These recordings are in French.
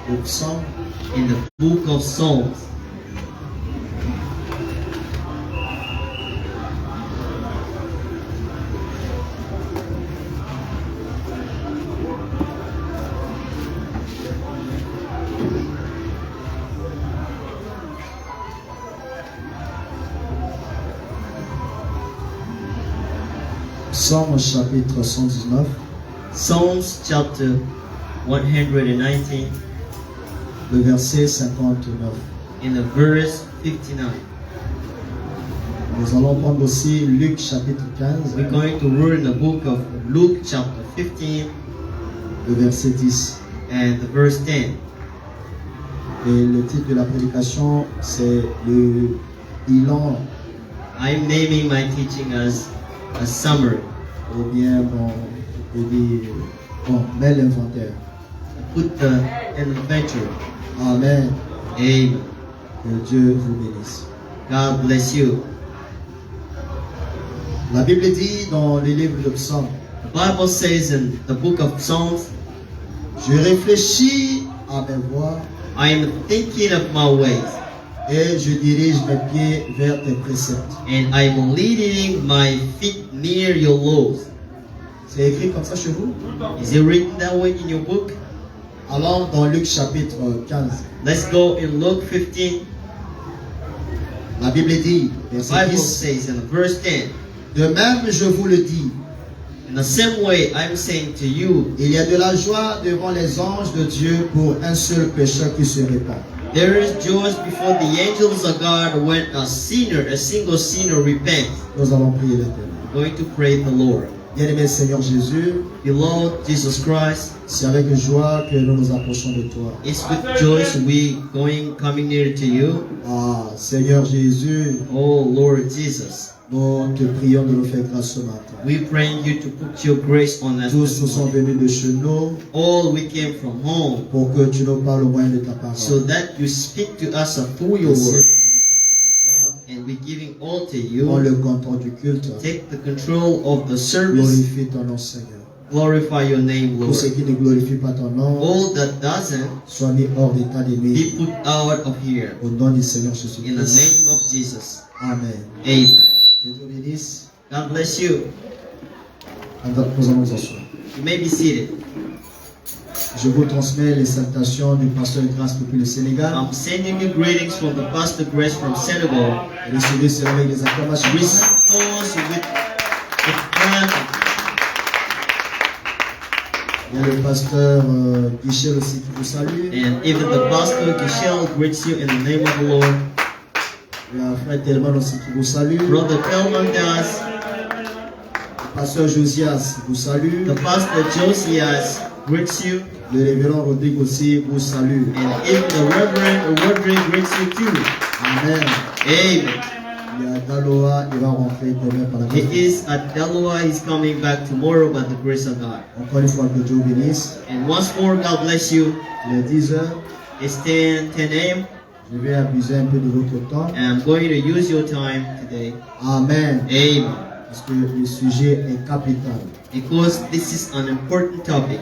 au psaume. in the book of Psalms. Psaume chapitre 119, Psalms chapter 119 le verset 59. in the verse 59. Nous allons prendre aussi Luc chapitre 15, We're going to read in the book of Luke chapter 15 le verset 10. and the verse 10. Et le titre de la prédication, c'est le bilan, I'm naming my teaching as a summary. ou bien, bon, on peut dire, bon, bel inventaire. Put the inventory. Amen. Amen. Que Dieu vous bénisse. God bless you. La Bible dit dans les livres de psaumes, The Bible says in the book of Psalms, je réfléchis à mes voies I am thinking of my ways, et je dirige mes pieds vers tes préceptes. and I am leading my feet near your laws. C'est écrit comme ça chez vous? Is it written that way in your book? Allons dans Luc chapitre 15. Let's go in Luke 15. La Bible dit, The verset Bible 10, says in verse 10, de même je vous le dis, in the same way I'm saying to you, il y a de la joie devant les anges de Dieu pour un seul pécheur qui se répand. there is joy before the angels of God when a single sinner repents. Nous allons prier l'Éternel. I'm going to pray the Lord. Bien-aimé Seigneur Jésus, Beloved Jesus Christ, c'est avec joie que nous nous approchons de toi. it's with joy we coming near to you. Ah, Seigneur Jésus, Oh Lord Jesus, nous te prions de nous faire grâce ce matin. we pray you to put your grace on us. Tous nous sommes venus de chez nous All we came from home, pour que tu nous parles au moyen de ta parole. so that you speak to us through your word, and we giving all to Prends you. le contrôle du culte. Take the control of the service. Glorifie ton nom, Seigneur. Glorify your name, Tout ce Lord. qui ne glorifie pas ton nom All that doesn't, soit mis hors d'état be d'aimer. put out of here. Au nom du Seigneur In the Jésus-Christ. name of Jesus. Amen. Amen. Que Dieu bénisse. God bless you. Nous allons nous asseoir. You may be seated. Je vous transmets les salutations du pasteur Grâce depuis le Sénégal. I'm sending you greetings from the Pastor Grace from Senegal. Recevez cela avec les acclamations. Receive those with prayer. Il y a le pasteur Guichel aussi qui vous salue. And even the Pastor Gishel greets you in the name of the Lord. Il y a frère Telman aussi qui vous salue. Brother Telman does. Le pasteur Josias vous salue. The Pastor Josias greets you. Le révérend Rodrigue aussi vous salue. And even the Reverend Rodrigue greets you too. Amen. Amen. Il y a Daloa, il va rentrer demain par la grâce. He is at Delaware. He's coming back tomorrow by the grace of God. Encore une fois, que Dieu vous bénisse. And once more, God bless you. Il est 10 heures. It's 10 a.m. Je vais abuser un peu de votre temps. and I'm going to use your time today. Amen. Amen. Parce que le sujet est capital. Because this is an important topic.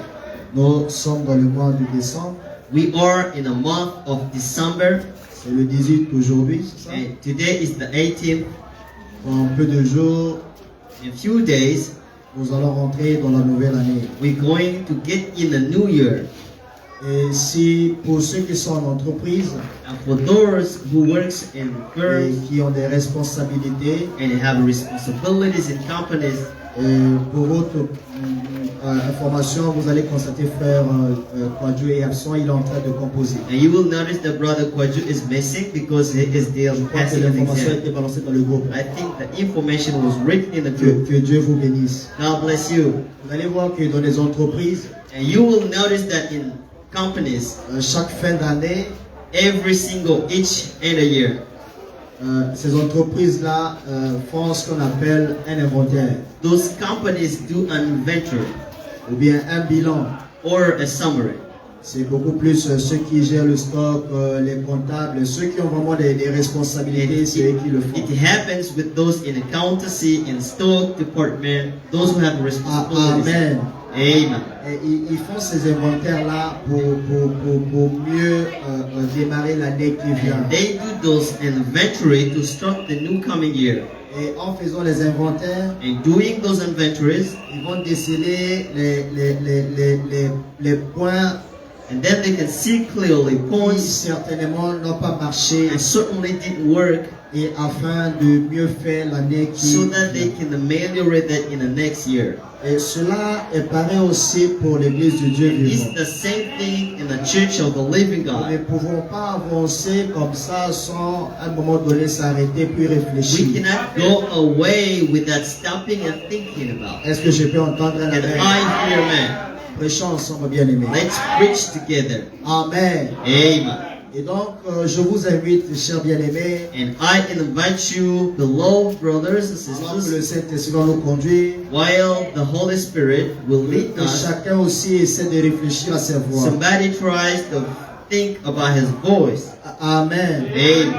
Nous sommes dans le mois de décembre. We are in the month of December, C'est le 18 aujourd'hui, c'est ça? and today is the 18th. En peu de jours, In a few days, nous allons rentrer dans la nouvelle année. we're going to get in the new year. Et si pour ceux qui sont en entreprise And for those who works in et firms qui ont des responsabilités, and have responsibilities in companies, pour votre information, vous allez constater frère Kwadjo est absent, il est en train de composer. and you will notice that Brother Kwaju is missing because he is there Je crois que passing an l'information a exam. été balancée dans le groupe. I think the information was written in the group. Que Dieu vous bénisse. God bless you. Vous allez voir que dans les entreprises, And you will notice that in companies, chaque fin d'année, each and a year, ces entreprises-là font ce qu'on appelle un inventaire those companies do an inventory ou bien un bilan. or a summary. C'est beaucoup plus ceux qui gèrent le stock, les comptables, ceux qui ont vraiment des responsabilités, c'est eux qui le font. It happens with those in accountancy, in stock department, those who have responsibilities. Amen. Amen. Et ils font ces inventaires-là pour mieux démarrer l'année qui vient. They do those inventory to start the new coming year. Et en faisant les inventaires, And doing those inventories, ils vont déceler les points and then they can see clearly qui points certainement n'ont pas marché and certainly didn't work, et afin de mieux faire l'année qui so that they vient. can ameliorate that in the next year. Et cela est pareil aussi pour l'Église du Dieu It's vivant. the same thing in the church of the living Nous ne God. pouvons pas avancer comme ça sans à un moment donné s'arrêter puis We réfléchir. cannot go away without stopping and thinking about it. Est-ce que je peux entendre un And amen? I hear man. Prêchons ensemble, bien aimés. Let's preach together. Amen. Amen. Et donc, je vous invite, chers bien-aimés, And I invite you, beloved brothers and alors que le sisters, Saint-Esprit va nous conduire, while the Holy Spirit will lead que us, chacun aussi essaie de réfléchir à sa voix. somebody tries to think about his voice. Amen. Amen.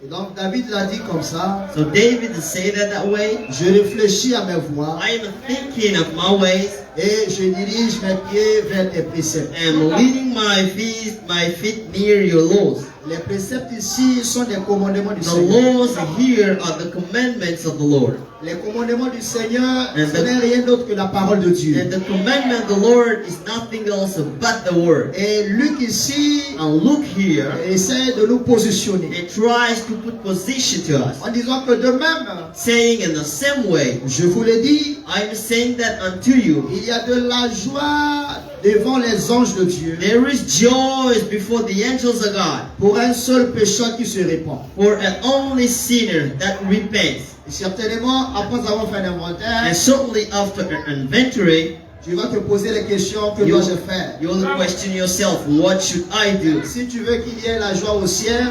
Et donc, David l'a dit comme ça, So David is saying that way. je réfléchis à mes voies I am thinking of my ways et je dirige mes pieds vers tes préceptes. and leading my feet near your laws. Les préceptes ici sont des commandements du The Seigneur. laws here are the commandments of the Lord. Les commandements du Seigneur, And ce n'est rien d'autre que la parole de Dieu. And the commandment of the Lord is nothing else but the word. Et Luc ici And look here, essaie de nous positionner it tries to put position to us, en disant que de même, saying in the same way, je vous l'ai dit, I am saying that unto you, il y a de la joie devant les anges de Dieu there is joy before the angels of God pour un seul pécheur qui se répand. for an only sinner that repents. Et certainement, après avoir fait un inventaire, And certainly after an inventory, tu vas te poser les questions que You- dois-je faire. you'll question yourself, what should I do? Si tu veux qu'il y ait la joie au ciel,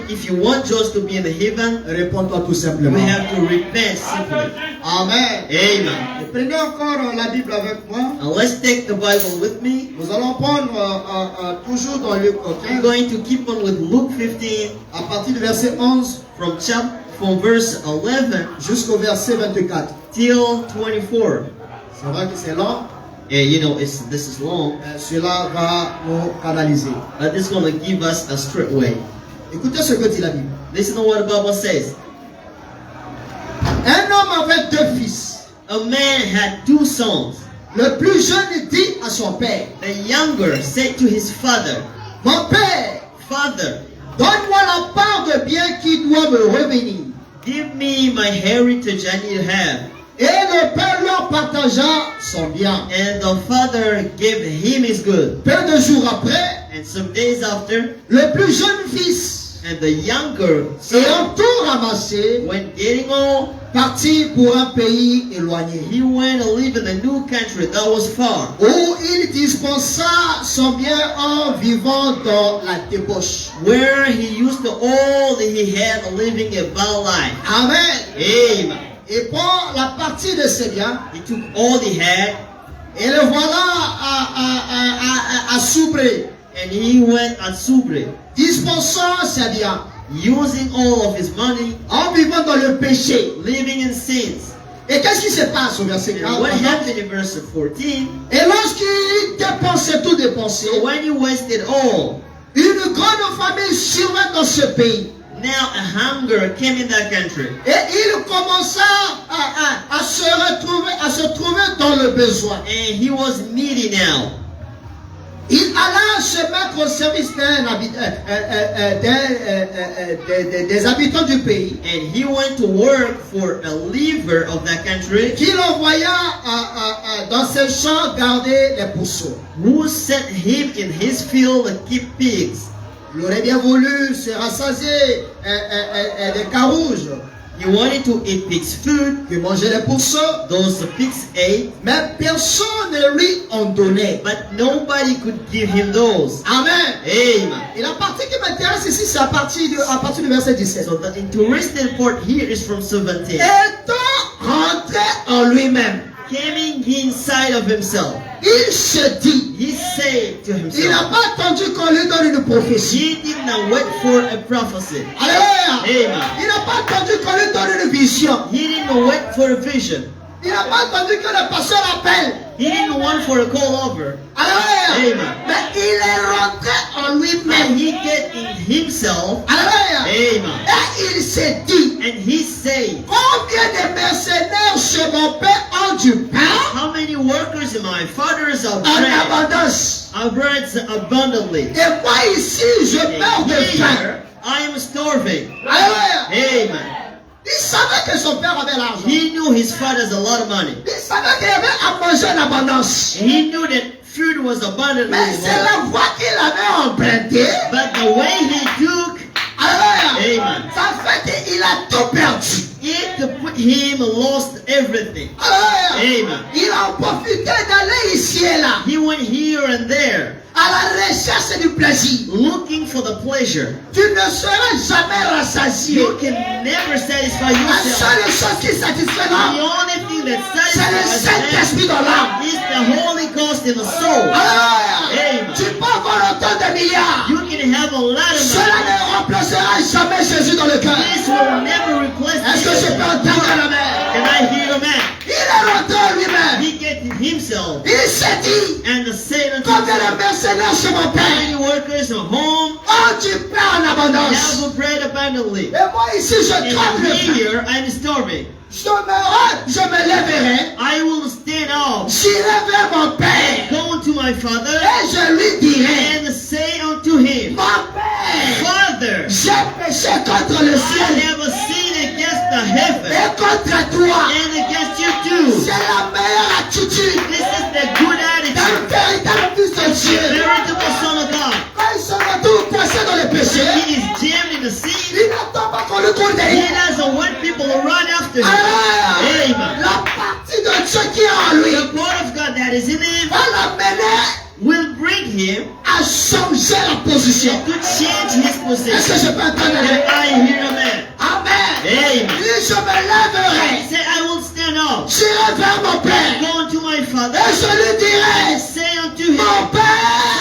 If you want joy to be in the heaven, réponds-toi tout we simplement. have to repent simply. Amen. Amen. Et prenez encore la Bible avec moi. Now let's take the Bible with me. Nous allons prendre toujours dans Luc I'm 15, going to keep on with Luke 15 à partir du verset 11 from verse 11 jusqu'au verset 24. till 24. C'est vrai que c'est long, And you know, this is long, cela va nous canaliser. but this is going to give us a straight way. Écoutez ce que dit la Bible. Listen to what the Bible says. Un homme avait deux fils. A man had two sons. Le plus jeune dit à son père, The younger said to his father, mon père, Father, donne-moi la part de bien qui doit me revenir. give me my heritage I need to have. Et le père leur partagea son bien. And the father gave him his good. Peu de jours après, And some days after, le plus jeune fils, and the younger son, ayant tout ramassé, when getting old, partit pour un pays éloigné, he went to live in a new country that was far, où il dispensa son bien en vivant dans la débauche. where he used to all that he had living a bad life. Amen. Amen. Et prend la partie de ses biens He took all he had et le voilà à Soubré, and he went at Subre, dispensant ses biens using all of his money, en vivant dans le péché. living in sins. Et qu'est-ce qui se passe au verset And 4? what happened in verse 14? Et lorsqu'il dépensait tout dépensé, So when he wasted all, une grande famille survint dans ce pays. now a hunger came in that country. Et il commença à se trouver dans le besoin. And he was needy now. Il alla se mettre au service des habitants du pays, And he went to work for a leader of that country qu'il envoya dans ses champs garder les pourceaux. who sent him in his field to keep pigs. Il aurait bien voulu se rassasier des carouges He wanted to eat pigs' food. que mangeaient les pourceaux, Those pigs ate, mais personne ne lui en donnait. but nobody could give him those. Amen. Amen. Et la partie qui m'intéresse ici, c'est à partir du verset 17. So the interesting part here is from 17. Étant rentré en lui-même, Coming inside of himself, il se dit, he said to il n'a himself, pas attendu qu'on lui donne une prophétie. he did not wait for a prophecy. Alléluia. Amen. Il n'a pas attendu qu'on lui donne une vision. He didn't wait for a vision. Il n'a pas entendu que le pasteur appelle. He didn't want for a call over. Alléluia. Amen. Mais il est rentré en And lui-même. he get in himself. Alléluia. Amen. Et il s'est dit, And he said, combien de mercenaires chez mon père ont du pain how many workers in my father's en bread abondance? are bread abundantly? Et moi ici, je meurs de faim. Here I am starving. Alléluia. Amen. Il savait que son père avait l'argent. He knew his father has a lot of money. Il savait qu'il y avait à manger en abondance. And he knew that food was abundantly Mais c'est there. la voie qu'il avait empruntée. But the way he took Alléluia. Amen. Ça fait qu'il a tout perdu. it to put him lost everything. Alléluia. Amen. Il a profité d'aller ici et là, He went here and there à la recherche du plaisir. looking for the pleasure. Tu ne seras jamais rassasié. You can never satisfy La yourself. seule chose qui satisfait The l'homme, only thing that c'est le satisfies Saint-Esprit dans l'âme. man is the Holy Ghost in the soul. Alléluia. Amen. Tu peux avoir autant de milliards. You can have a lot of Cela money. ne remplacera jamais Jésus dans le cœur. This will never replace Est-ce que je peux entendre la main? Can I hear the man? Il est rentré en lui-même. He get himself Il s'est dit, and the Satan combien de mercenaires chez mon père many workers at home ont du pain en abondance. have bread abundantly. Et moi ici, je And tremble de faim. here I'm starving. Je me lèverai, I will stand up, j'irai vers mon père go to my father, et je lui dirai, and say unto him, mon père, Father, j'ai péché contre le I ciel have sinned against the heaven et contre toi. and against you too. C'est la meilleure attitude This is the good attitude. d'un véritable fils de Dieu. Veritable Son of God. Quand il se retrouve coincé dans le péché, He is jammed in the sea. il n'attend pas qu'on le court He derrière. doesn't want people to run after him. Amen. La partie de Dieu qui est en lui The part of God that is in him va l'amener will bring him à changer la position. to change his Est-ce que position. je peux entendre Can la I hear a man? Amen. Amen. Et je me lèverai, Say, I will stand up, j'irai vers mon père go unto my father, et je lui dirai, say unto him, mon père,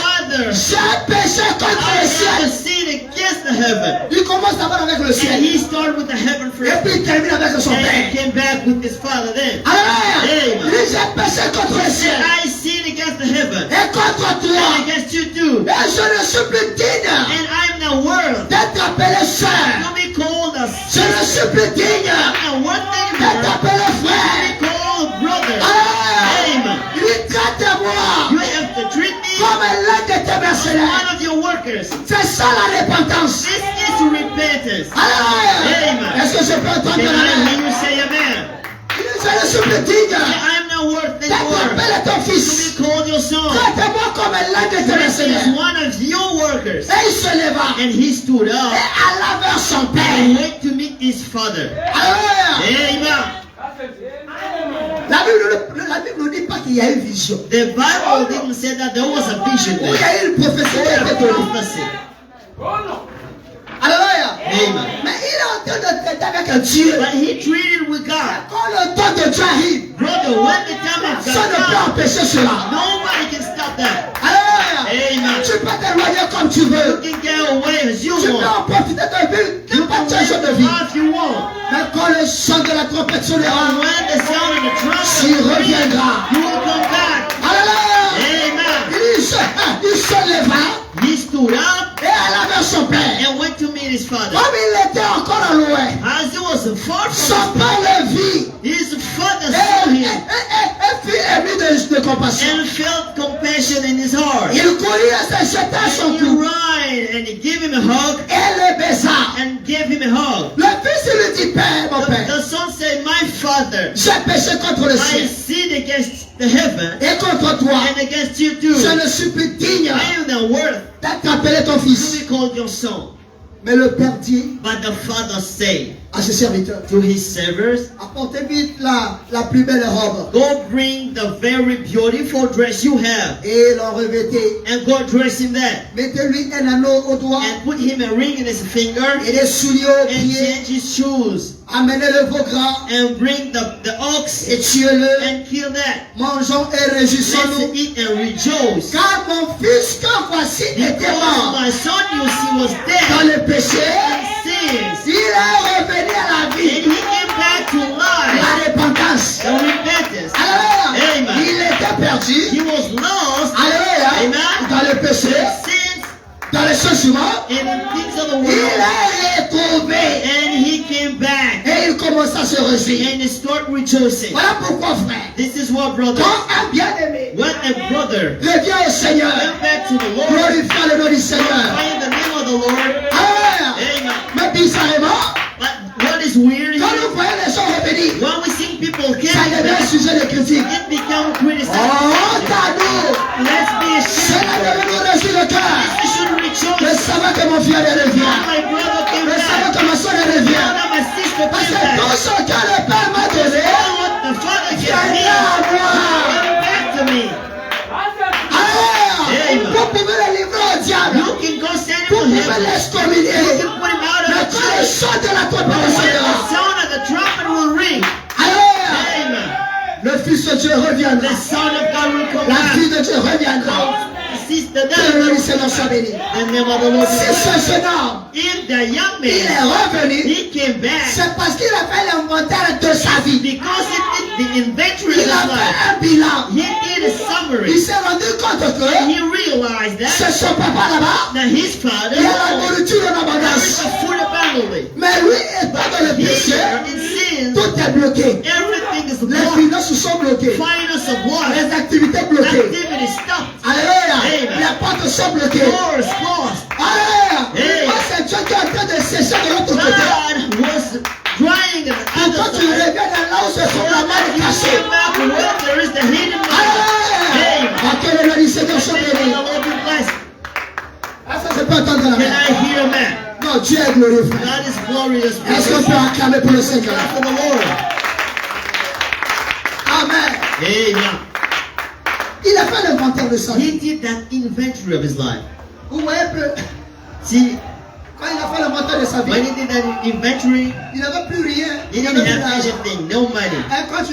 Father, j'ai péché contre I le have ciel. sinned against the heaven. Il commence d'abord avec le And ciel he started with the heaven et first, puis il termine avec son and he père. came back with his father then. Alléluia. Amen. Il dit, j'ai péché contre le Say, ciel I sinned against the heaven et contre and toi. against you too, Et je ne suis plus digne and I'm not worth d'être appelé sœur. to be called a Je ne suis plus digne I'm not worth d'être anymore appelé to frère. be called a brother. Alléluia. Amen. Il traite-moi You have to treat me comme l'un de tes as mercenaires. one of your workers. C'est ça la repentance. This is repentance. Alléluia. Amen. Est-ce que je peux entendre Can la I main? hear you say amen? Je ne suis plus digne I'm not worth d'être anymore appelé ton to fils. be called your son. Traite-moi comme l'un de tes This is mercenaires. one of your workers. Et il se leva And he stood et up alla vers son and père. went to meet his father. Alléluia. Amen. La Bible ne dit pas qu'il y a une vision. The Bible didn't say that there was a vision Ou il y there. a eu une prophétie qui a Or a été donnée. prophecy. Alléluia. Amen. Mais il est en train de traiter avec un Dieu. But he treated with God. Quand le temps de Dieu arrive, Brother, when the time of ça ne peut God comes, empêcher cela. nobody can stop that. Alléluia. Amen. Tu peux t'éloigner comme tu You veux. can get away as you Tu peux want. en profiter de vie. You N'importe can quel genre live de the vie. life you want. Mais quand le chant de la trompette But sonnera, when the sound of the trumpet il rings, reviendra. you will come back. Alléluia. Amen. Il se leva He stood up et alla vers son père. and went to meet his father. Comme il était encore à loin, As he was far from son père le vit his father et saw him fut ému de compassion. and felt compassion in his heart. Il courut et se jeta à son And he cou ran and he gave him a hug et le baisa. and gave him a hug. Le fils lui dit, Père, mon père, The son said, My father, j'ai péché contre le I ciel sinned against the heaven et contre toi. and against you too. Je ne suis plus digne I am not worth d'être appelé ton to fils. be called your son. Mais le père dit But the father said à ses serviteurs, to his servants, apportez vite la plus belle robe. Go bring the very beautiful dress you have Et l'en revêtez. and go dress him that. Mettez-lui un anneau au doigt And put him a ring in his finger et des souliers aux and pieds. change his shoes Amenez le veau gras and bring the ox et tuez-le. and kill that. Mangeons et Let's réjouissons-nous. eat and rejoice. Car mon fils que voici était Because mort my son you see was dans dead le péché. in sins. Il est revenu à la And vie. he came back to life. La repentance. The repentance. perdu. He was lost. Alléluia. Amen. Dans le péché, Sins dans les sentiments. and the things of the Il world. est retrouvé. And he came back. Et il commence à se réjouir. And he started rejoicing. Voilà pourquoi, frère, This is what, brother. quand un bien-aimé When a brother revient au Seigneur, went back to the Lord, glorifie le nom du Seigneur. find the name of the Lord. Alléluia. Amen. Mais bizarrement, But what is weird quand here, nous voyons les gens revenir, when we see people ça coming devient un back, sujet de critique. it becomes criticized. Oh, Tadou, Let's be cela ashamed. devait nous réjouir le cœur. We should Je rejoice. savais que mon frère revient. My brother came Je savais back. que ma soeur Now revient. that my sister Parce came que back. tout ce que le Père m'a donné, All what the Father gave me viendra à moi. came back to me. Alléluia. Vous pouvez le livrer au diable. You can go send Vous him to pouvez heaven. l'excommunier. You can put him out of Mais the quand le church. chant de la trompe When the sonnera, sound of the trumpet will ring. Alléluia. Amen. Le Fils de Dieu reviendra. The Son of God will come La back. fille de Dieu reviendra. Sister, Que le nom du that Seigneur soit béni. the name of the Lord Si is ce jeune homme, if the young il est man, revenu, he came back c'est parce qu'il a fait l'inventaire de sa vie. because he did the inventory of Il a his life. fait un bilan. He did a Il summary. s'est rendu compte And que he realized c'est that, son papa là-bas. that his father Il y a la nourriture en there abondance. is a food abundantly. Mais lui, étant dans le péché, Here in sin, tout est bloqué. everything is Les blocked. finances sont bloquées. Finance of blood. Les activités bloquées. Activity stopped. Alléluia. Amen. Les portes sont bloquées. Doors closed. Alléluia. Hey. Moi, c'est Dieu qui est en train de sécher de l'autre côté. God was drying on the Pour other quand tu side. reviens dans là où se trouve la main You cachée. came back where there is the hidden money. Alléluia. Amen. Que le nom du Seigneur soit May the béni. Lord be blessed. Ah, ça, je peux entendre la Can main. I hear man? Non, Dieu est glorifié. God is glorious. Est-ce qu'on peut acclamer pour le Seigneur? God for the Lord. Amen. Amen. Il a fait l'inventaire de sa vie. He did that inventory of his life. Vous voyez que See, quand il a fait l'inventaire de sa when vie, he did that inventory, il n'avait plus rien. he Il didn't n'avait plus have d'argent. anything, no money. Et quand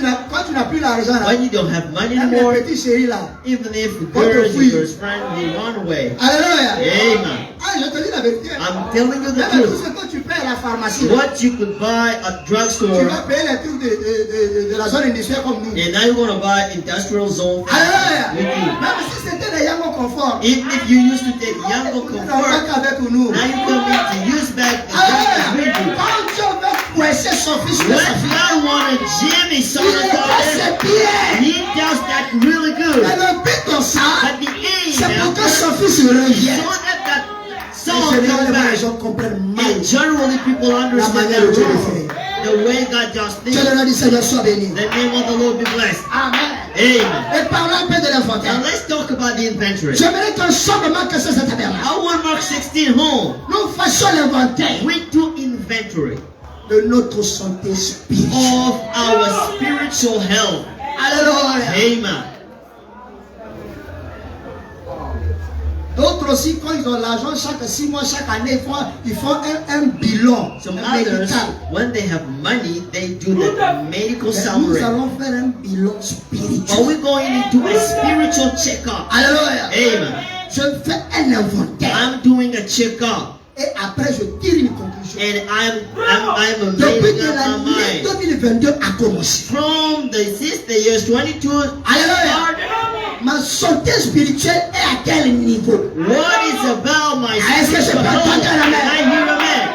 tu n'as plus l'argent, là, When you don't have money même anymore, les petits chéris là. even if What girls the and freak? girls friend will run away. Alléluia. Amen. Ah, je te dis la vérité. I'm telling you the Même tout truth. ce que tu paies à la pharmacie, là, What you could buy at tu drugstore, vas payer les trucs de la zone industrielle comme nous. and now you're gonna buy industrial zone. Alléluia. with you. Même si c'était des Yango Confort, Even if you used to take Yango on va Comfort, qu'avec nous. now you come in to use back the Alléluia. drugs with you. Quand Dieu veut coincer son fils de When sa fille, God wanted Jimmy son il of est passé God, bien. he does that really good. Mais le but dans ça, But the aim c'est pour now, que son fils revienne. so that Mais song généralement, comes les back. gens comprennent mal. And generally people understand manière that dont Dieu le wrong. The way God just Que thinks. le nom du Seigneur soit béni. The name of the Lord be blessed. Amen. Amen. Et parlons un peu de Now l'inventaire. let's talk about the inventory. J'aimerais qu'un simplement que cet tabernacle, I want Mark 16 home. nous fassions l'inventaire We do inventory de notre santé spirituelle. of our spiritual health. Alléluia. Amen. D'autres aussi, quand ils ont l'argent, chaque 6 mois, chaque année, ils font un bilan Some others, médical. when they have money, they do the medical Mais nous summary. allons faire un bilan But spirituel. we're going into a spiritual checkup. Alléluia. Amen. Je fais un inventaire. I'm doing a checkup. Et après, je tire une conclusion. And I'm Depuis making que up my l'année mind. 2022 a commencé. From since the years 22 Alléluia. Ma santé spirituelle est à quel niveau? what is about my Est-ce que je spiritual peux health? entendre la main? I hear a man.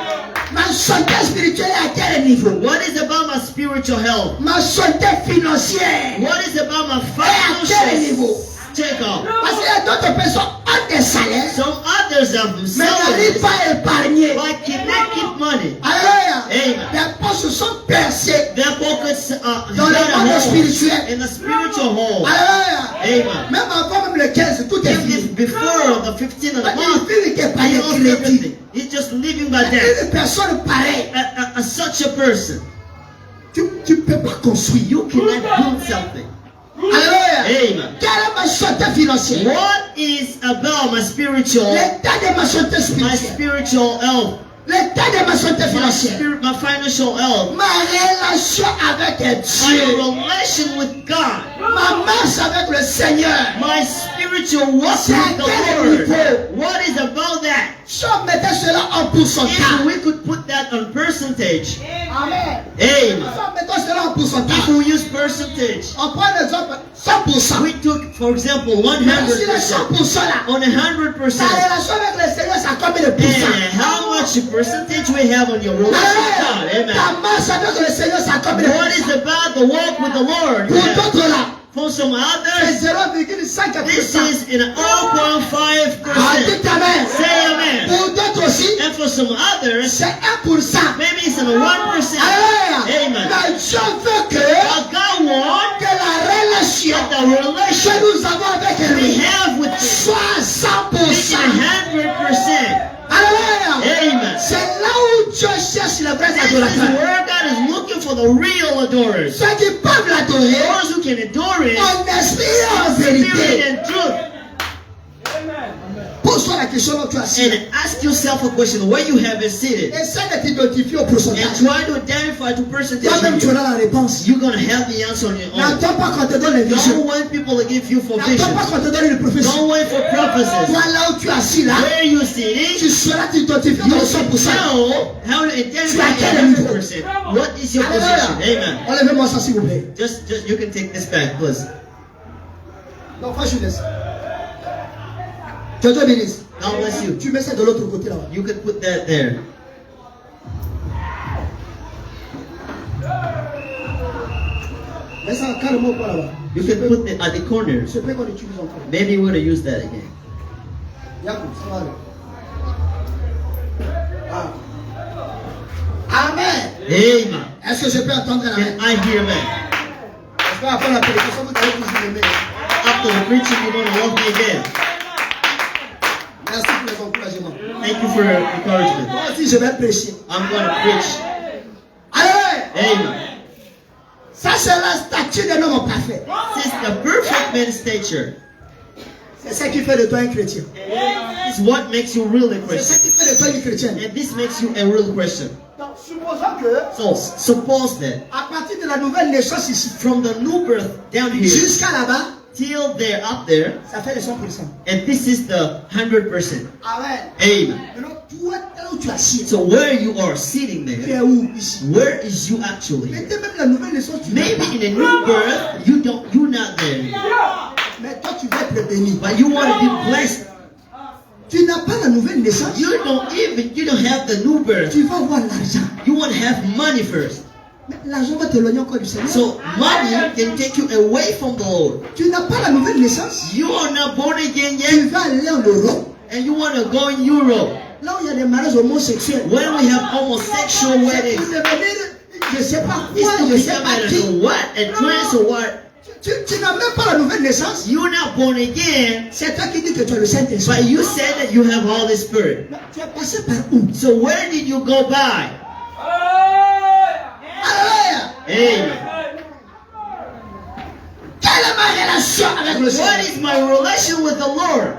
Ma santé spirituelle est à quel niveau? What is about my spiritual health? Ma santé financière What is about my est à quel financial niveau? checkup? Parce qu'il y a d'autres personnes qui ont des salaires, Some others have mais n'arrivent themselves, pas à épargner. but cannot keep money. Alléluia. Amen. Les poches sont percées Their pockets dans le got a monde hole spirituel. in the spiritual hole. Alléluia. Amen. Même encore même le 15, tout est Even fini. if before the 15th of the month, Il vit que par he les lost crédits. everything. He's just living by that. Une personne pareille, Such a person, tu ne peux pas construire. you cannot build something. Alléluia. Amen. Quelle est ma santé financière? What is about my spiritual L'état de ma santé spirituelle. health? L'état de ma santé financière. My financial health. Ma relation avec My Dieu. relation with God. Ma marche avec le Seigneur. My spiritual walk C'est à with the quel Lord. niveau? What is about that? Si on mettait cela en If pourcentage. we could put that on percentage. Amen. Amen. Si on mettait cela en pourcentage. If we use percentage. On prend l'exemple. 100%. We took, for example, Mais sur les 100%. 100% là, On 100%. ta relation avec le Seigneur, c'est combien de pourcents? And how much percentage we have on your relationship with God? Alléluia. Ta Amen. marche avec le Seigneur, c'est combien de What pourcents? is about the walk with the Lord? Pour Yeah. d'autres là, For some c'est others, 0,5%. this is in Ah, 0.5%. dites amen. Say amen. Pour d'autres aussi, And for some others, c'est 1%. maybe it's in a 1%. Alléluia. Amen. Mais Dieu veut que But God wants que la relation that the relation que nous avons avec we lui have with Him soit is 100%. 100%. Alléluia. Amen. C'est là où Dieu cherche les vrais This is adorateurs. where God is looking for the real adorers. Ceux qui peuvent l'adorer Those who can adore Him en esprit et en in spirit vérité. and truth. Pose-toi la question où tu as assis. And ask yourself a question where you have been seated. Essaie de t'identifier au And pourcentage. try to identify the percentage Toi-même, tu you. auras la réponse. You're going to have the answer on your own. N'attends pas qu'on te donne les Don't visions. wait people to give you for N'attends visions. pas qu'on te donne une prophétie. Don't wait for prophecies. Toi, là où tu es assis, là, Where you sitting, tu sauras t'identifier you au should 100%. know how to identify Tu as quel niveau? 100%. What is your position? Alléluia. Amen. Enlevez-moi ça, s'il vous plaît. Just you can take this back, please. Non, pas Jules. Que Dieu bénisse. God bless you. Tu mets ça de l'autre côté, là. You can put that there. Mets ça carrément au point là-bas. You can put it at the corners. Je peux qu'on utilise encore. Maybe we're going to use that again. Yacoub, ça va aller. Ah. Amen. Amen. Est-ce que je peux entendre un amen? Can I hear amen? Est-ce qu'après la prédication, vous allez toujours aimer? After the preaching, you're going to love me again. Merci pour les encouragements. Thank you for your encouragement. Moi aussi, je vais prêcher. I'm going to preach. Allez! Amen. Ça, c'est la statue d'un homme parfait. This is the perfect man's stature. C'est ça qui fait de toi un chrétien. It's what makes you really C'est ça Christian. qui fait de toi une chrétienne. And this makes you a real Christian. Donc, supposons que, So suppose that à partir de la nouvelle naissance ici, from the new birth down here jusqu'à là-bas, till they're up there, ça fait le 100%. and this is the 100%. Amen. Amen. Maintenant, toi, là où tu es assis, So where you are sitting tu there, es où ici? where is you actually? Mais dès même la nouvelle naissance, tu n'es Maybe pas. in a new birth, you're not there. Mais toi, tu vas être béni. But you want to be blessed. Tu n'as pas la nouvelle naissance. You don't have the new birth. Tu vas avoir l'argent. You want to have money first. Mais l'argent va t'éloigner encore du Seigneur. So money can take you away from the Lord. Tu n'as pas la nouvelle naissance. You are not born again Tu yet, vas aller en Europe. and you want to go in Europe. Là où il y a des mariages homosexuels. When we have homosexual C'est pour weddings, devenir, je ne sais pas it's quoi, to je ne sais become, pas I don't qui. know what, a trance or what. Tu n'as même pas la nouvelle naissance. You're not born again, C'est toi qui dis que tu as le Saint-Esprit. but you said that you have Holy Spirit. Mais tu es passé par où? So where did you go by? Alléluia. Amen. Quelle est ma relation avec le What Seigneur? is my relation with the Lord?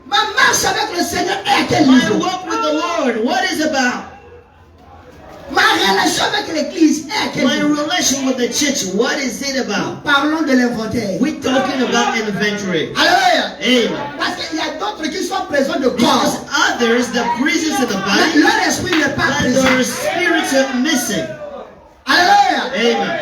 Ma marche avec le Seigneur est à quel My niveau? walk with the Lord, what is about? Ma relation avec l'église est à quel My niveau? relation with the church, what is it about? Parlons de l'inventaire. We're talking about inventory. Alléluia. Amen. Parce qu'il y a d'autres qui sont présents de Because corps. others, the presence of the Mais body, leur esprit n'est pas but présent. their spirits are missing. Alléluia. Amen.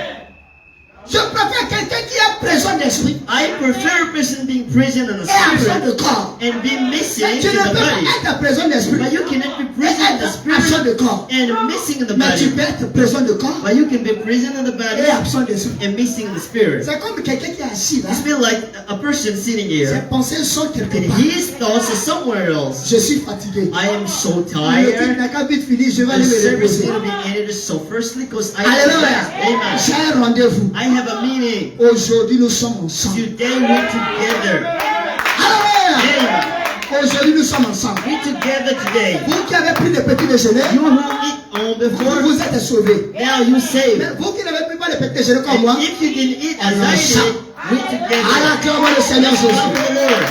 Je préfère quelqu'un qui est présent d'esprit I prefer a person being present in the et absent de spirit corps. and be missing Mais tu in ne the peux pas body. être présent d'esprit But you cannot be et present in the être absent spirit de corps. and missing in the Mais tu body. peux être présent de corps But you can be present in the body et absent d'esprit. and missing in the spirit. C'est comme quelqu'un qui est assis là. It's been like a person sitting Ses here pensées sont quelque and part. his thoughts are somewhere else. Je suis fatigué. I am so Le culte tired. n'a qu'à vite fini, je vais The aller me service is reposer. going to be ended. So firstly, because I Alléluia. Amen. J'ai un rendez-vous. I have a meeting. Aujourd'hui, nous sommes ensemble. Today we're together. Alléluia. Amen. Aujourd'hui, nous sommes ensemble. We're together today. Vous qui avez pris le petit déjeuner, You who eat on before, vous êtes sauvés. now you Mais saved. vous qui n'avez pris pas le petit déjeuner comme moi, And if you didn't eat as I did, we're together. alors acclamons le Seigneur Love Jésus. the Lord.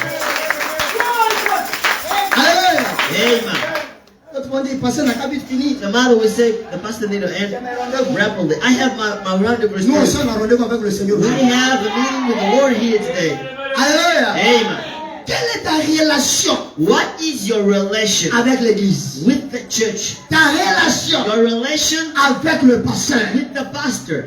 Alléluia. Amen. L'autre monde dit, passer n'a qu'à vite fini. The matter we say, the pastor need to J'ai end mes rendez-vous. rapidly. I have my rendezvous. Nous, on spirit. sommes en rendez-vous avec le Seigneur. We have a meeting with the Lord here today. Alléluia. Amen. Quelle est ta relation What is your relation avec l'église? with the church? Ta relation Your relation avec le pasteur. with the pastor.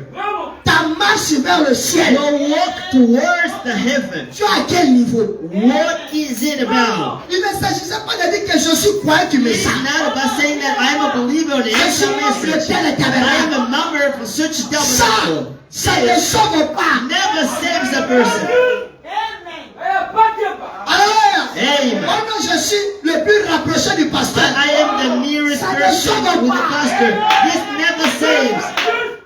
Ta marches vers le ciel. will walk towards the heaven. Tu es à quel niveau? What is it about? Il ne s'agissait pas de dire que je suis croyant qui me It's sert. not about saying that I'm a believer in Je suis answer membre de message. tel I am tabernacle. a member of such a Ça, tabernacle. ça ne sauve pas. Never saves a person. Alléluia. Amen. Oh non, je suis le plus rapproché du pasteur. I am the nearest Ça ne person sauve with the pas. pastor. This never saves.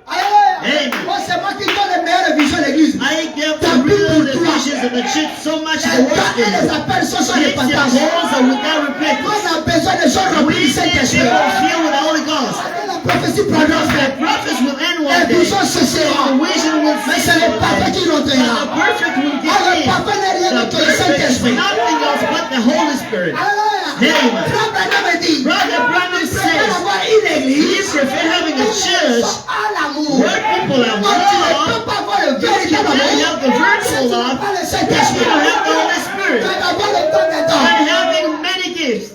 Alléluia. Amen. Moi, c'est moi qui donne les meilleures visions de l'église. I give the real visions of the church so much Les the dons et les work. appels sont sans It's repentance. are without repentance. On a besoin de gens We remplis du need Saint-Esprit. people filled with the Holy Ghost. La prophétie prendra Because fin. the prophets will end Les one day. visions cesseront. The vision will Mais cease. c'est le parfait qui But rentrera. the perfect will Ah, le get in. parfait n'est rien The d'autre que le perfect is Saint-Esprit. nothing else but the Holy Spirit. Alléluia. Amen. Frère Branham me dit, Brother Branham il préfère says avoir une he église prefer having a church à l'amour. where people are Donc, tu ne love. peux pas avoir le You véritable cannot amour have the virtual si tu n'as love. pas le You Saint-Esprit. don't have the Holy Tu Spirit. dois avoir le don des dons. And having many gifts.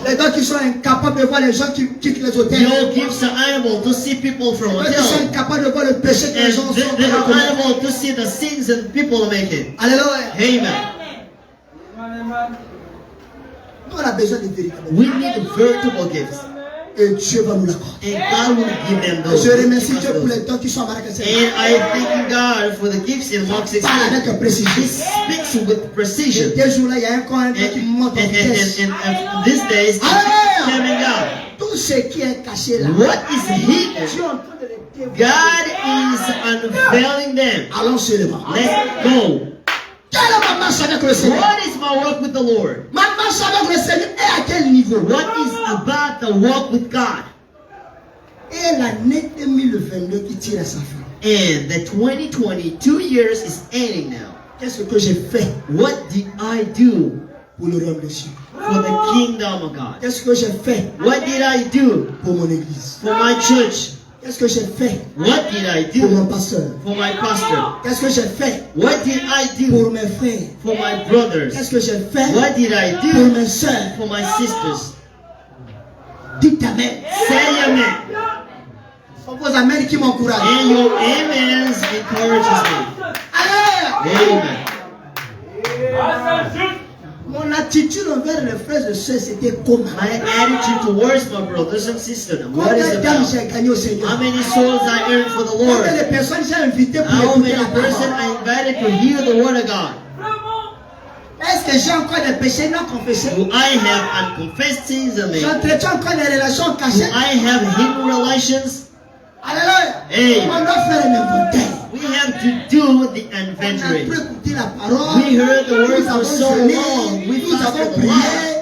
Les dons qui sont incapables de voir les gens qui quittent les hôtels. Your gifts are able to see people from Ceux qui sont hotels. incapables de voir le péché que les gens And sont they are commis. able to see the sins that people are making. Alléluia. Amen. Nous, on a besoin de véritables. We need veritable gifts. Et Dieu va nous l'accorder. And God will give them those. Je remercie Give us Dieu pour those. les dons qui sont à Marc 16. And I thank God for the gifts in Mark 16. Parle avec précision. He speaks with precision. Et 2 jours là, il y a un corps qui monte en vitesse. And these days, it's Hallelujah. coming out. Tout ce qui est caché là. What is hidden? Dieu est en train de les dévoiler. God is unveiling them. Allons seulement. Let's go. Quelle est ma marche avec le Seigneur? What is my work with the Lord? Ma marche avec le Seigneur est à quel niveau? What is about the walk with God? Et l'année 2022 qui tire à sa fin. And the 2020, 2 years is ending now. Qu'est-ce que j'ai fait What did I do pour le royaume des cieux? for the kingdom of God? Qu'est-ce que j'ai fait What did I do pour mon église? for my church? Qu'est-ce que j'ai fait What did I pour mon do pasteur? for my pastor? Qu'est-ce que j'ai fait What did I pour do mes frères? for my brothers? Qu'est-ce que j'ai fait What did I pour do mes soeurs? for my sisters? Dites amen. Say amen. Ce sont vos amens qui m'encouragent. And your amens encourages me. Alléluia. Amen. Mon attitude envers les frères et sœurs, c'était comment? My attitude towards my brothers and sisters. What is Combien d'âmes about? j'ai gagné au Seigneur? How many souls I earned for the Combien Lord? de personnes j'ai invitées pour How écouter many la persons parole? I invited to hear the word of God? Est-ce que j'ai encore des péchés non confessés? Do I have unconfessed sins in me? J'entretiens encore des relations Do cachées? I have hidden relations? Alléluia. Amen. On doit faire un inventaire. We have to do the On a inventory. pu écouter la parole. We heard the word Nous for avons so jeûné. long. We Nous avons fasted a prié. lot.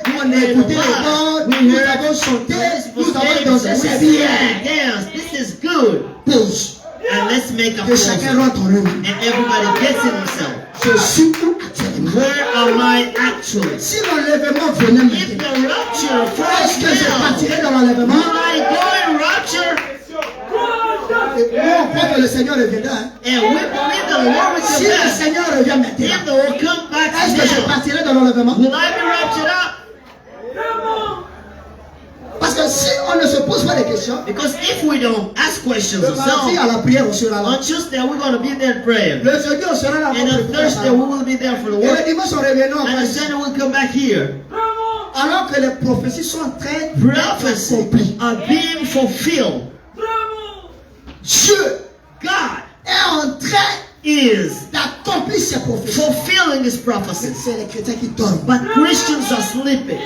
On a écouté les notes. We Nous heard avons chanté. the Nous avons words dansé. we C'est sang bien. and danced. This is good. Pause. And let's make a Que chacun close. rentre en lui. And everybody gets in himself. Je suis où actuellement? Where am I actually? Si l'enlèvement venait If maintenant, the rapture est-ce falls que je now, partirai dans l'enlèvement? will I go in rapture? Et nous, on croit que le Seigneur reviendra. Hein. And we believe the Lord will Si come le back. Seigneur revient maintenant, If the Lord come back est-ce que je now, partirai dans l'enlèvement? will I be raptured up? Parce que si on ne se pose pas de questions, Because if we don't ask questions le mardi ourselves, à la prière, on sera là. on Tuesday we're going to be there in prayer. Le jeudi, on sera là. And on Thursday we will be there for the Et le work. dimanche, on reviendra en And on France. Sunday we'll come back here. Alors que les prophéties sont en train d'être Prophecies accomplies. are being fulfilled. Dieu God est en train is d'accomplir ses prophéties. fulfilling His prophecies. C'est les chrétiens qui dorment. But Christians are sleeping.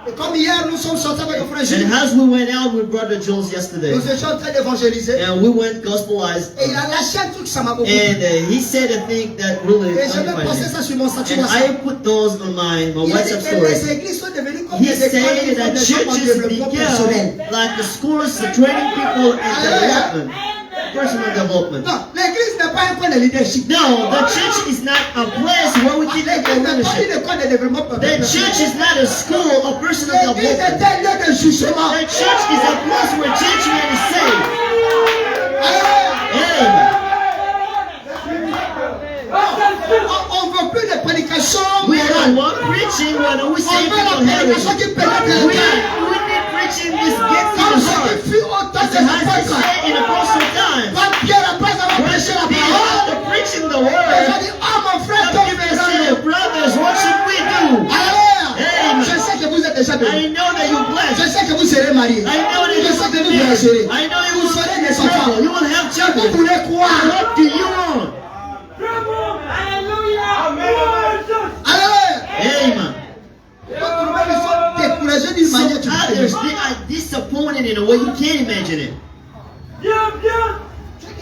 Et comme hier, nous sommes sortis avec le frère And Gilles. as we went out with Brother Jules yesterday, Nous étions en train d'évangéliser. and we went gospelized, Et il a lâché un truc, ça m'a beaucoup. and he said a thing that really Et je vais edified poster me. ça sur mon statut And I WhatsApp. put those on my Il a dit WhatsApp que story. les églises sont devenues comme He des écoles qui said font that des gens en churches développement personnel. became like the schools for training people in development, personal development. Non, l'église n'est pas un point de leadership. No, the church is not a place where we teach L'église people n'est pas leadership. une école de développement The personnel. church is not a school of personal L'église development. est un lieu de jugement. The church is a place where judgment is saved. Alléluia. Amen. On ne veut plus de prédication. We don't want preaching when we On say veut la people have prédication it. qui pénètre le cœur. We need preaching this gets to Comme the ce heart. qui fut au temps temps des As it apôtres, said in apostle times, quand Pierre, après avoir prêché la parole, after preaching the il word, a dit, oh mon frère, some que people say, faisons-nous? brothers, what should we do? Alléluia. Amen. Je sais que vous êtes déjà bénis. I know that you're Je blessed. sais que vous serez mariés. I know that Je you sais que will vous be voyagerez. married. I know you Vous will serez be des enfants. travel. You will have Vous children. voulez quoi? What do you want? Alléluia. Amen. D'autres même ils sont découragés d'une Some manière tu peux others, pas. they are disappointed in a way you can't imagine it. Tu es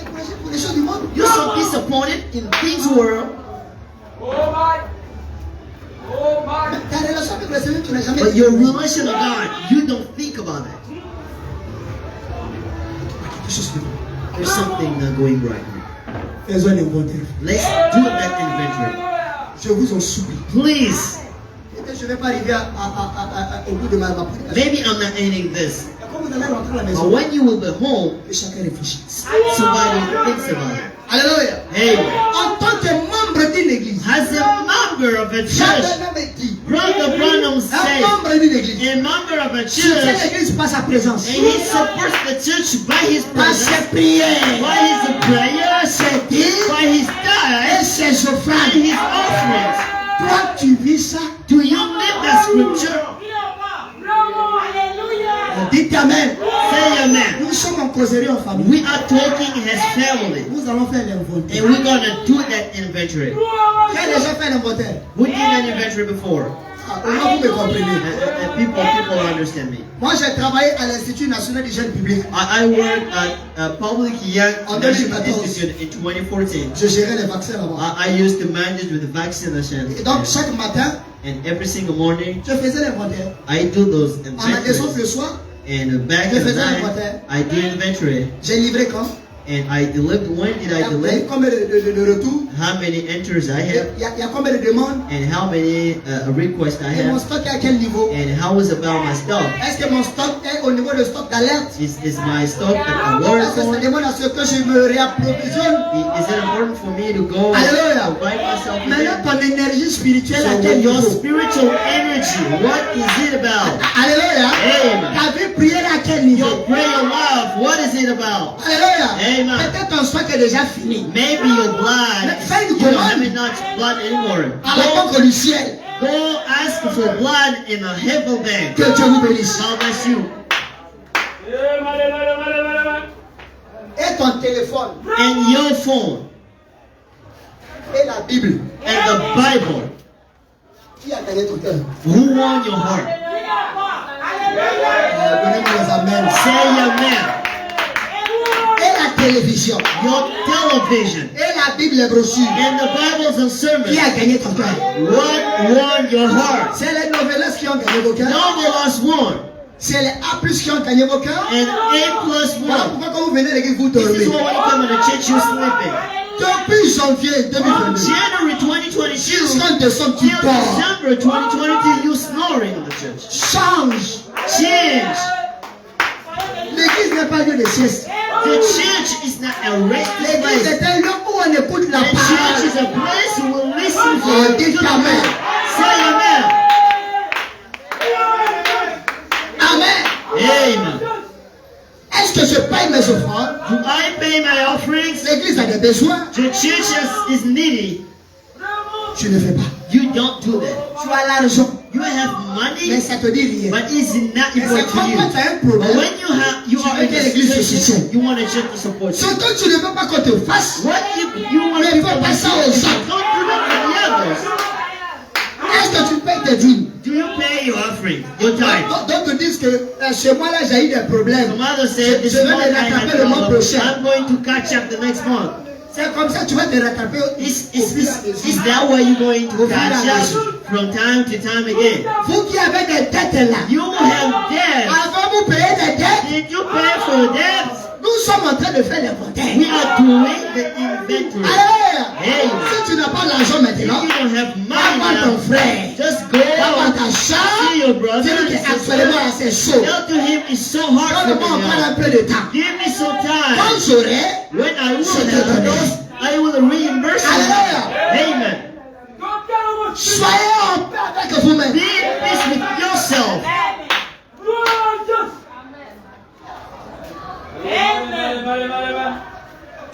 découragé pour les choses du monde. You're so disappointed in things world, Ta relation avec le Seigneur, tu n'as jamais but your relation with God, you don't think about it. quelque chose de bon. There's something not going right here. Faisons un inventaire. Let's do that inventory. Je vous en supplie. Please. Peut-être je ne vais pas arriver au bout de ma prédication. Maybe I'm not ending this. Et quand vous allez rentrer à la But maison, when you will be home, que chacun réfléchisse. somebody thinks about it. Alléluia. Hey, En tant que membre d'une église, as a member of a church, j'avais même dit, Brother Branham un said, membre d'une église, a member of a si cette church, église par sa présence, and he supports the church by his par presence, ses prières, by his prayer, ses dires by his et tithes, ses by offrandes. his offerings. Toi, tu vis ça? Do you live that scripture? Dites Amen. Say amen. Nous sommes en causerie en famille. We are talking as family, Nous allons faire l'inventaire. and we're gonna do that inventory. Qui a déjà fait l'inventaire? We did an inventory before. Ah, au moins, vous me comprenez. People understand me. Moi, j'ai travaillé à l'Institut national du jeune public. I worked at a public young En national 2014. institute in 2014. Je gérais les vaccins là-bas. I used to manage with the vaccination, Et donc, chaque matin, and every single morning je faisais l'inventaire. I do those À ma naissance inventories. le soir, And back Je in the faisais night, l'inventaire. I do inventory, j'ai livré quand? and I delivered. When did I Il y a deliver? combien de retours? How many entries I Il have, y a combien de demandes? and how many requests I Et mon have, stock est à quel niveau? and how is about my stock? Est-ce que mon stock est au niveau de stock d'alerte? Is my stock at a Est-ce work que ça point? demande à ce que je me réapprovisionne? Is it important for me to go Alléluia. provide myself with Maintenant, it? ton énergie spirituelle à So quel your niveau? spiritual energy, what is it about? Alléluia. Amen. Ta vie prière à quel niveau? Your prayer life, what is it about? Alléluia. Amen. Peut-être ton stock est déjà fini. Maybe your blood, Fais une you don't commande. have enough blood anymore. À la banque du ciel. Go ask for blood in a heaven bank. Que Dieu vous bénisse. God bless you. Et ton téléphone. And your phone Et la Bible. and the Bible. Qui a gagné ton cœur? Who won your heart? Donnez-moi les amens. Say amen. Et la télévision. Your television Et la Bible, les brochures. and the Bibles and sermons. Qui a gagné ton cœur? What won your heart? C'est les novellas qui ont gagné vos cœurs. Novelas won. C'est les A+ qui ont gagné vos cœurs. And A+ Voilà won. pourquoi quand vous venez à l'église, vous This dormez. is why when you come to the church, you're sleeping. Depuis janvier From 2022 January 2022 jusqu'en décembre, tu till dors. December 2022, you snoring in the church. Change. Change. L'église n'est pas lieu de sieste. The church is not a resting L'église place. est un lieu où on écoute la The church parole. is a place you will listen Oh, for. dites amen. Say amen. Amen. Amen. Est-ce que je paye mes offrandes? Do I pay my offerings? L'église a des besoins. The church is needy. Tu ne fais pas. You don't do that. Tu as l'argent, You have mais money, ça te dit rien. but it's not Et c'est important quand to you. toi tu as un But problème. when you are Tu in veux que a l'église te situation, soutienne. you want a church to support you. Ce que tu ne veux pas qu'on te fasse, What if you want Mais people fais to pas ça aux support you? autres. Don't do that for the others. est-ce que tu payes tes dîmes? Do you pay your offering, your tithe? D'autres disent que chez moi là j'ai eu des problèmes. Some others say, this Je vais month les I had rattraper le mois problem. prochain. I'm going to catch up the next month. C'est comme ça que tu vas te rattraper Is au fur et à mesure. that way you're going to Au fur et à catch mesure. up from time to time again? Vous qui avez des dettes là, You have debt. avant vous payez des dettes, Did you pay for debts? nous sommes en train de faire l'inventaire. We are doing the inventory. Alléluia. Hey. Si tu n'as pas l'argent If maintenant, you don't have va voir money ton now, frère, just go va voir ta see soeur, your brother dis-lui and que sister. actuellement c'est chaud. Tell to him it's so hard for Donne-moi me encore now. un peu de temps. Give me some Quand time. j'aurai, When I will Je te have donnerai. those, I will reimburse you. Alléluia. Amen. soyez en paix avec vous-même. Be at peace with yourself.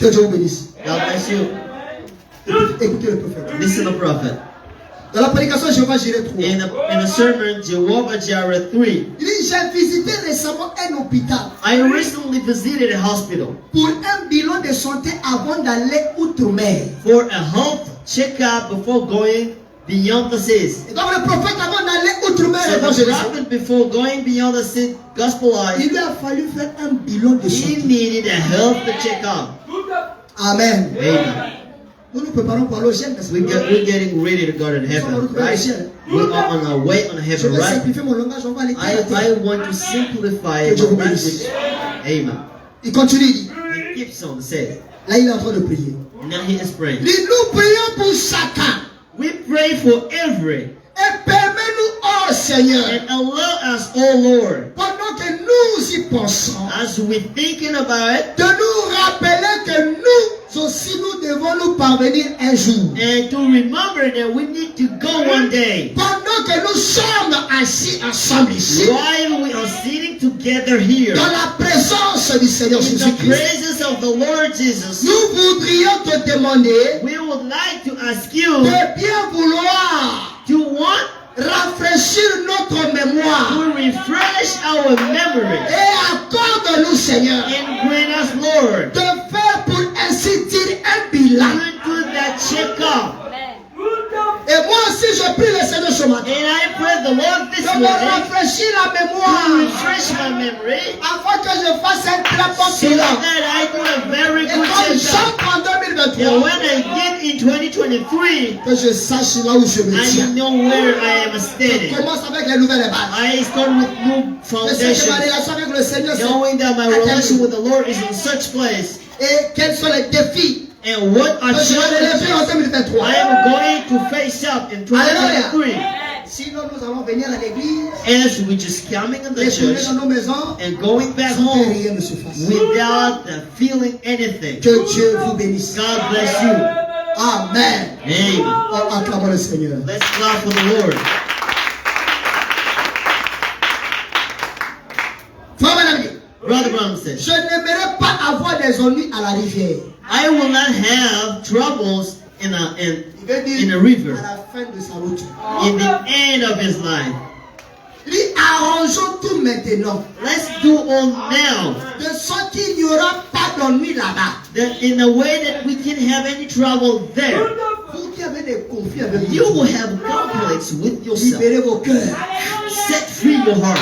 Que Dieu vous bénisse. God bless you. Écoutez le prophète. Listen to the prophet. Dans la prédication Jéhovah Jireh 3. In a sermon, Jehovah Jireh 3, Il dit, j'ai visité récemment un hôpital I recently visited a hospital pour un bilan de santé avant d'aller outre-mer. for a health checkup before going beyond the seas. Et donc le prophète avant d'aller outre-mer, So the évangéliser, prophet, before going beyond the seas, il gospelized, lui a fallu faire un bilan de he santé. needed a health checkup. Amen. Amen. Nous nous préparons pour aller au ciel, n'est-ce pas? We're getting ready to go to heaven, right? We are on our way on Je heaven, vais right? simplifier mon langage, on va aller terre à terre. I want to simplify Que Dieu my vous language. bénisse. Amen. Il continue, il dit. He keeps on saying. Là, il est en train de prier. Now he is praying. Il dit, nous prions pour chacun. We pray for every Et permets-nous, oh Seigneur, and allow us, oh Lord, pendant que nous y pensons, as we're thinking about it, de nous rappeler que nous aussi nous devons nous parvenir un jour. and to remember that we need to go one day. Pendant que nous sommes assis ensemble ici, While we are sitting together here, dans la présence du Seigneur in the Jésus-Christ, presence of the Lord Jesus, nous voudrions te demander we would like to ask you de bien vouloir to want rafraîchir notre mémoire to refresh our memories et accorde-nous, Seigneur, and grant us, Lord, de faire pour ainsi dire un bilan. to do that checkup. Et moi aussi, je prie le Seigneur ce matin And I pray the Lord this de me morning rafraîchir la to mémoire refresh my memory afin que je fasse un très bon so bilan. that I do a very Et good quand checkup. j'entre en And 2023, when I get in 2023, que je sache là où je me I tiens. know where I am Je standing. commence avec les nouvelles bases. I start with new Je sais que ma foundations, relation avec le Seigneur, c'est knowing that my relation with the Lord is in such place. et quels sont les défis And what are que je vais relever en challenges 2023. I am going to face up in 2023 Sinon, nous allons venir à l'église, as we just coming in the retourner church dans nos maisons, and going back sans que home rien ne se fasse. without feeling anything. Que Dieu vous bénisse. God bless you. Amen. Amen. Oh, acclamons le Seigneur. Let's clap for the Lord. Frère Madame, Brother Brown says, je n'aimerais pas avoir des ennuis à la rivière. I will not have troubles in a Il veut dire in a river à la fin de sa route. in the end of his life. Il dit, arrangeons tout maintenant. Let's do all now, De sorte qu'il n'y aura pas d'ennui là-bas. that in a way that we can have any trouble there. Vous qui avez des conflits avec You vous, will have conflicts with yourself. libérez vos cœurs. Set free your heart.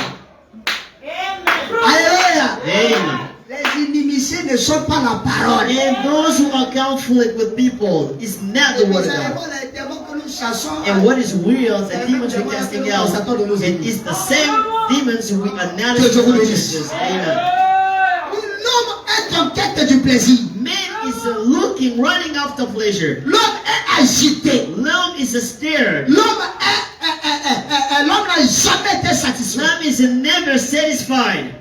Alléluia. Amen. Les inimitiés ne sont pas la parole. And those who are conflict with people is not the Et word of bizarrement, God. les démons que nous chassons, And what is real, the demons we're casting out, and it's the same demons we are not as churches. Amen. l'homme est en quête du plaisir. Man is looking, running after pleasure. L'homme est agité. Love is a stare. L'homme n'a jamais été satisfait. Love is never satisfied.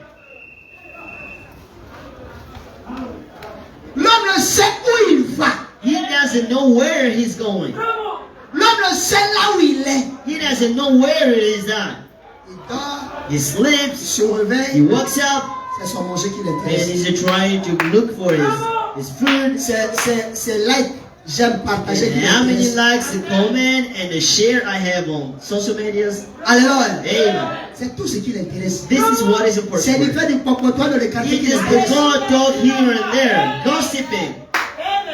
L'homme ne sait où il va. He doesn't know where he's going. L'homme ne sait là où il est. He doesn't know where it is at. Il dort, He il sleeps, se he réveille. wakes up, C'est son manger qui and l'intéresse. he's trying to look for his food. C'est like, j'aime partager qui And how many l'intéresse. likes, the comment, and the share I have on social medias. Alléluia. Amen. C'est tout ce qui l'intéresse. This is what is C'est important. du fait du comportement de l'écarté It qui is the l'intéresse. talk here and there, gossiping.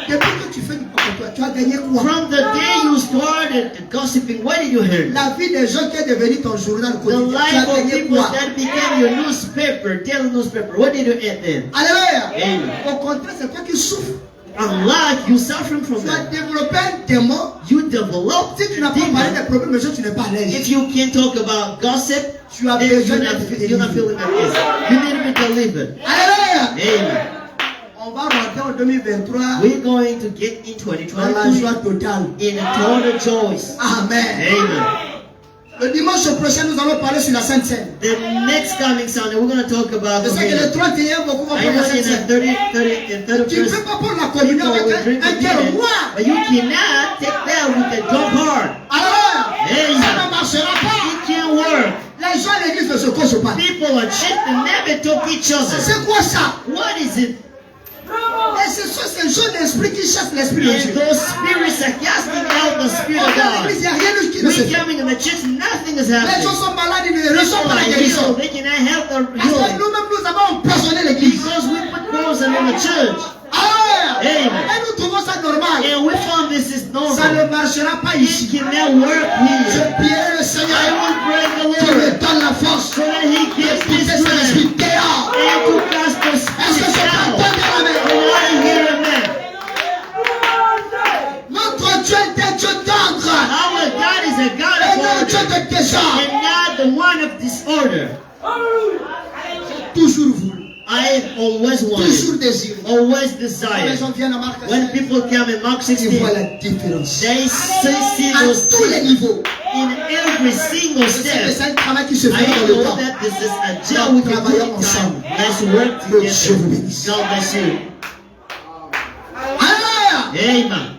Depuis que tu fais du comportement, tu as gagné quoi? From the day you started gossiping, what did you hear? La vie des gens qui est devenue ton journal The quotidien, tu life as of gagné people quoi? that became your newspaper, daily newspaper. What did you get then? Alléluia. Amen. Au contraire, c'est toi qui souffres. Unlike you suffering from Tu as that, développé un démon. you develop Si tu a n'as pas parlé demon. des problèmes des gens, tu n'es pas à l'aise. If you can't talk about gossip, Tu as then besoin you're not d'être feeling at ease. You need to be delivered. Alléluia. Amen. On va rentrer en 2023 We're going to get in dans la 2022 joie totale. in total joy. Amen. Amen. Le dimanche prochain, nous allons parler sur la Sainte Seine. The next coming Sunday, we're going to talk about Je sais que le communion. 31, beaucoup vont I prendre know la Sainte in the Seine. 30th Tu ne peux pas prendre la communion people avec will drink un cœur communion, noir. but you cannot take that with a drunk heart. Alléluia. Amen. Ça ne marchera pas. It can't work. Les gens à l'église ne se coachent pas. People are cheap and never talk each other. C'est quoi ça? What is it? Et ce sont ces jeunes esprits qui chassent l'esprit de And Dieu. those spirits are casting out the Spirit On of vient à God. l'église, il n'y a rien qui ne se We're fait. coming in the church, nothing is Les gens happening. sont malades, ils ne reçoivent People pas la are guérison. healed, they cannot help the Parce que healing. nous-mêmes, nous avons empoisonné l'église. Because we put poison in the church. Ah! Amen. Et nous trouvons ça normal. And we found this is Ça ne normal. marchera pas It ici. cannot work Je here. prierai le I Seigneur will pray the qui me Lord donne la force so that He gives pour me que cet esprit strength dehors. and to cast the Est-ce que spirit je peux out. entendre la main? I want to hear amen. Notre Dieu est un Dieu d'ordre Our God is a God et non un of Dieu order de désordre. and not the one of disorder. Toujours voulu, I always toujours wanted, désiré. always Quand les desired. gens viennent à Marc When 16, people come in Mark ils 16, voient la différence. they see À those tous les things niveaux. in every single Je sais que step. c'est un travail qui se fait I dans le know temps. that this is a job we can do in time. Let's work Que Dieu vous together. bénisse. God bless you. Alléluia. Amen.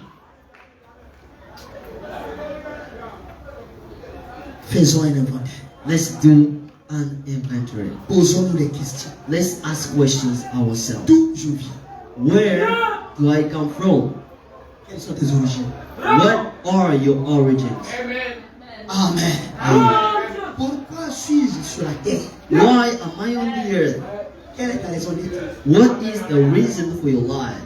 Faisons un inventaire. Let's do an inventory. Posons-nous des questions. Let's ask questions ourselves. D'où je viens? Where do I come from? Quelles sont tes origines? What are your origins? Amen. Pourquoi suis-je sur la terre? Why am I on the earth? Quelle est ta raison d'être? What is the reason for your life?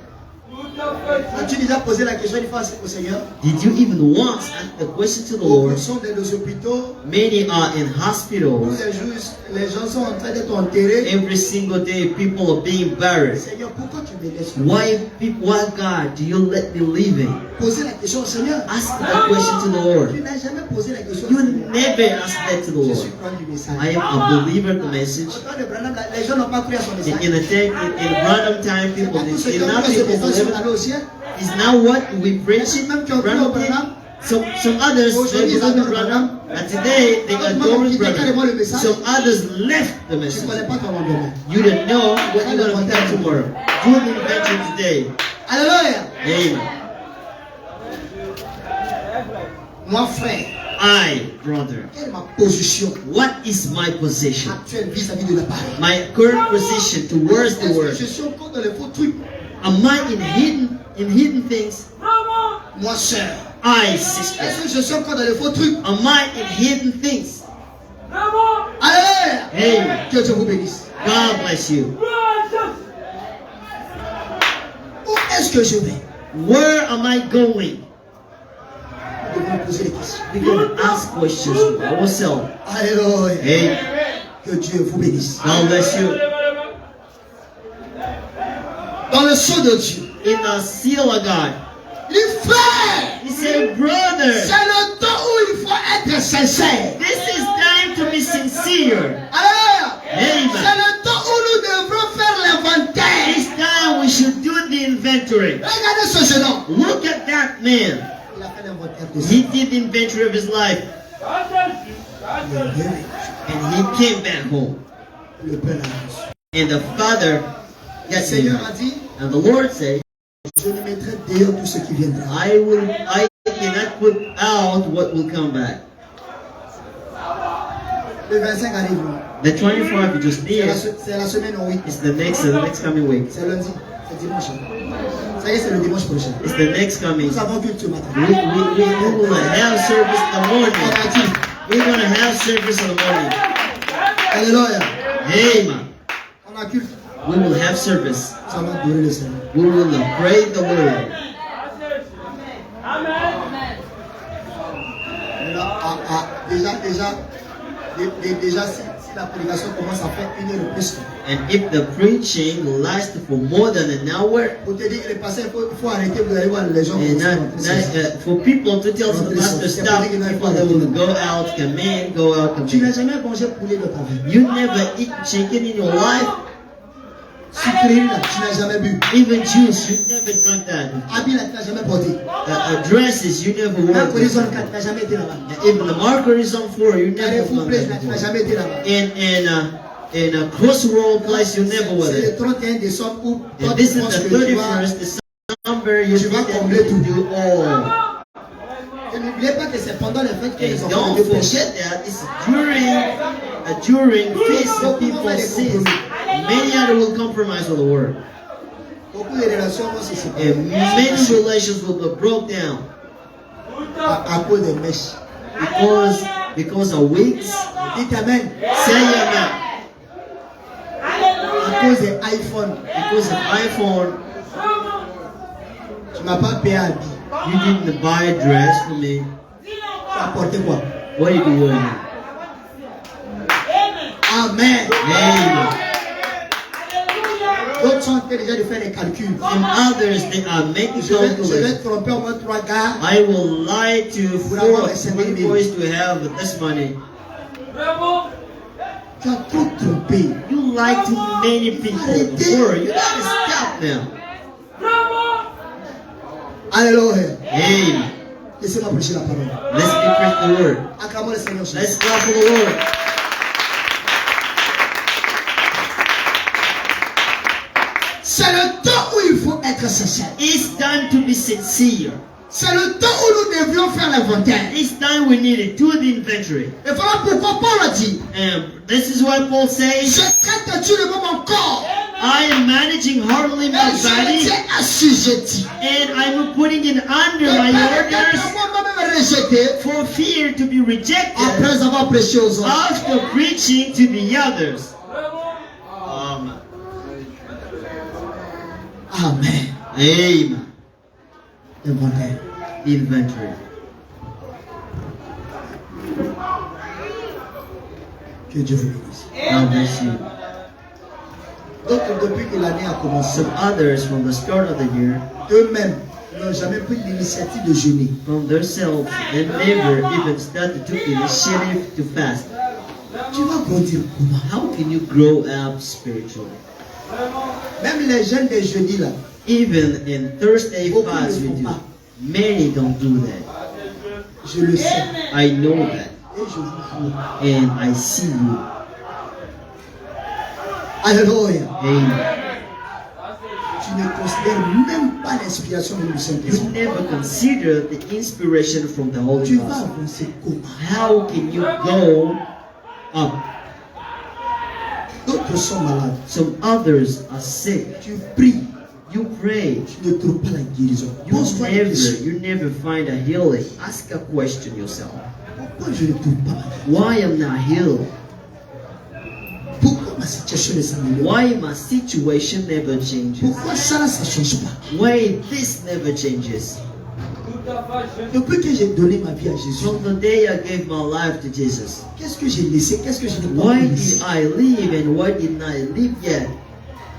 As-tu déjà posé la question une fois au Seigneur? Did you even once ask the question to the Beaucoup Lord? sont dans les hôpitaux. Many are in Tous hospitals. les gens sont en train d'être enterrés. Every single day, people are being buried. Seigneur, pourquoi tu me laisses? Why God, do you let me live in? Poser la question au Seigneur. Ask that question to the Lord. Tu n'as jamais posé la question au You Seigneur. never ask that to the Je Lord. suis proche du message. I am a believer of the message. Au temps de Branham, les gens n'ont pas cru à son message. In random time, C'est people pas tous ceux did qui ont not cru à ce people message sont believe allés au ciel. it's not what we preach. Même qui ont cru au Random Branham. some others they Aujourd'hui, ils believe in adorent Branham, and today they D'autres adore ont quitté Branham. carrément le message. Some others left the Tu ne message. connais pas ton lendemain. You don't know what you're going to become tomorrow. Do an invention today. Alléluia. Amen. Moi, frère, I, brother, quelle est ma position what is my position? actuelle vis-à-vis de la parole? My current position towards the Est-ce que word. je suis encore dans les faux trucs? Am I in hidden things? Moi, sœur. I, sister. Est-ce que je suis encore dans les faux trucs? Am I in hidden things? Alléluia. Amen. Que Dieu vous bénisse. God bless you. Où est-ce que je vais? Where am I going? Nous devons nous poser des questions. We're going to ask questions to ourselves. Alléluia. Amen. Que Dieu vous bénisse. God bless you. Dans le sceau de Dieu, In the seal of God, les frères, He said, brother, c'est le temps où il faut être sincère. this is time to be sincere. Alléluia. Amen. C'est le temps où nous devrons faire l'inventaire. This time we should do the inventory. Regardez ce jeune homme. Look at that man. Il a fait l'inventaire de He ça. did the inventory of his life, and he came back home. Le Père l'a reçu. And the father Le got Seigneur him. a dit, And the Lord said, je ne mettrai dehors tout ce qui viendra. I cannot put out what will come back. Le 25 arrive. The 25 is just near. C'est la semaine au 8. It's the next coming week. C'est lundi. C'est dimanche. Ça y est, c'est le dimanche prochain. It's the next coming. Nous avons culte ce matin. We will have service in the On morning. a dit, We're going to have service in the morning. Alléluia. Amen. On a culte. We will have service. Nous allons adorer le Seigneur. We will pray the Lord. Déjà, si la prédication commence à faire 1 heure de plus, And if the preaching lasts for more than an hour, pour te dire que le pasteur, il faut arrêter, vous allez voir les gens and for people to tell the pastor stop, people that will go out, come in, go out, come Tu n'as in. jamais mangé poulet dans ta vie. You never eat chicken in your life, Sucrerie, là, tu n'as jamais bu. even juice, you never drunk that. Habit, là, tu n'as jamais porté. Dresses, you never Même wore. Horizon 4, tu n'as jamais été là-bas. Even the marker is on 4, you never Carrefour done Place, that là, tu n'as before. jamais été là-bas. In a crossroad place, you never were C'est there. le 31 décembre où toi And tu this is penses the que tu vas. 31st December, you Tu vas think that combler you tout. can do all. Et n'oubliez pas que c'est pendant les fêtes que les And enfants don't de Dieu péchent. forget that it's during feast that people sin. Many others will compromise with the word. Beaucoup de relations vont se séparer. And many relations will be broke down À cause des mèches. because of wigs. Dites Amen. Say amen. À cause des iPhones. Because of iPhone, Tu m'as pas payé un habit. you didn't buy a dress for me. Tu as porté quoi? What are you doing? Amen. Amen. D'autres sont en train déjà de faire des calculs. And others, they are making Je vais calculations. tromper au moins 3 gars. I will lie to four boys to have this money. Tu as trop trompé. You lie to many people before. You gotta stop now. Alléluia. Amen. Laissez-moi prêcher la parole. Let's be preach the word. Acclamons le Seigneur. Let's clap for the Lord. C'est le temps où il faut être sincère. It's time to be sincere. C'est le temps où nous devions faire l'inventaire. It's time we need to do the inventory. Et voilà pourquoi Paul a dit, And this is why Paul je says, traite Dieu le mon corps. I am managing hardly my Et je le body, tiens assujetti. and I'm putting it under Et my par orders moi-même rejeté for fear to be rejected après avoir prêché aux autres. after preaching to the others. Amen. Amen. L'inventaire. Inventory. Que Dieu vous bénisse. God bless you. D'autres, depuis que l'année a commencé, Some others from the start of the year, eux-mêmes n'ont jamais pris l'initiative de jeûner. from themselves, they never even started to initiative to fast. Tu vas grandir comment? How can you grow up spiritually? Même les jeunes des jeudis là, Even in Thursday Beaucoup fast ne we font do. pas. Many don't do that. je le sais. I know that. Et je vous jure. And I see you. Alléluia. Amen. Tu ne considères même pas l'inspiration de You Saint-Esprit. never consider the inspiration from the Holy Tu vas Ghost. avancer comment? How can you go up? D'autres sont malades. Some others are sick. Tu pries, You pray. tu ne trouves pas la guérison. Pose-toi une question. You never find a healing. Ask a question yourself. Pourquoi je ne trouve pas la guérison? Why am not healed? Pourquoi ma situation ne s'améliore? Why my situation never changes? Pourquoi ça là, ça ne change pas? Why this never changes? Depuis que j'ai donné ma vie à Jésus, From the day I gave my life to Jesus, qu'est-ce que j'ai laissé? Qu'est-ce que je n'ai pas why pu did laisser? I live and why didn't I live yet?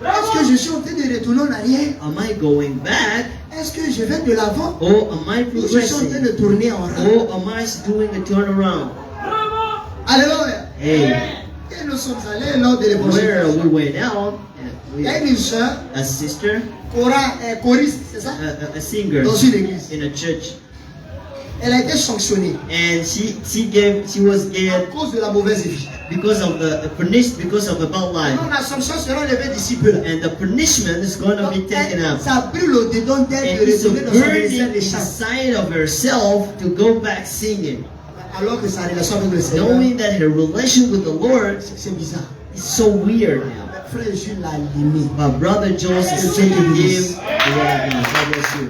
Est-ce que je suis en train de retourner en arrière? Am I going back Est-ce que je vais de l'avant? or am I Ou je suis en train progressing de tourner en rond? or am I doing a turnaround? Alléluia. Hey, Et nous sommes allés lors de l'évangile. where we went out, and Il y a we, une soeur, a sister, choriste, c'est ça? a singer Dans une église. in a church, Elle a été sanctionnée and she was à given cause de la mauvaise vie. because of the punished because of a bad life, Non, la sanction sera levée d'ici peu. Là. and the punishment is going to be taken up. Ça brûle au-dedans d'elle And de it's retourner dans son ministère burning de chasse. inside of herself to go back singing, Alors que sa relation avec le Seigneur, knowing that her relation with the Lord c'est bizarre. is so weird now. Frère Jules l'a limé. But Brother Jones is taking him the word of God. God bless you.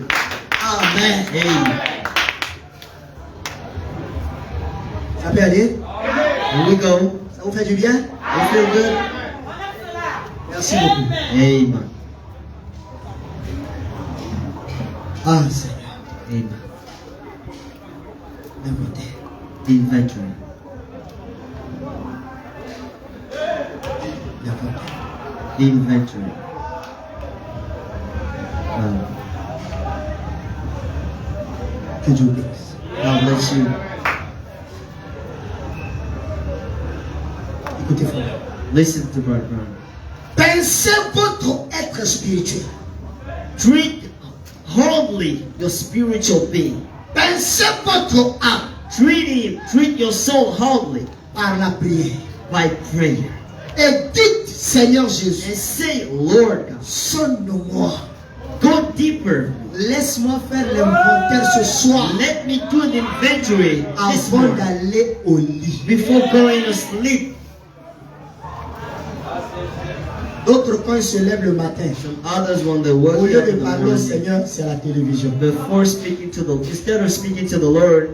Amen. Amen. Ça peut aller? Here we go. Ça vous fait du bien? You feel good? Merci beaucoup. Amen. Ah, Seigneur. Amen. L'inventaire. Inventory. L'inventaire. Inventory. Que Dieu vous bénisse. God bless you. Écoutez, frère. Listen to Brother Brown. Pensez votre être spirituel. Treat hardly your spiritual being. Pensez votre âme Treat your soul hardly par la prière. by prayer. Et dites, Seigneur Jésus, And say, Lord God, sonne-moi. go deeper. Laisse-moi faire l'inventaire ce soir Let me do an inventory this avant morning d'aller au lit. before going to sleep. D'autres, quand ils se lèvent le matin, Some others, when they au work lieu out de in the parler au morning, Seigneur, c'est la télévision. instead of speaking to the Lord,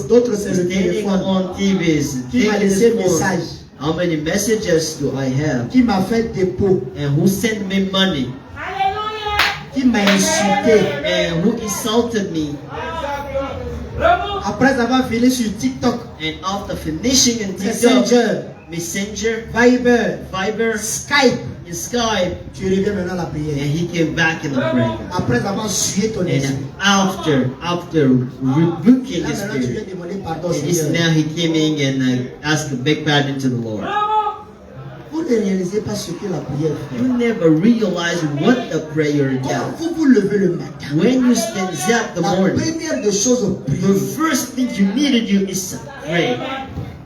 D'autres, c'est le standing téléphone. on TVs, Qui m'a taking laissé his phone. message? How many messages do I have? Qui m'a fait dépôt? And who sent me money? Qui m'a insulté? And who insulted me? Après avoir fini sur TikTok, And after finishing in TikTok, Messenger, Messenger, Viber, Viber, Skype, in Skype, tu reviens maintenant à la and prière. he came back in the prayer. Après avoir sué ton esprit. And after rebuking Là his maintenant tu spirit, viens demander pardon and Seigneur. now he came in and asked a big pardon to the Lord. Vous ne réalisez pas ce que la prière fait. You never realize what the prayer Quand does. vous vous levez le matin, When you stand up the la morning, première des choses, the prier. first thing you need to do is pray.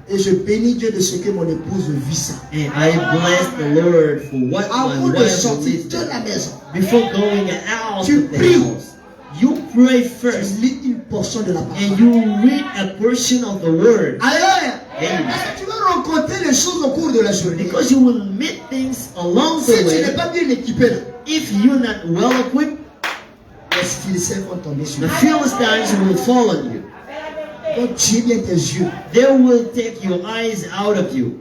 Et je bénis Dieu de ce que mon épouse vit ça. And I bless the Lord for what Avant my de wife sortir believes de la in. maison, Before going out Tu of the pries. house, you pray tu first lis une portion de la and parole. you read a portion of the word. Alléluia. Amen. Parce que tu vas rencontrer les choses au cours de la journée. Because you will meet things along Si the tu n'es way. pas bien équipé là, If you're not well equipped, les Philistins vont tomber sur the toi. Philistines will fall on you. Donc tu es bien tes yeux. They will take your eyes out of you.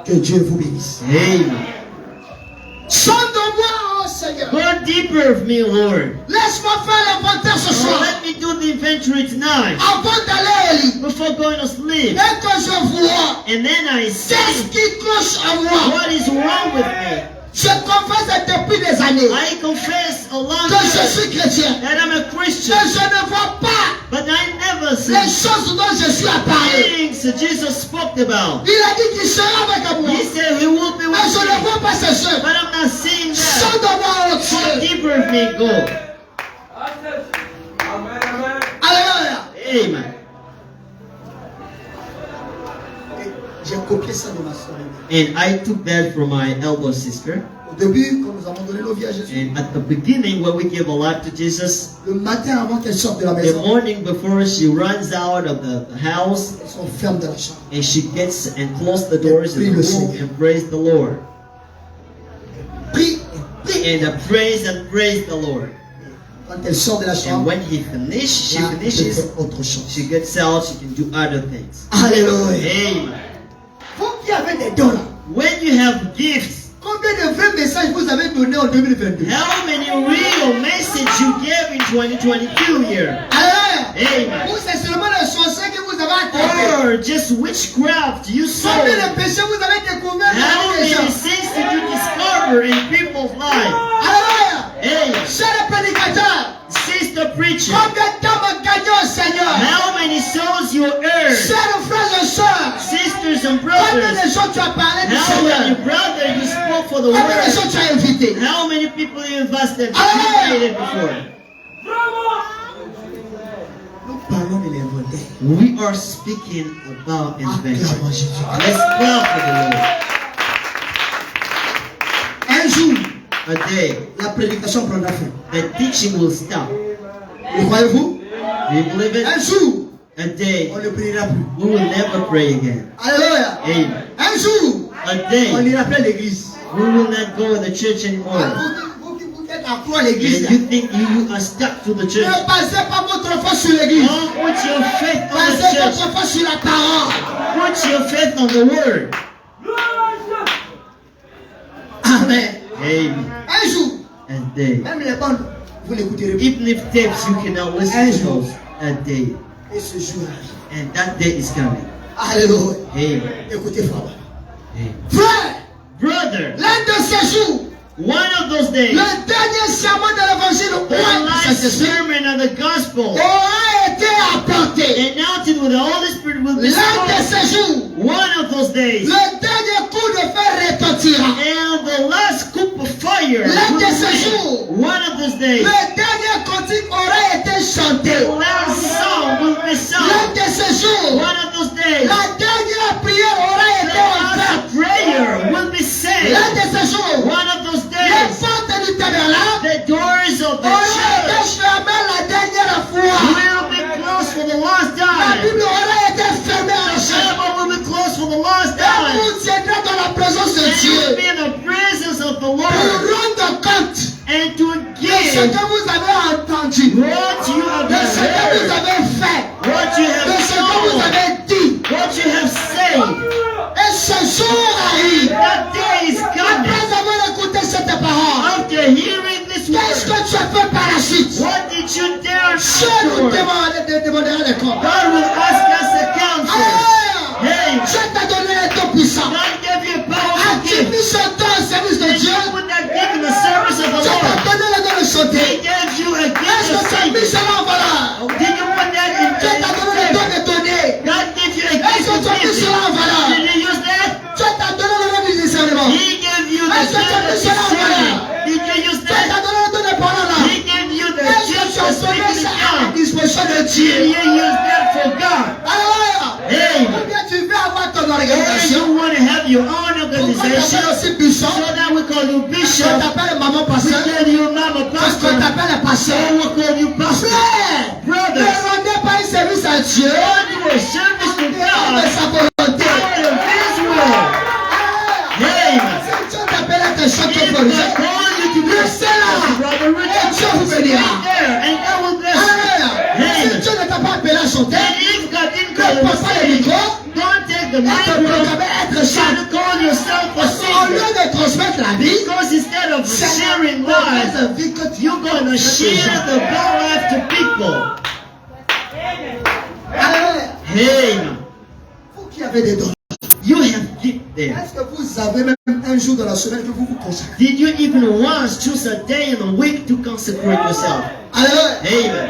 Que Dieu vous bénisse. Amen. Sonde-moi, oh Seigneur. Go deeper of me, Lord. Laisse-moi faire l'inventaire ce So soir. let me do the inventory tonight Avant d'aller au lit. before going to sleep. Et que je vois And then I qu'est-ce see qui cloche en moi. what is wrong with me. Je confesse depuis des années I confess a long que je time suis chrétien. that I'm a Christian, Mais je ne vois pas but I never see les choses dont je suis à parler. things that Jesus spoke about. Il a dit qu'il sera avec moi. He said he will be Mais je with ne me, vois pas ces choses. but I'm not seeing that. Sonde-moi, oh Go Dieu. deeper of me, go. Alléluia. Amen. J'ai copié ça de ma soeur. And I took that from my elder sister. Au début, quand nous avons donné nos vies à Jésus, And at the beginning, when we give a life to Jesus, le matin avant qu'elle sorte de la the maison, morning before she runs out of the house, elles sont fermes de la chambre. and she gets and closes the doors in the room and praise the Lord. Prie et prie. And praise the Lord. Quand elle sort de la And chambre, when she finishes, là, elle fait autre chose. she gets out, she can do other things. Alléluia. Amen. Vous qui avez des dons là, When you have gifts, combien de vrais messages vous avez donnés en 2022? how many real messages you gave in 2022 here? Alléluia. Amen. Ou c'est seulement les sorciers que vous avez attrapés? Or just witchcraft you saw? Combien de péchés vous avez découverts How dans les many gens? sins did you discover in people's lives? Alléluia. Hey, Cher prédicateur, sister preacher, combien d'âmes gagnées au Seigneur? how many souls you earned? Chers frères et sœurs, Sisters and combien brothers, de gens tu as parlé du how many Seigneur? brothers you spoke for the Combien de word? gens tu as invité? How many people you invested Hallelujah. invited before? Nous parlons de l'inventaire. We are speaking about invention. Acclamons Jésus. Let's clap for the Lord. Un jour, A day, la prédication prendra fin. the teaching will stop. Le croyez-vous? Do you believe it? Un jour, A day, on ne priera plus. we will never pray again. Alléluia. Amen. Un jour, A on day, n'ira plus à l'église. we will not go to the church anymore. Vous êtes accro à And l'église. you think you are stuck to the church. Ne basez pas votre foi sur l'église. Don't put your faith on the Basez church. votre foi sur la parole. Put your faith on the word. Amen. Amen. Un jour, A day. même les bandes, vous n'écouterez plus. Even if tapes you cannot listen to those. A day. Et ce jour arrive. And that day is coming. Alléluia. Amen. Écoutez, frère. Amen. Frère, Brother, l'un de ces jours, one of those days, le dernier serment de l'évangile the last sermon of the gospel, aura été apporté. announced with the Holy Spirit will be L'un de spoken. ces jours, One of those days, le dernier coup de fer retentira. and the last cup of fire L'un will de ces be jours, one of those days. le dernier cantique aura été chanté. The last song will be L'un sung. de ces jours, One of those days, la dernière prière aura the été offerte. last prayer will be said. L'un de ces jours, One of those les days, portes du tabernacle the doors of the aura été church fermées la dernière fois. will be closed for the last La time. Bible aura été fermée à la chaîne. The Bible will be closed for the last Et time. vous tiendrez dans la présence de And you will Dieu. be in the presence of the pour Lord rendre compte and to de ce give que vous avez entendu, what you have de ce que vous heard, avez fait, what you de have ce que vous shown, avez dit. what you have said. Et ce jour arrive. That day is coming. Après avoir écouté cette parole, After hearing this qu'est-ce word, que tu as fait par la suite? what did you dare Dieu do nous afterwards? demandera les comptes. God will ask us a counsel. Alléluia. Hey, Dieu t'a donné les dons puissants. God gave you power to As-tu give. mis son temps au service de And Dieu? you would not give in the service of the Dieu t'a Lord. donné le don de He chanter. gave you a gift Est-ce of que tu as mis singing. cela en valeur? Did you put that in? Dieu t'a donné le don de donner. God gave you a Est-ce gift que of tu as mis giving. cela en valeur? Did you use that? Dieu t'a donné le don du discernement. He gave you the Est-ce que tu as gift mis of cela en discerning. valeur? Did you use Dieu t'a that? donné le don de parole. He gave you the Est-ce que gift tu as of donné speaking in ça à la tongues. disposition de Did Dieu? you use that for God? Alléluia. Hey. Ou bien tu veux avoir ton Or organisation. you want to have your own Pourquoi t'appelles organization? aussi bishop? So that we call you On bishop. t'appelle maman We pasteur. call you mama Parce qu'on pastor. t'appelle pasteur. So we call you pastor. Frère, ne Brothers, rendez pas un service à Dieu. God do a service to De God sa volonté. out of His will. Hey, Si Dieu t'appelle à te chanter if pour lui, God call you to be a restez là. brother, Et Dieu vous stay bénira. there, and God will bless you. Alléluia. Si Dieu ne t'a pas appelé à chanter, And if God didn't ne call you prends to pas le sing, micro don't take the et te microphone. proclamer être Try chant. to call yourself a Parce qu'au lieu singer. de transmettre la vie, Because instead of c'est sharing la lives, mauvaise vie que tu you're going to share the God life to people. Alléluia. Hey, Vous qui avez des dons, you have gift there. est-ce que vous avez même un jour dans la semaine que vous vous consacrez? Did you even once choose a day in a week to consecrate yourself? Alléluia. Amen.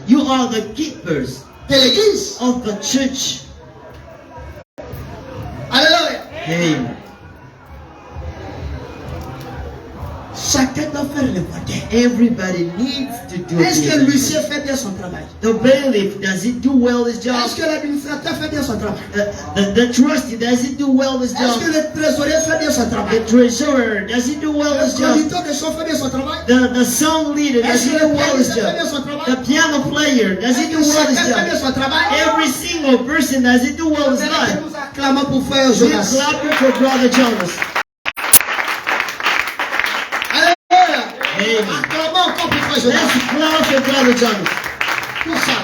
You are the keepers De l'église. of the church. Alléluia. Amen. Chacun doit faire le voisin. Everybody needs to do Est-ce que it. l'huissier fait bien son travail? The bailiff, does he do well his job? Est-ce que l'administrateur fait bien son travail? The trustee, does he do well his Est-ce que job? le trésorier fait bien son travail? The treasurer, does he do well Le his job? conducteur de chant fait bien son travail? The song leader, does Est-ce he que do le well his pianiste fait bien job? son travail? The piano player, does he Est-ce do que well his chacun fait bien job? son travail? Every single person, does he do well his Nous life? acclamons pour frère We're Jonas. clapping for Brother Jonas. Alléluia. Amen. Acclamons encore pour frère Jonas. Let's clap for Brother Jonas. Pour ça,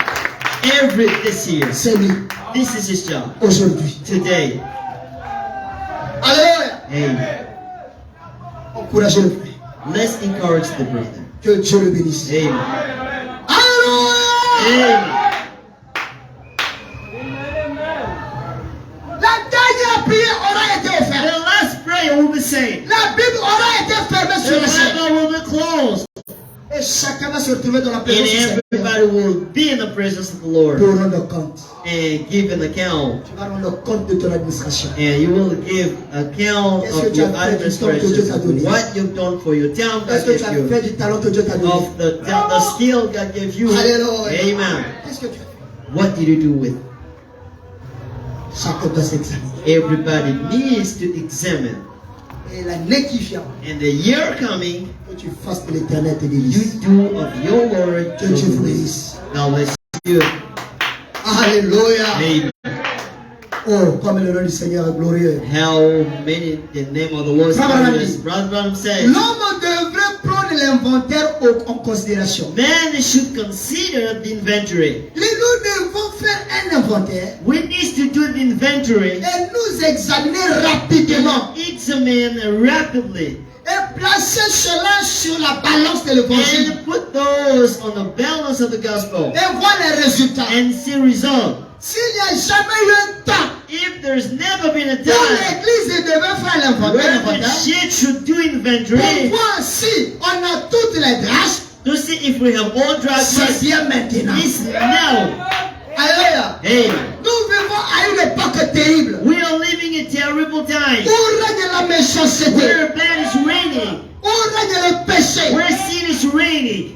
This year, c'est lui. this is his job. Aujourd'hui. Today. Alléluia. Amen. Encouragez le frère. Let's encourage the brother. Que Dieu le bénisse. Amen. Alléluia. Amen. La dernière prière aura été offerte. The last prayer will be said. La Bible aura été fermée sur The le ciel. Bible will be closed. Et chacun va se retrouver dans la And présence du Seigneur everybody will be in the presence of the Lord pour rendre compte. and give an account. Tu vas rendre compte de ton administration. And you will give account of your administration, what you've done for your town, Est-ce God que tu gave as you, fait du talent que Dieu t'a donné? of the skill God gave you. Alléluia. Amen. Qu'est-ce que tu as fait? What did you do with it? Chacun doit s'examiner. Everybody needs to examine. Et l'année qui vient, And the year coming, que tu fasses que l'éternel te you délise. do of your Lord. Que Dieu vous bénisse. Now let's do. Alléluia. Amen. Oh, comme le nom du Seigneur est glorieux. How many the name of the Lord is glorious. Brother Branham says, L'homme devrait prendre l'inventaire en considération. man should consider the inventory. Nous devons faire un inventaire We need to do the inventory et nous examiner rapidement and examine rapidly et placer cela sur la balance de l'évangile and put those on the balance of the gospel et voir les résultats. and see results. S'il n'y a jamais eu un temps If there's never been a où time l'église devait faire where the l'inventaire church should do pour inventory voir si on a toutes les grâces, to see if we have all dry c'est grapes, bien maintenant. it's now. Alléluia. Amen. Nous vivons à une époque terrible We are living in terrible times où règne la méchanceté, where bad is reigning, où règne le péché. where sin is reigning.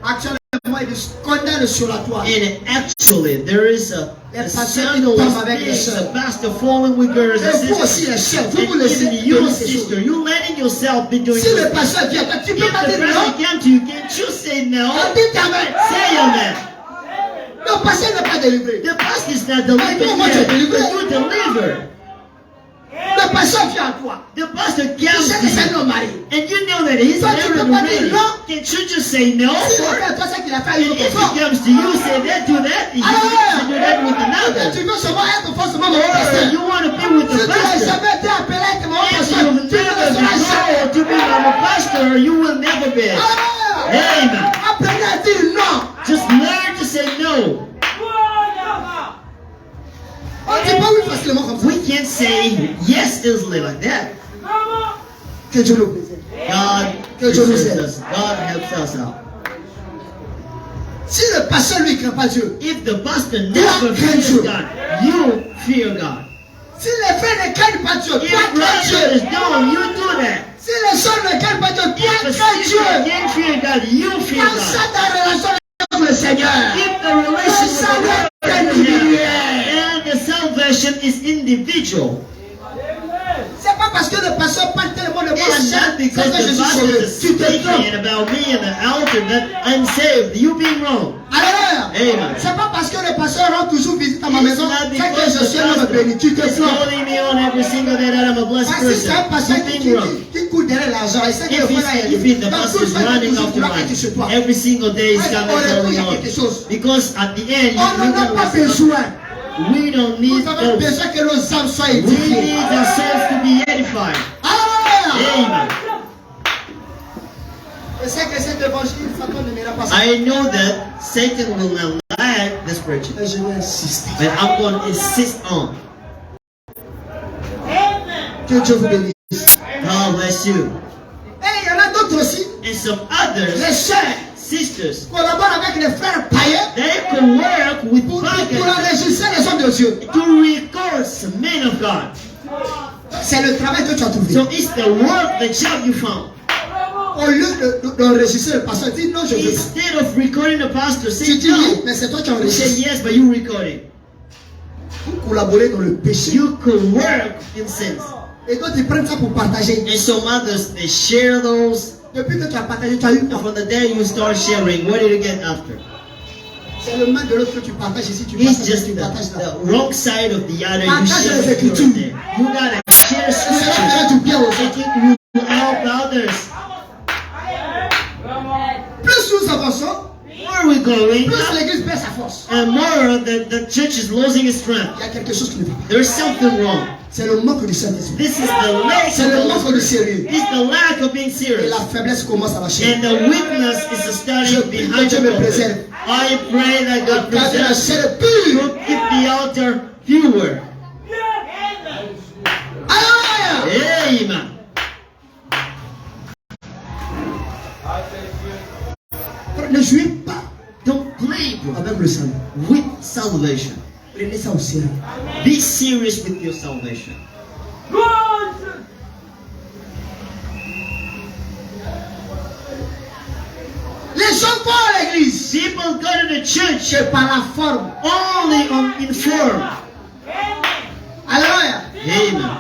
Actuellement, il y a des scandales sur la toile. And actually, there is a scandalous thing, a pastor falling with girls and Et vous aussi, les sisters. chefs, vous vous And laissez even you, donner ces choses. sister, you letting yourself be doing Si le this. pasteur vient, tu If peux pas the dire pastor non. came to you, can't you say no? On dit amen. Say amen. Le pasteur n'est pas délivré. The pastor is not delivering Comment tu es yet, délivré? but you deliver. Le pasteur vient à toi. The pastor Tu comes sais to que c'est un you. homme marié. And you know that he's Toi, tu married peux pas dire already. non. Can't you just say no? Si on fait à toi ce qu'il a fait à une And autre if femme. he comes to you, say that to that. You can do that with another. Tu veux seulement être forcément mon Or pasteur. you want to be with Si the tu n'as pastor. jamais été appelé à être mon If pasteur, you've tu ne le never seras been jamais. called to be a pastor, you will never be. Amen. Apprenez à dire non. Just learn to say no. On ne dit pas oui facilement comme ça. We can't say yes easily like that. Que Dieu nous préserve. God preserves us. God helps us out. Si le pasteur lui craint pas Dieu, If the pastor never fears God, you fear God. si les frères ne craignent pas Dieu, If toi crains brothers Dieu. don't, you do that. Si les sœurs ne craignent pas Dieu, toi If a crains sister Dieu. can't fear God, you fear Dans ça God. ta relation avec le Seigneur. If the relationship with God is individual, and the salvation is individual. C'est pas parce que le pasteur parle tellement de moi à It's not chaque because que je the suis pastor sauvé. is Tu te trompes. speaking about me and the altar that I'm saved. You being wrong. Alléluia. Amen. C'est pas parce que le pasteur rend toujours visite à ma It's maison not c'est que because je suis un homme béni. Tu te is trompes. calling me on every single day that I'm a blessed Parce que c'est un person. pasteur You being wrong. qui court derrière l'argent. Et c'est que le If frère it's, if the dans pastor tout is ça, il running toujours after vouloir être sur toi. money, every single day he's Ouais, coming on répond, telling il y a you quelque chose. because at the end On n'en a pas you besoin. we don't need Nous avons those. besoin que nos âmes soient We édifiées. need ourselves to be edified. Alléluia. Amen. Je sais que cet évangile, Satan ne m'ira pas ça. I know that Satan will not like this preaching, Mais je vais insister. but I'm going to insist on. Que Dieu vous bénisse. God bless you. Et il y en a d'autres aussi. And some others, Les sœurs sisters, collaborent avec les frères païens they can work with pour pagans enregistrer les hommes de Dieu. to record some men of God. C'est le travail que tu as trouvé. So it's the work, the job you found. Au lieu d'enregistrer le pasteur, dis non, je veux pas. Instead of recording the pastor, say Tu dis oui, no. mais c'est toi qui You say enregistres. yes, but you recording. Pour collaborer dans le péché. You could work in sins. Et d'autres, ils prennent ça pour partager. And some others, they share those. Depuis que tu as partagé, tu as eu And from the day you start sharing, what did you get after? C'est le mal de l'autre que tu partages ici, tu It's partages, just tu the, partages là. the wrong side of the other. You Partage share les it here Écritures. and there. You gotta share Et cela fera scripture. du bien aux So autres. it will help others. Plus nous avançons, Where are we going? plus l'église perd sa force. And more the church is losing its strength. Il y a quelque chose qui ne va pas. There's something wrong. C'est le manque du Saint-Esprit. This is the lack C'est le of manque de sérieux. It's the lack of being Et serious. la faiblesse commence à marcher. And the weakness is starting behind Dieu the me pulpit. préserve. I pray that God Car de la preserves chair pure. to keep the altar pure. Alléluia. Amen. Ne jouez pas Don't play, bro, avec le salut. with salvation. Prenez ça au sérieux. Be serious with your salvation. Les gens vont à l'église. People go to the church C'est par la forme. only in form. Alléluia. Amen.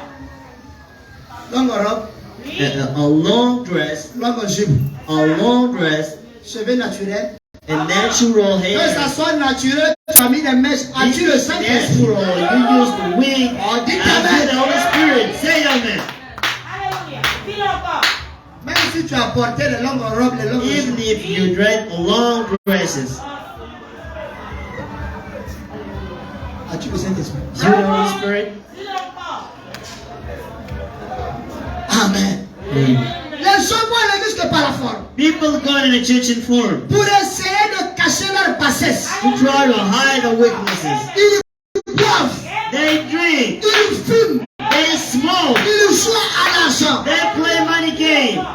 Longue robe, A long dress, longue jupe, a long dress, cheveux naturels. a natural Que ça hair. soit naturel, tu as mis des mèches. As-tu le It's Saint-Esprit? natural. You use the wing. Oh, dis As amen. the Holy Spirit. Say amen. Même si tu as porté les longues robes, les longues Even jupes. if you dress long dresses, As-tu le Saint-Esprit? you the Holy Spirit. Amen. Les gens vont à l'église que par la forme. People go to the church in form Pour essayer de cacher leur bassesse. to try to hide the weaknesses. Ils boivent, They drink, ils fument, they smoke, ils jouent à l'argent. they play money game.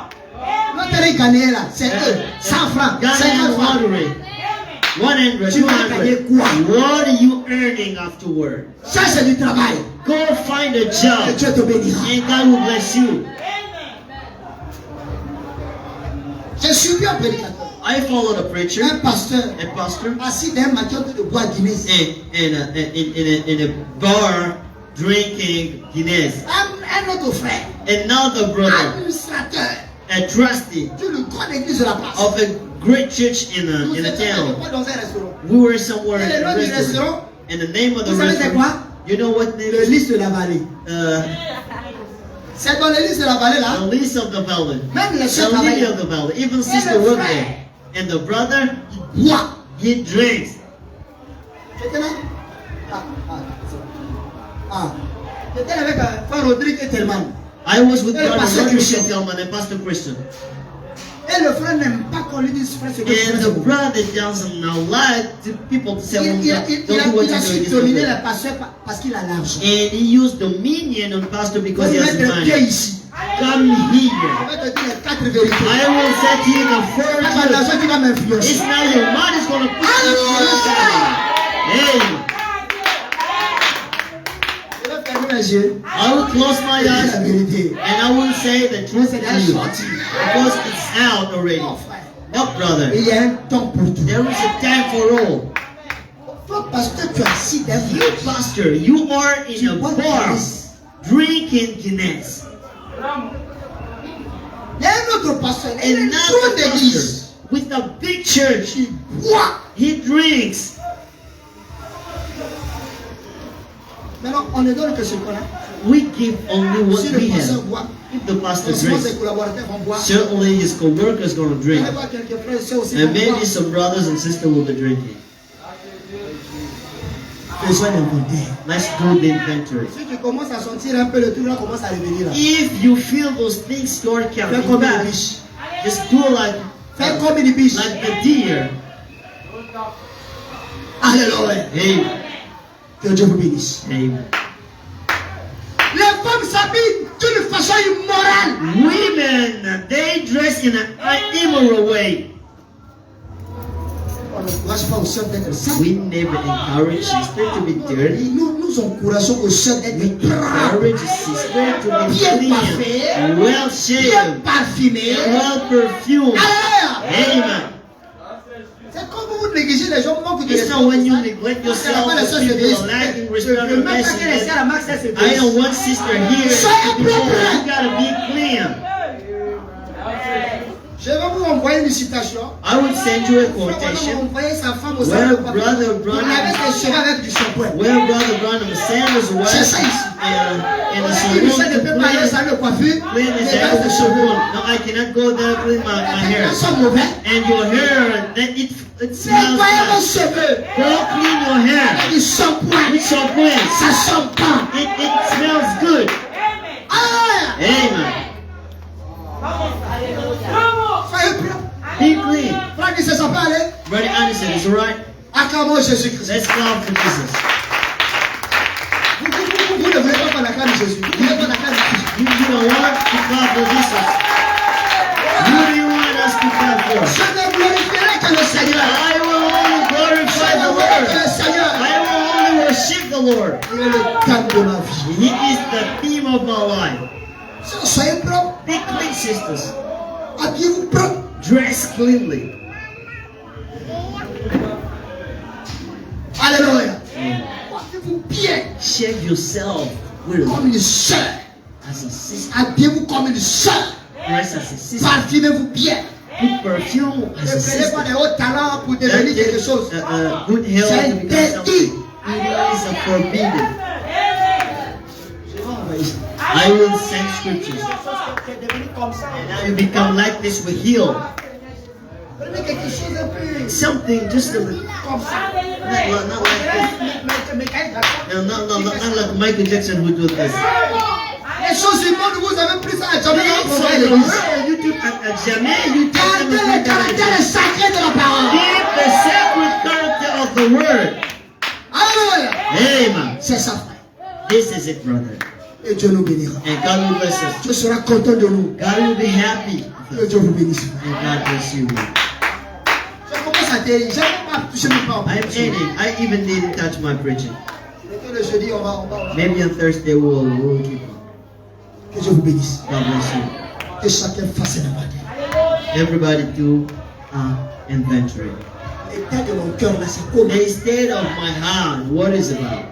Notre riz gagné là, c'est eux. 100 francs, 50 Ghanaian francs. lottery. 100, Tu vas gagner 200. quoi? What are you earning afterward? Ça c'est du travail. Go find a Et job Dieu te bénira. and God will bless you. Je suis un prédicateur. I followed a preacher, Un pasteur a pastor, assis dans un maquillot de bois Guinness. in a bar drinking Guinness. Un autre frère, Another brother, administrateur a trustee d'une grande église de la place. of a great church in Nous a étions town. dans un restaurant. We were somewhere Et in le a nom du restaurant. restaurant, And the name of the Vous savez c'est restaurant, quoi? you know what name Le is? lys de la vallée. C'est dans l'église de la vallée là. The least of the valley. Même les The chefs lady travaillent. of the valley. Even sister worked there. And the brother, Bois. he drinks. J'étais là. J'étais avec Frère Rodrigue et Telman. I was with Et Brother Pastor Rodrigue Christian. Tillman and Pastor Christian. Et le frère n'aime pas qu'on lui dise frère, c'est que And the frère. brother doesn't like to people to say, well, Il don't do what a you su do. dominer le pasteur parce qu'il a l'argent. And he used dominion on pastor because he Vous has mettez le pied money. ici. Come Je here. vais te dire les 4 vérités. I will say to you the C'est pas fourth. l'argent qui va m'influencer. It's not your money is going to put you in. Je vais fermer mes yeux. I will close my Je vais dire la eyes vérité. and I will say the truth to C'est déjà you sorti. because it's out already. Non, frère. No, brother. Il y a un temps pour tout. There is a time for all. Toi, pasteur, tu es assis derrière. You, pastor, you are in a bar drinking Guinness. Il y a un autre pasteur. Il y a une Another grande église. pastor with a big church, Il boit. he drinks. Maintenant, on ne donne que ce qu'on a. We give only what Si le we pasteur have. boit, If the pastor forcément ses drinks, collaborateurs vont boire. certainly his co-workers going to Il drink. va y avoir quelques frères et sœurs aussi And vont boire. maybe some brothers and sisters will be drinking. Besoin d'inventaire. Let's do the inventory. Si tu commences à sentir un peu le truc là, commence à revenir là. If you feel those things start Fais counting comme une back, biche. just do like Fais comme une biche. the deer. Alléluia. Amen. Que Dieu vous bénisse. Amen. Les femmes s'habillent d'une façon immorale. Women, they dress in an immoral way. On n'encourage pas aux sœurs d'être saintes. We never encourage sister to be dirty. Nous encourageons aux sœurs We d'être propres, encourage sister to be bien clean, parfait, well bien shaven, parfumées. well perfumed. Alléluia. Amen. C'est comme vous négligez les gens, manquent de It's not when you neglect yourself pas les that sœurs se people délaissent. are lacking Je respect veux or même pas que les sœurs à message. Max se I délaissent. know one sister here. Soyez Before, propre. you gotta be clean. Je vais vous envoyer une citation. I would send you a Frère Branham a quotation envoyé sa femme au where salon de coiffure. Brother On Branham, avait ses cheveux avec du shampoing. where Brother Branham sent his wife C'est ça ici. in a Si Michel salon ne to peut pas aller au clean salon de coiffure, his les hair. bases de cheveux. No, I cannot go there to clean my hair. Elles sont mauvais. And your hair, that it smells Nettoyez vos bad. cheveux. Go clean your hair Avec du shampoing. with shampoo. Ça sent pas. It smells good. Ah! Amen. Soyez propre. Be clean. Frère, il se sent pas aller. Brother Anderson, is it right? Acclamons Jésus-Christ. Let's clap for Jesus. Vous ne voulez pas faire la carne de Jésus. Vous voulez pas la carne de Jésus. You don't want to clap for Jesus. Who do you want us to clap for? Je ne glorifierai que le Seigneur. I will only Je glorify ne the glorifierai que Lord. le Seigneur. I will only worship the Lord. Il est le thème de ma vie. He is the theme of my life. Soyez propre. Be clean, sisters. Habillez-vous propre. Dress cleanly. Alléluia. Portez-vous bien Shave yourself with comme une sœur. as a sister. Habillez-vous comme une sœur. Dress as a sister. Parfumez-vous bien. Put perfume as a Ne prenez sister. pas de hauts talents pour devenir quelque chose. Good health C'est to become something. interdit. It is a forbidden. Je vais envoyer ça. I will send scriptures. Tu es devenu comme ça. And now you become like this with heal. Prenez quelque chose un peu Something just a little. comme ça. Not like this. No, not like Michael Jackson who do this. Les choses immondes, vous avez pris ça à jamais dans Things le of programme the d'église. world, you took jamais you take them Gardez le caractère sacré de la parole. Keep the sacred character of the word. Alléluia. Amen. C'est ça, frère. This is it, brother. Et Dieu nous bénira. And God will bless us. Dieu sera content de nous. God will be happy. Que Dieu vous bénisse. And God bless you. Je commence à terrer. Je ne vais pas toucher mes parents. I'm ending. I even didn't touch my preaching. Le jeudi, on va. Maybe on Thursday we'll keep on. Que Dieu vous bénisse. God bless you. Que chacun fasse l'inventaire. Everybody do inventory. L'état de mon cœur là, c'est comment? The state of my heart, what is it about?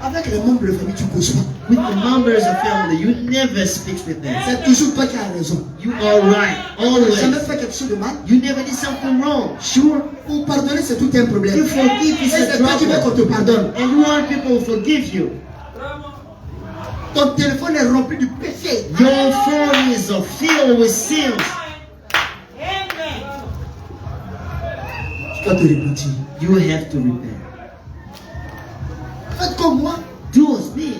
Avec les membres de la famille, tu ne causes pas. With the members of family, you never speak with them. C'est toujours toi qui as raison. You are right, Tu n'as jamais always. fait quelque chose de mal. You never did something wrong. Sure. Pour pardonner, c'est tout un problème. You forgive Et is a c'est toi qui veux qu'on trouble. te pardonne. And you want people to forgive you. Ton téléphone est rempli de péché. Your phone is filled with sins. Tu dois te repentir. You have to repent. Faites comme moi. Do as me.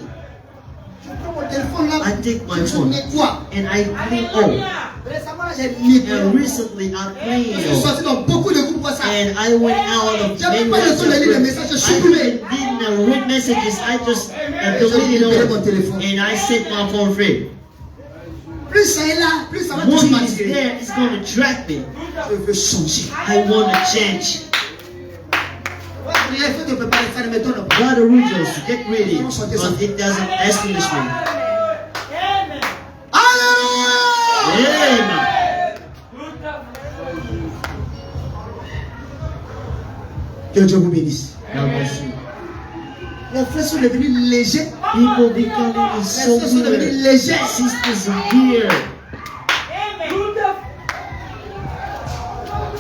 Je prends mon téléphone là. I take my Je phone nettoie. and I clean all. Récemment, j'ai nettoyé. And recently I Je suis cleaned all. sorti dans beaucoup de groupes WhatsApp. And I went out of J'avais many pas le temps de lire les messages, je I supprimais. didn't read messages. I just Je deleted libérais mon all. téléphone. And I set my phone free. Plus ça est là, plus ça va More toujours is m'attirer. there, it's going to attract me. Je veux changer. I want to change. Il faut te préparer, ça ne m'étonne pas. Brother Rujos, get ready. But it doesn't astonish me. Alléluia! Amen. Que Dieu vous bénisse. God bless you. Les frères sont devenus légers. People becoming so Les frères sont devenus weird. légers. Sisters are weird.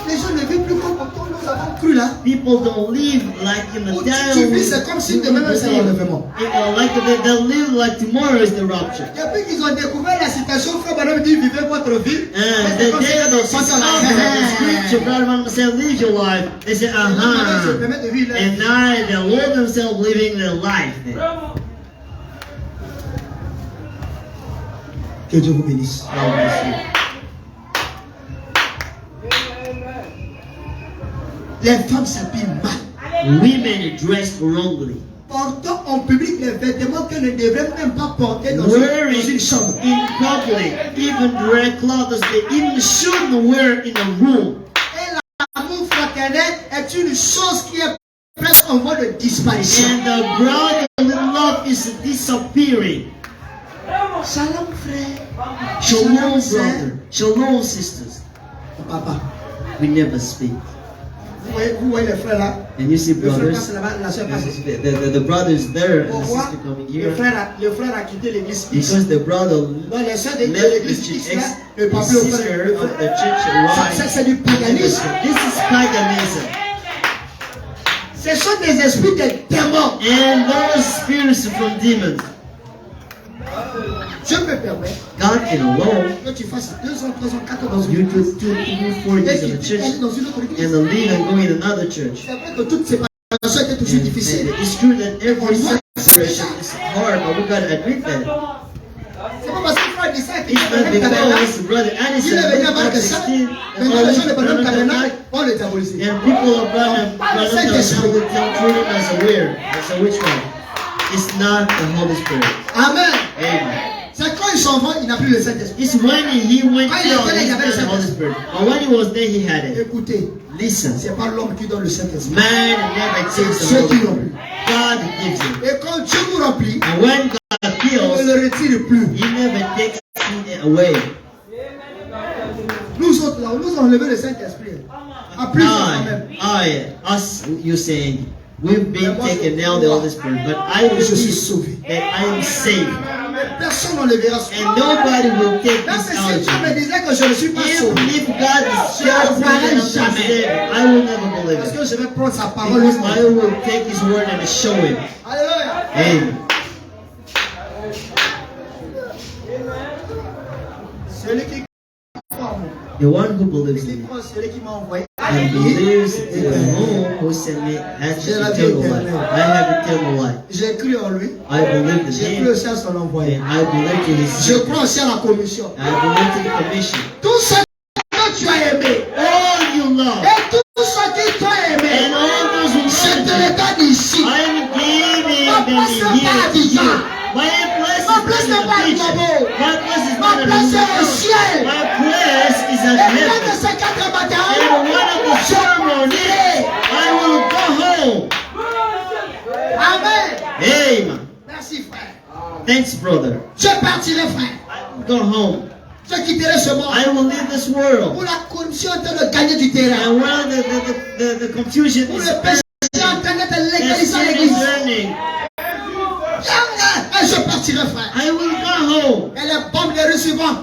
Les gens ne vivent plus comme nous avons cru là. People don't live like in the Où down. tu vis, c'est comme si demain même c'est l'enlèvement. Like they'll live like tomorrow is the rapture. Depuis qu'ils ont découvert la citation, frère Madame dit vivez votre vie. And C'est the comme si day the passent à la scripture, brother Mama said, live your life. They say, Maintenant, ils se permettent de vivre. And now they Lord themselves living their life. Que Dieu vous bénisse. God bless you. Les femmes s'habillent mal. Women dressed wrongly. Portant en public les vêtements qu'elles ne devraient même pas porter dans Wearing une chambre. in public, even wear clothes they even shouldn't wear in a room. Et l'amour fraternel est une chose qui est presque en voie de disparition. And the brotherly love is disappearing. Shalom frère. Shalom, sœur. brother. Shalom, sisters. Papa, We never speak. vous voyez les frères là. And you see, Le frère passe brothers, là-bas, la soeur passe. the brother is there and the Pourquoi sister coming le here. frère a quitté l'église X. Because the brother Donc les sœurs de left the l'église X là, ne the parlent plus au sister frère. of the church Ça, Y. c'est du paganisme. This is paganism. Ce sont des esprits des démons. And those spirits from demons. Je me permets God can allow que tu fasses 2 ans, 3 ans, 4 ans dans une you église. to 2, 3, 4 Et years in que a tu church ailles dans une autre and église. then leave and go in another church. C'est vrai que toute séparation était toujours difficile. And it's true that every separation is hard, but we gotta admit that. C'est pas parce que frère dit ça qu'il It's not because brother il Addison est venu went avec back ça. 16 Maintenant, les gens ne and prennent pas le tabernacle, all on les diabolise. and people of Brother treat him as a weird, as a witchcraft. It's not the Holy Spirit. Amen. Amen. C'est quand il s'en va, il n'a plus le Saint-Esprit. It's when he went Quand il out, était là, il he avait le had the Holy Saint-Esprit. Spirit. But when he was there, he had it. Écoutez, Listen, c'est pas l'homme qui donne le Saint-Esprit. man never C'est takes the ceux qui Holy l'ont. Spirit. God gives it. Et quand Dieu vous remplit, And when God on ne heals, le retire plus. he never takes it away. Nous autres là, on nous a enlevé le Saint-Esprit. À plus quand même. Us, you saying, we've been taken now the Holy Spirit, but I will Je suis see sauvé. that I am saved. Mais personne n'enlèvera ce And nobody will take Même this si out Dieu of me me. disait que je ne suis pas sauvé, If God is showing me that I'm not saved, I will never believe parce it. que je vais prendre sa parole. Because I will take His word and show Him. Alléluia. Amen. Celui qui croit en moi, The one who believes in qui me croit en celui qui m'a envoyé, and believes in the one who sent me has eternal life. I have eternal life. j'ai cru en lui, I believe in j'ai Him cru aussi à son envoyé. and I believe in His Je Son. crois aussi à la commission. I believe in the commission. Tout ce que tu as aimé, All you love et tout ce qui t'a and aimé, all those who je te love le donne ici. I'm giving Ma them place n'est pas à here to you. Abidjan. My place Ma place is n'est not pas à in the beach. Gabon. My place is Ma not in place the est au ciel. My place is at Et l'un de heaven. ces 4 matins, And one of the ceremonies, I will go home. Amen. Amen. Merci frère. Thanks, brother. Je partirai frère. I will go home. Je quitterai ce monde. I will leave this world. Pour la corruption en train de gagner du terrain. And while the confusion Pour is le péché en train d'être légalisé à l'église. learning, Et je partirai frère. I will go home. Et les bombes de Russie vont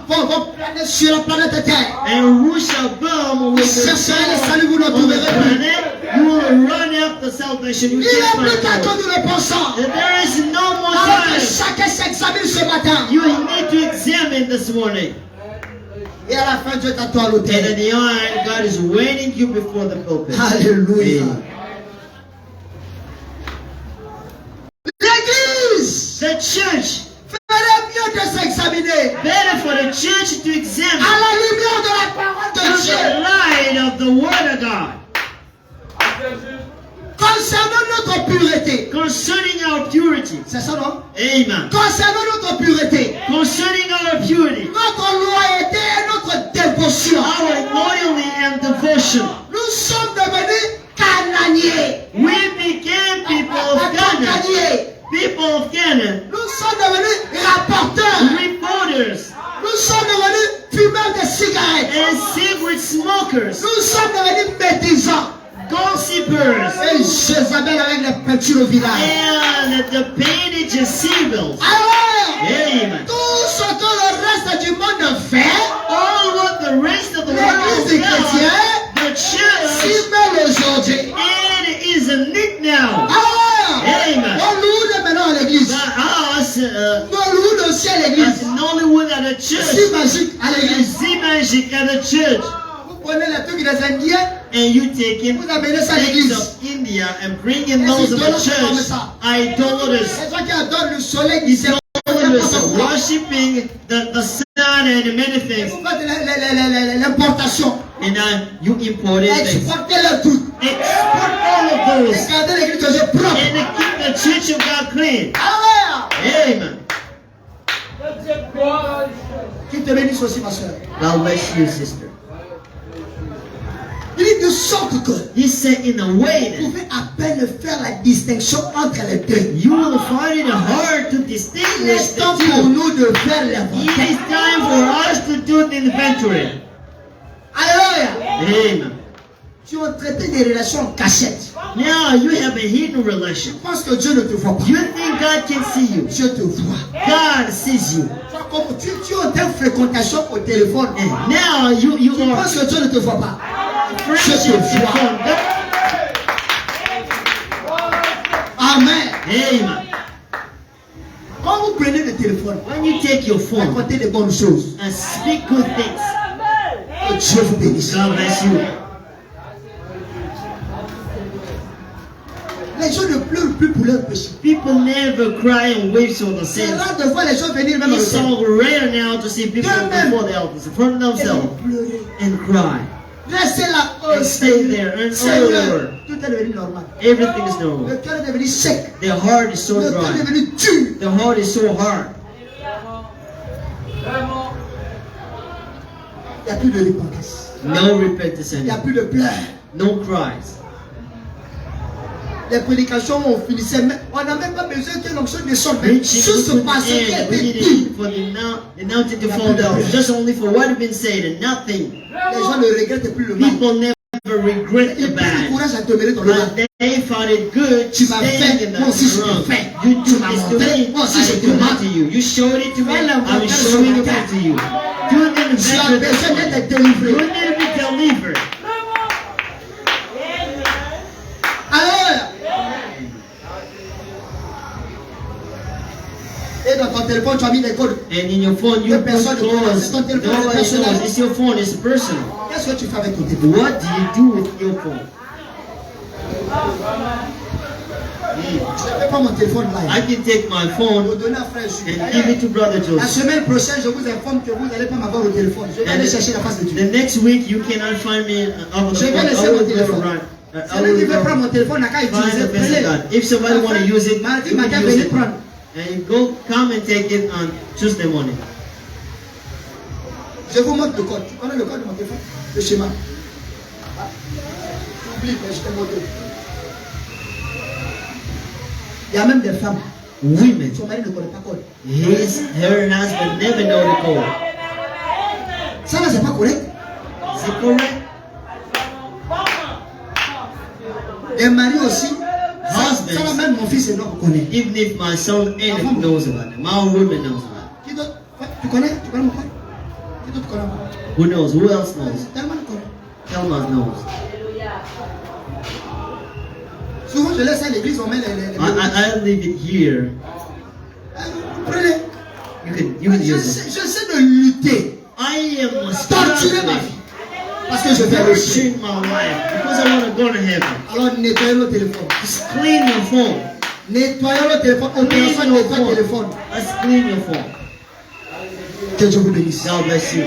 planer sur la planète Terre. And Russia bomb will Vous chercherez le salut, vous ne on the trouverez plus. planet. You will run after salvation. You Il n'est can't plus find qu'à it. que nous le pensons. And there is no more Alors que time. chacun s'examine ce matin. You need to examine this morning. Et à la fin, Dieu t'attend à And l'autel. in the end, God is waiting you before the pulpit. Alléluia. Amen. L'église The church, ferait mieux de s'examiner better for the church to à examine la lumière de la parole de through Dieu. the light of the Word of God Concernant notre pureté. concerning our purity. C'est ça, non? Amen. Concernant notre pureté. Concerning our purity, Notre loyauté et notre dévotion. our loyalty and devotion. Nous sommes devenus cananiers. We became people of Canaan. Cananiers. People of Canaan. Nous sommes devenus rapporteurs. Reporters Nous sommes devenus fumeurs de cigarettes. and cigarette smokers. Nous sommes devenus médisants. Gossipers. Et Jézabel avec les peintures au village. And the painted Jezebels. Alors, Amen. tout ce que le reste du monde fait, All what the rest of the world l'église des does, chrétiens the church, s'y mêle aujourd'hui. it is a nick now. Alors, Amen. on loue maintenant à l'église. But us, On loue aussi à as l'église. Nollywood at the Si church, magique à and l'église. see magic at the church, Vous prenez les trucs des Indiens, and you taking vous amenez ça à things l'église. of India and bringing those of the church, idolaters, C'est toi qui adore le soleil qui s'est worshiping the sun and many things, Vous faites l'importation. and you imported things. Exportez-le tout. Export all of those Et gardez l'église de Dieu propre. and keep the church of God clean. Alléluia. Amen. Qui te bénisse aussi, ma soeur. God bless you, sister. Il dit de sorte que He said, in a way vous that pouvez à peine faire la distinction entre les deux. you will find it hard to Il distinguish est the temps pour two. nous de faire It l'inventaire. is time for us to do the inventory. Alléluia. Amen. Tu as traité des relations en cachette. Now you have a hidden relation. Tu penses que Dieu ne te voit pas. You think God can see you. Dieu te voit. God sees you. Tu es en train de fréquentation au téléphone. And now you Tu are penses que Dieu ne te voit pas. friendship in phone. Amen. Amen. Quand vous prenez le téléphone, When you take your phone racontez des bonnes choses. and speak good things, Que Dieu vous bénisse. God bless you. Les gens ne pleurent plus pour leur péché. People never cry and weep for the C'est sins. rare de voir les gens venir même au It's ciel. so rare now to see people before the elders, in front of Et themselves, vous pleurez. and cry. Restez là. And stay there and Seigneur, over. tout est devenu normal. Everything is Le normal. cœur est devenu sec. Their heart is so Le cœur est dry. devenu dur. The heart is so hard. Il n'y a plus de repentance. No repentance Il n'y a anymore. plus de pleurs. No cries. Les prédications, on finissait. On n'a même pas besoin que l'onction descende. Mais Preaching tout se to passe the qui end. We était need dit. it for the announcing to fall down. Just only for what has been said and nothing. Les gens ne regrettent plus le mal. People never regret the Ils prennent le bad. courage à demeurer dans le mal. But they found it good to Tu m'as stay fait, in the moi aussi je wrong. te fais. You Tu do m'as this to montré, me, moi aussi je I te do that montre. to you. You showed it to me, Fais l'inventaire I will sur showing la it terre. back to you. Do the Tu as inventory this besoin way. d'être You délivré. need to be delivered. Alors, et dans ton téléphone, tu as mis des codes. And in your phone, you The put person- clothes. c'est ton téléphone Nobody personnel. knows. It's your phone. It's personal. Qu'est-ce que tu fais avec ton téléphone? What do you do with your phone? Je ne fais pas mon téléphone I live. can take my Je phone vais donner à frère Jules. and give it to Brother La Joseph. semaine prochaine, je vous informe que vous n'allez pas m'avoir au téléphone. Je vais aller chercher la face de Dieu. The next week, you cannot find me over the Je vais phone. laisser I mon will go téléphone. around. I Celui qui will veut prendre go mon téléphone n'a qu'à find utiliser. the face of God. If somebody want to use it, Mardi you matin, can use venez it. prendre. And you go, come and take it on Tuesday morning. Je vous montre le code. Tu connais le code de mon téléphone? Le schéma. Ah. Tu oublies, mais je t'ai montré. Il y a même des femmes. Women, Son mari ne connaît pas le code. her husband never know the code. Ça là, c'est pas correct. Is it correct? Les maris aussi. Husbands. Ça là, même mon fils et moi, vous connaît. Even if my son Enoch knows about it, my own woman knows about Qui d'autre? Tu connais? Tu connais mon code? Qui d'autre connaît mon code? it. Who knows? Who else knows? Tellement de code. Thelma knows. Souvent, je laisse à l'église, on met les I leave it here. Prenez. You can use it. J'essaie de lutter, I am torturer ma struggling, vie. Parce que je vais le ciel. torturing my life because I want to go to heaven. Alors nettoyez le téléphone. Just clean your phone. Nettoyez le téléphone. Opération Clean your nettoie le téléphone. phone. Let's clean your phone. Que Dieu vous bénisse. God bless you.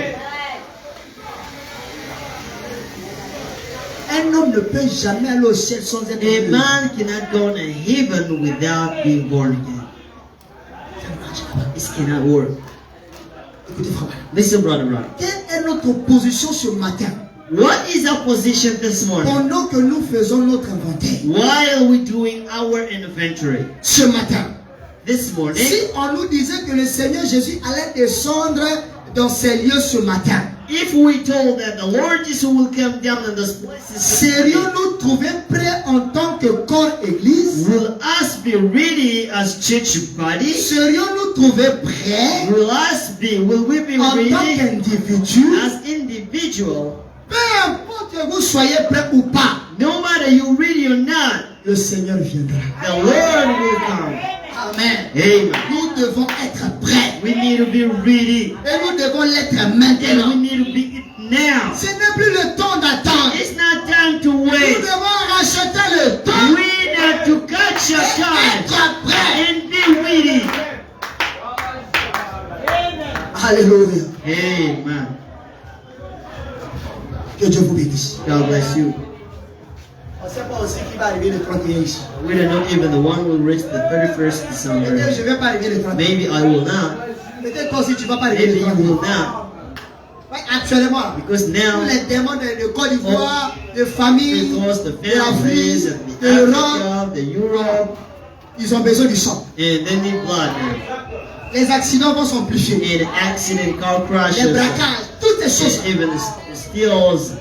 Un homme ne peut jamais aller au ciel sans être A élevé. man cannot go to heaven without being born again. This cannot work. Écoutez, frère. Listen, brother. Quelle est notre position ce matin? What is our position this morning? Pendant que nous faisons notre inventaire. While we doing our inventory Ce matin. this morning, Si on nous disait que le Seigneur Jésus allait descendre dans ces lieux ce matin, if we told that the Lord Jesus will come down in this place, serions-nous trouver prêts en tant que corps église? will us be ready as church body? Serions-nous trouver prêts Will we be en tant ready qu'individu? as individual? Peu importe que vous soyez prêts ou pas, No matter you ready or not, le Seigneur viendra. the Lord will come. Amen. Amen. Nous devons être prêts We need to be ready, et nous devons l'être and we maintenant. need to be it now. Ce n'est plus le temps d'attendre. It's not time to Nous wait. devons racheter le temps We need to catch your et time être prêts. and be ready. Alléluia. Amen. Que Dieu vous bénisse. God bless you. On ne sait pas aussi qui va arriver le 31 ici. We don't know even the one will reach the 31st Peut-être December. je ne vais pas arriver le 31. Maybe I will not. Peut-être toi aussi tu ne vas pas arriver Maybe le you 31. will not. Ouais, actuellement, Because tous now, les démons de Côte d'Ivoire, de famille, because the de l'Afrique, families of de the l'Europe, Africa, the Europe, ils ont besoin du sang. and they need blood. Les accidents vont s'amplifier. And accident, car Les crashes, braquages, toutes ces choses. and even steals.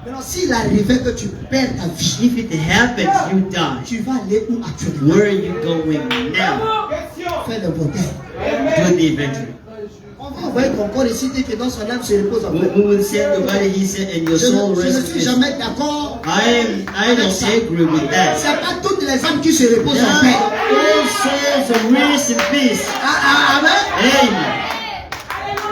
Maintenant, s'il arrivait que tu perds ta vie, If it happens, you die. tu vas aller où actuellement? Where are you going now? Fais le bordel. Do the inventory. On va envoyer ton corps ici dès que dans son âme se repose en paix. We will send your body, he said, and your Je soul ne rests suis in peace. jamais d'accord. I don't agree with that. C'est pas toutes les âmes qui se reposent en Not paix. all souls are rest in peace. Amen. Amen.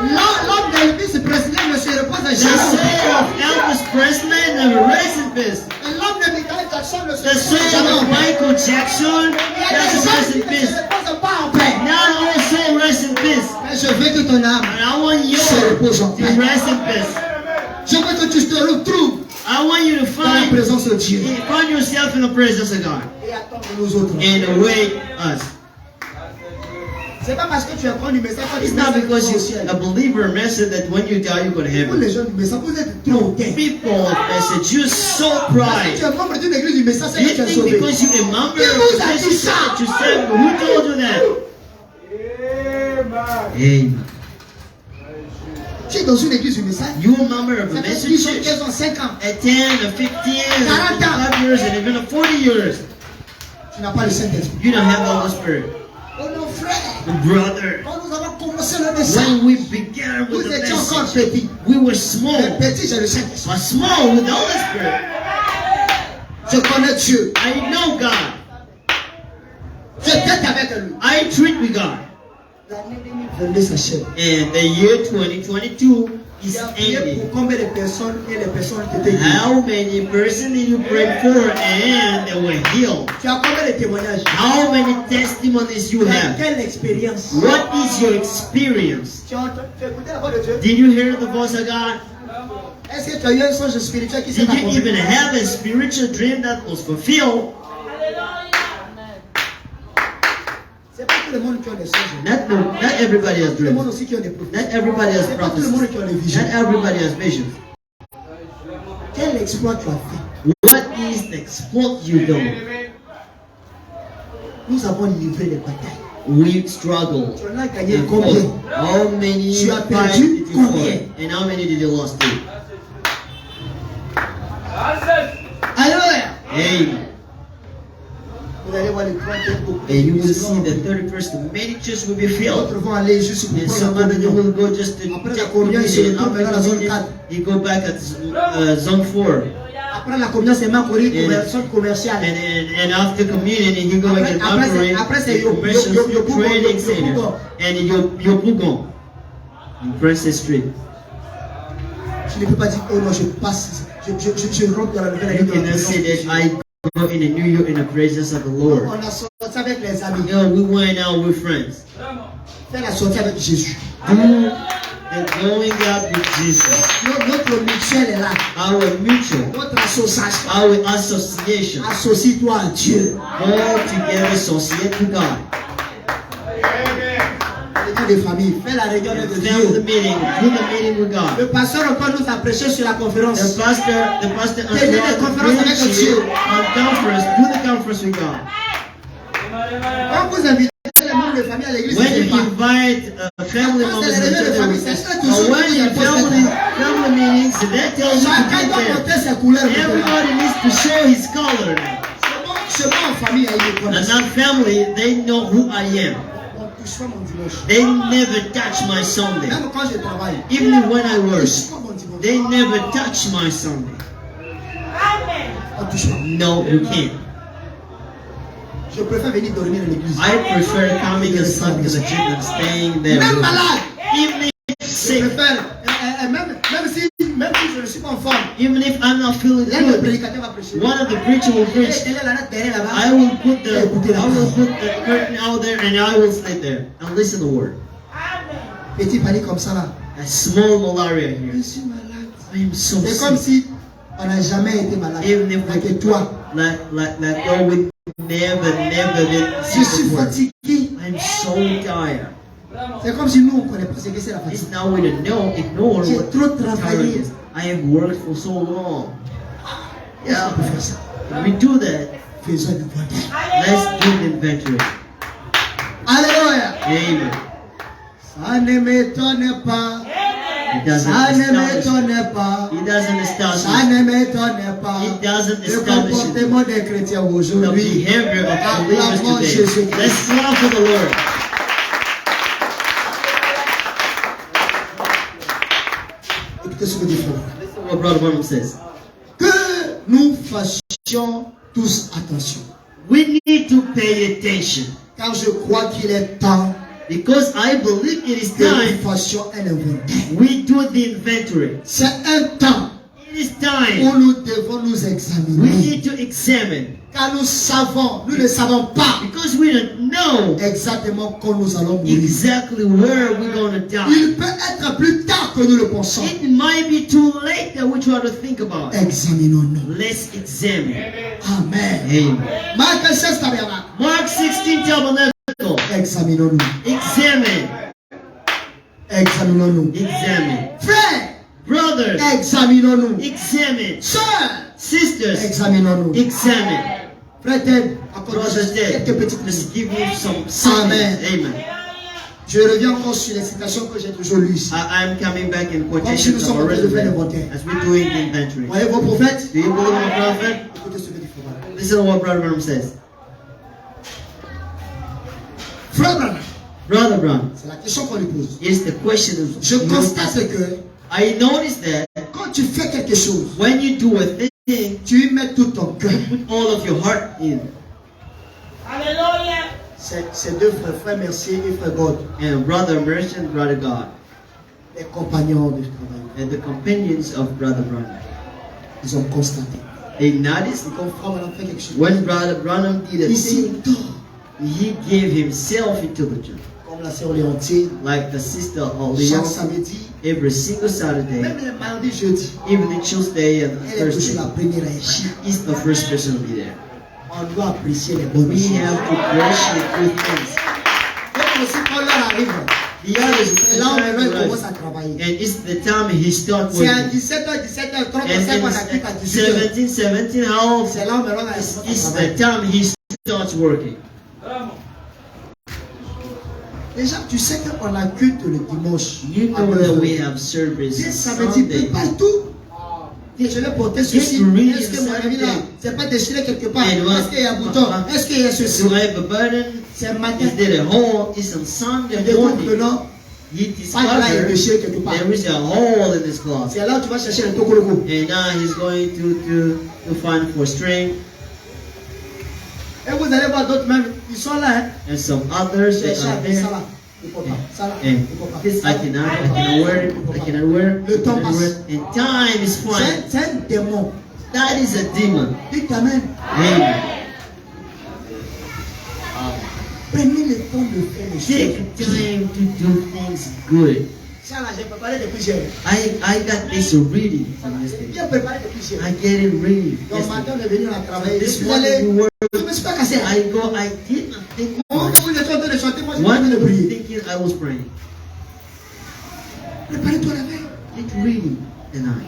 L'homme d'Elvis Presley ne se repose The jamais en soul paix. of Elvis Presley never rests in peace. Et l'homme de Michael Jackson ne se The repose soul jamais en of paix. Michael Jackson Il y a des doesn't gens rest qui in ne peace. se reposent pas en paix. Not all soul rests in peace. Mais je veux que ton âme And I want you se repose en to paix. rest in peace. Je veux que tu te retrouves I want you to dans la find présence de Dieu. yourself in the presence of God Et attends de nous autres. and await us. C'est pas parce que tu apprends du message que It's tu not vas because au you're ciel. a believer message that when you die you go to Pour heaven. les gens du message, vous êtes trop hautains. People of message, you're so Si pride. tu es membre d'une église du message, c'est You que tu es think sauvé. because you're a member Qui of vous the a dit message ça? that you saved? Who told you that? Amen. Tu es dans une église du message. You're a member of Ça the fait message 10 ans, church 15 ans, 5 ans. at 10 or 15 years, 40 ans. 25 years, and even 40 years. Tu n'as pas le Saint-Esprit. You don't have the Holy Spirit. Oh non, frère. Brother, Quand nous avons commencé le message, when we began nous with the étions encore message, petits. we were Les small, petits, j'ai le Saint-Esprit. but small with the Holy Spirit. Je connais Dieu. I know God. Je traite avec lui. I treat with God. L'année 2022 s'achève. And the year 2022 Il is y a prié ending. pour combien de personnes et les personnes ont été guéries? How many persons did you pray for and they were healed? Tu as combien de témoignages? How many testimonies you Tu as have? quelle expérience? What is your experience? Tu as écouté la voix de Dieu? Did you hear the voice of God? Est-ce que tu as eu un songe spirituel qui s'est Did you accompli? even have a spiritual dream that was fulfilled? C'est pas tout le monde qui a des songes. Not everybody has Tout le monde dreams. aussi qui a des prophéties. Not everybody has C'est pas tout le monde prophecies. qui a des visions. Not everybody has visions. Quel exploit tu as fait? What is the exploit you do? Nous avons livré les batailles. We struggled. Tu en as gagné and combien? fought. How many Tu as fights perdu did you combien? fight? And how many did you lose to? Alléluia. Amen. Vous allez voir les 31 beaucoup. And you will see the 31st, many churches will be filled. D'autres vont aller juste pour And prendre some la of you communion. will go just to Après la take communion, ils se communion. retournent vers la zone 4. You go back at zone 4. Après la communion, c'est ma conversion commerciale. And after communion, he go and operate the commercial trading center. And Yopougon, in Princess Street. Je ne peux pas dire, oh non, je passe, je rentre dans la nouvelle année. You cannot say that I go in the New York in the presence of the Lord. On a sorti avec les amis. You know, we went out with friends. Faire la sortie avec Jésus. Do the going out with Jesus. Notre mutuelle est là. Our mutual. Notre association. Our association. Associe-toi à Dieu. All together associate to God. Réunion de famille. Fais la réunion de Family Dieu. meeting. Do the meeting with God. Le pasteur encore nous a prêché sur la conférence. The pastor Tenez des conférences avec Dieu. on conference. Do the conference with God. Quand vous invitez les membres de famille à l'église, When c'est you pas. invite family Quand members c'est to les réunions de the famille, church, c'est toujours when qu'il y a you un poste family meetings, that tells you to Chacun doit prepare. porter ses couleurs. Everybody needs to show his color now. C'est bon en famille à une école. And not family, they know who I am. On ne touche pas mon dimanche. They never touch my Sunday. Même quand je travaille. Even when I On ne work, touche pas mon dimanche. they never touch my Sunday. On ne touche pas. No, you can't. Je préfère venir dormir à l'église. I prefer coming and sleeping in the gym than staying there. Même malade. Even if Je sick, préfère. Même si je ne suis pas en forme. even if I'm not feeling Là, le good, prédicateur va prêcher. one of the preacher will preach. Elle est là, derrière là-bas. I will put the curtain out there and I will sit there and listen to the word. Petit panique comme ça là. A small malaria Je here. suis malade. I am so C'est comme sick. si on n'a jamais été malade. Even if Like toi. like though we never been Je suis sick before. fatigué. I'm so tired. C'est comme si nous on ne connaît pas ce que c'est la fatigue. It's now we don't ignore J'ai what trop tired travaillé. is. I have worked for so long. Yeah, on peut faire ça. If we do that, Faisons un inventaire. let's do the inventory. Alléluia. Amen. Ça ne m'étonne pas. It doesn't Ça ne establish. m'étonne pas. It doesn't Ça establish ne m'étonne pas. It doesn't Le establish it. comportement des chrétiens the aujourd'hui. behavior of believers Acclamons today. Jésus-Christ. Let's clap for the Lord. Écoutez ce que dit frère. Listen to what Brother Branham says. Que nous fassions tous attention. We need to pay attention Car je crois qu'il est temps because I believe it is que nous time fassions un inventaire. we do the inventory. C'est un temps It is où time nous devons nous we examiner. need to examine Car nous savons, nous ne savons pas because we don't know exactement quand nous allons mourir. exactly where we're going to die. Il peut être plus tard que nous le pensons. It might be too late that we try to think about it. Examinons-nous. Let's examine. Amen. Amen. Marc 16 tabernacle. Mark 16 tabernacle. Examinons-nous. Examine. Examinons-nous. Examine. Frères, Brothers. examinons-nous. Examine. Sœurs, Sisters. examinons-nous. Examine. Frère Ted, accorde Brothers Ted. quelques petites Let's minutes. give you some signs. Amen. Amen. Je reviens encore sur les citations que j'ai toujours lues ici. I'm coming back in Comme si nous quotations sommes of en train de faire read l'inventaire. as we're doing the inventory. Voyez vos prophètes? Do you believe in a prophet? Écoutez ce que dit Frère Branham. Listen to what Brother Branham says. Frère Branham, Brother Branham, c'est la question qu'on lui pose. is the question Je constate que I noticed that quand tu fais quelque chose, when you do a thing, tu y mets tout ton cœur. put all of your heart in. Ces deux frères, Frère Mercier et Frère God, And Brother Merchant, Brother God, les compagnons de travail, and the companions of Brother Branham, ils ont constaté. they noticed Et quand Frère Branham fait quelque chose, when Brother Branham did a il thing, s'y he gave himself into the church. comme la sœur Léontine, Like the sister of chaque Leon, samedi, every single Saturday, même le mardi, jeudi, even the Tuesday and elle est toujours Thursday, la première à she être. is the first person to be there. On doit apprécier les bonnes We choses. have to appreciate good things. Comme aussi quand l'heure arrive, The others, c'est là où maintenant il commence à travailler. and it's the time he starts C'est à working. 17h, 17h30, And on a quitte à 18h. 17, how old? C'est là où maintenant il commence à It's the travailler. time he starts working. Déjà, tu sais qu'on a culte le dimanche. You know that we have service Dès samedi, Sunday. partout. Et je l'ai porté ceci. Get ready Est-ce que mon ami là, Sunday. c'est pas déchiré quelque part? And what- Est-ce qu'il y a un bouton? Est-ce qu'il y a ceci? Do I have a burden? C'est matin. Is there a hole? It's on Tu Sunday découvres que morning. non. he Là, il y a un discovered péché quelque part. there is a hole in this cloth. C'est là où tu vas chercher le tokoloko. And now he's going to find for string. Et vous allez voir d'autres même, ils sont là. Hein. And some others that Ça are there. là. Il faut pas. Ça là. And Il faut pas. this I cannot wear it. I cannot wear Le it. temps passe. And time is flying. C'est un démon. That is a demon. Dites amen. Amen. Prenez le temps de faire les choses. Take time to do things good. Ça là, j'ai préparé depuis hier. I got this ready from yesterday. Bien préparé depuis hier. I get it ready. Donc matin, on est venu à travailler. This Je suis morning allé. we were. Je me suis pas cassé. I did not think Quand much. vous êtes en train de chanter, moi je suis en One train de was prier. thinking I was praying. Préparez-toi la veille. Get ready tonight.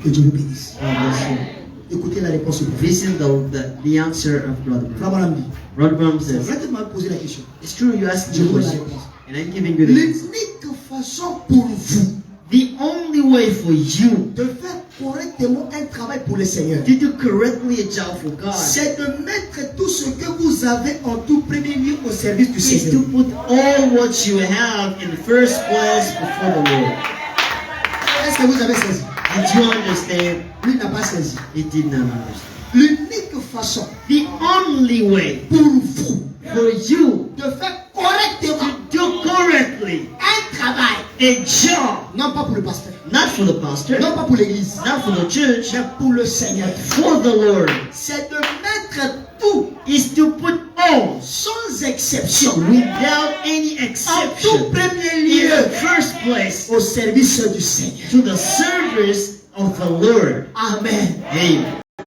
Que Dieu vous bénisse. God bless you. Écoutez la réponse au prophète. Listen the answer of Brother Frère Branham. Branham dit. Brother Branham C'est says, vrai que tu m'as posé la question. it's true you asked me a question, and I'm giving you the answer. L'unique façon pour vous The only way for you de faire correctement un travail pour le Seigneur, to do correctly a job for God c'est de mettre tout ce que vous avez en tout premier lieu au service du is Seigneur. to put all what you have in the first place before the Lord. Est-ce que vous avez saisi? Did you understand? Lui n'a pas saisi. He did not understand. L'unique façon The only way pour vous for you de faire correctement to do correctly un travail, a job, non pas pour le pasteur, not for the pastor, non pas pour l'église, not for the church, mais pour le Seigneur, for the Lord, c'est de mettre tout is to put all sans exception without any en tout exception premier in lieu the first place au service du Seigneur. to the service of the Lord. Amen. Amen.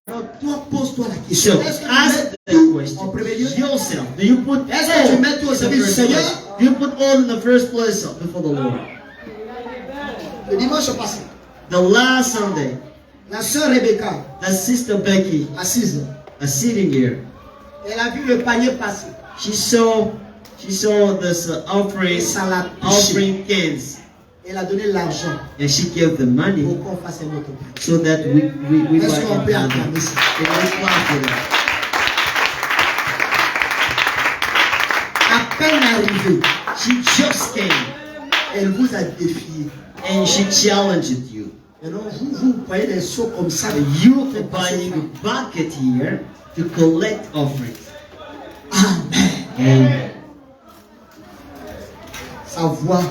Alors toi, pose-toi la question. So Est-ce que tu ask mets the tout en question premier lieu? yourself. Do you put Est-ce que tu all mets tout au in the service du first Seigneur? place? Do you put all in the first place before the Lord? Le dimanche passé, The last Sunday, la sœur Rebecca, the sister Becky, assise, sitting here, elle a vu le panier passer. she saw this offering Ça l'a touché. offering cans, Elle a donné l'argent and she gave the money pour qu'on fasse un autre panier. so that we Est-ce buy qu'on peut another. acclamer ça? And we clap for that. À peine arrivée, She just came elle vous a défié. and she challenged you. Maintenant, vous voyez les seaux comme ça. You are buying a bucket here to collect offerings. Amen. Sa voix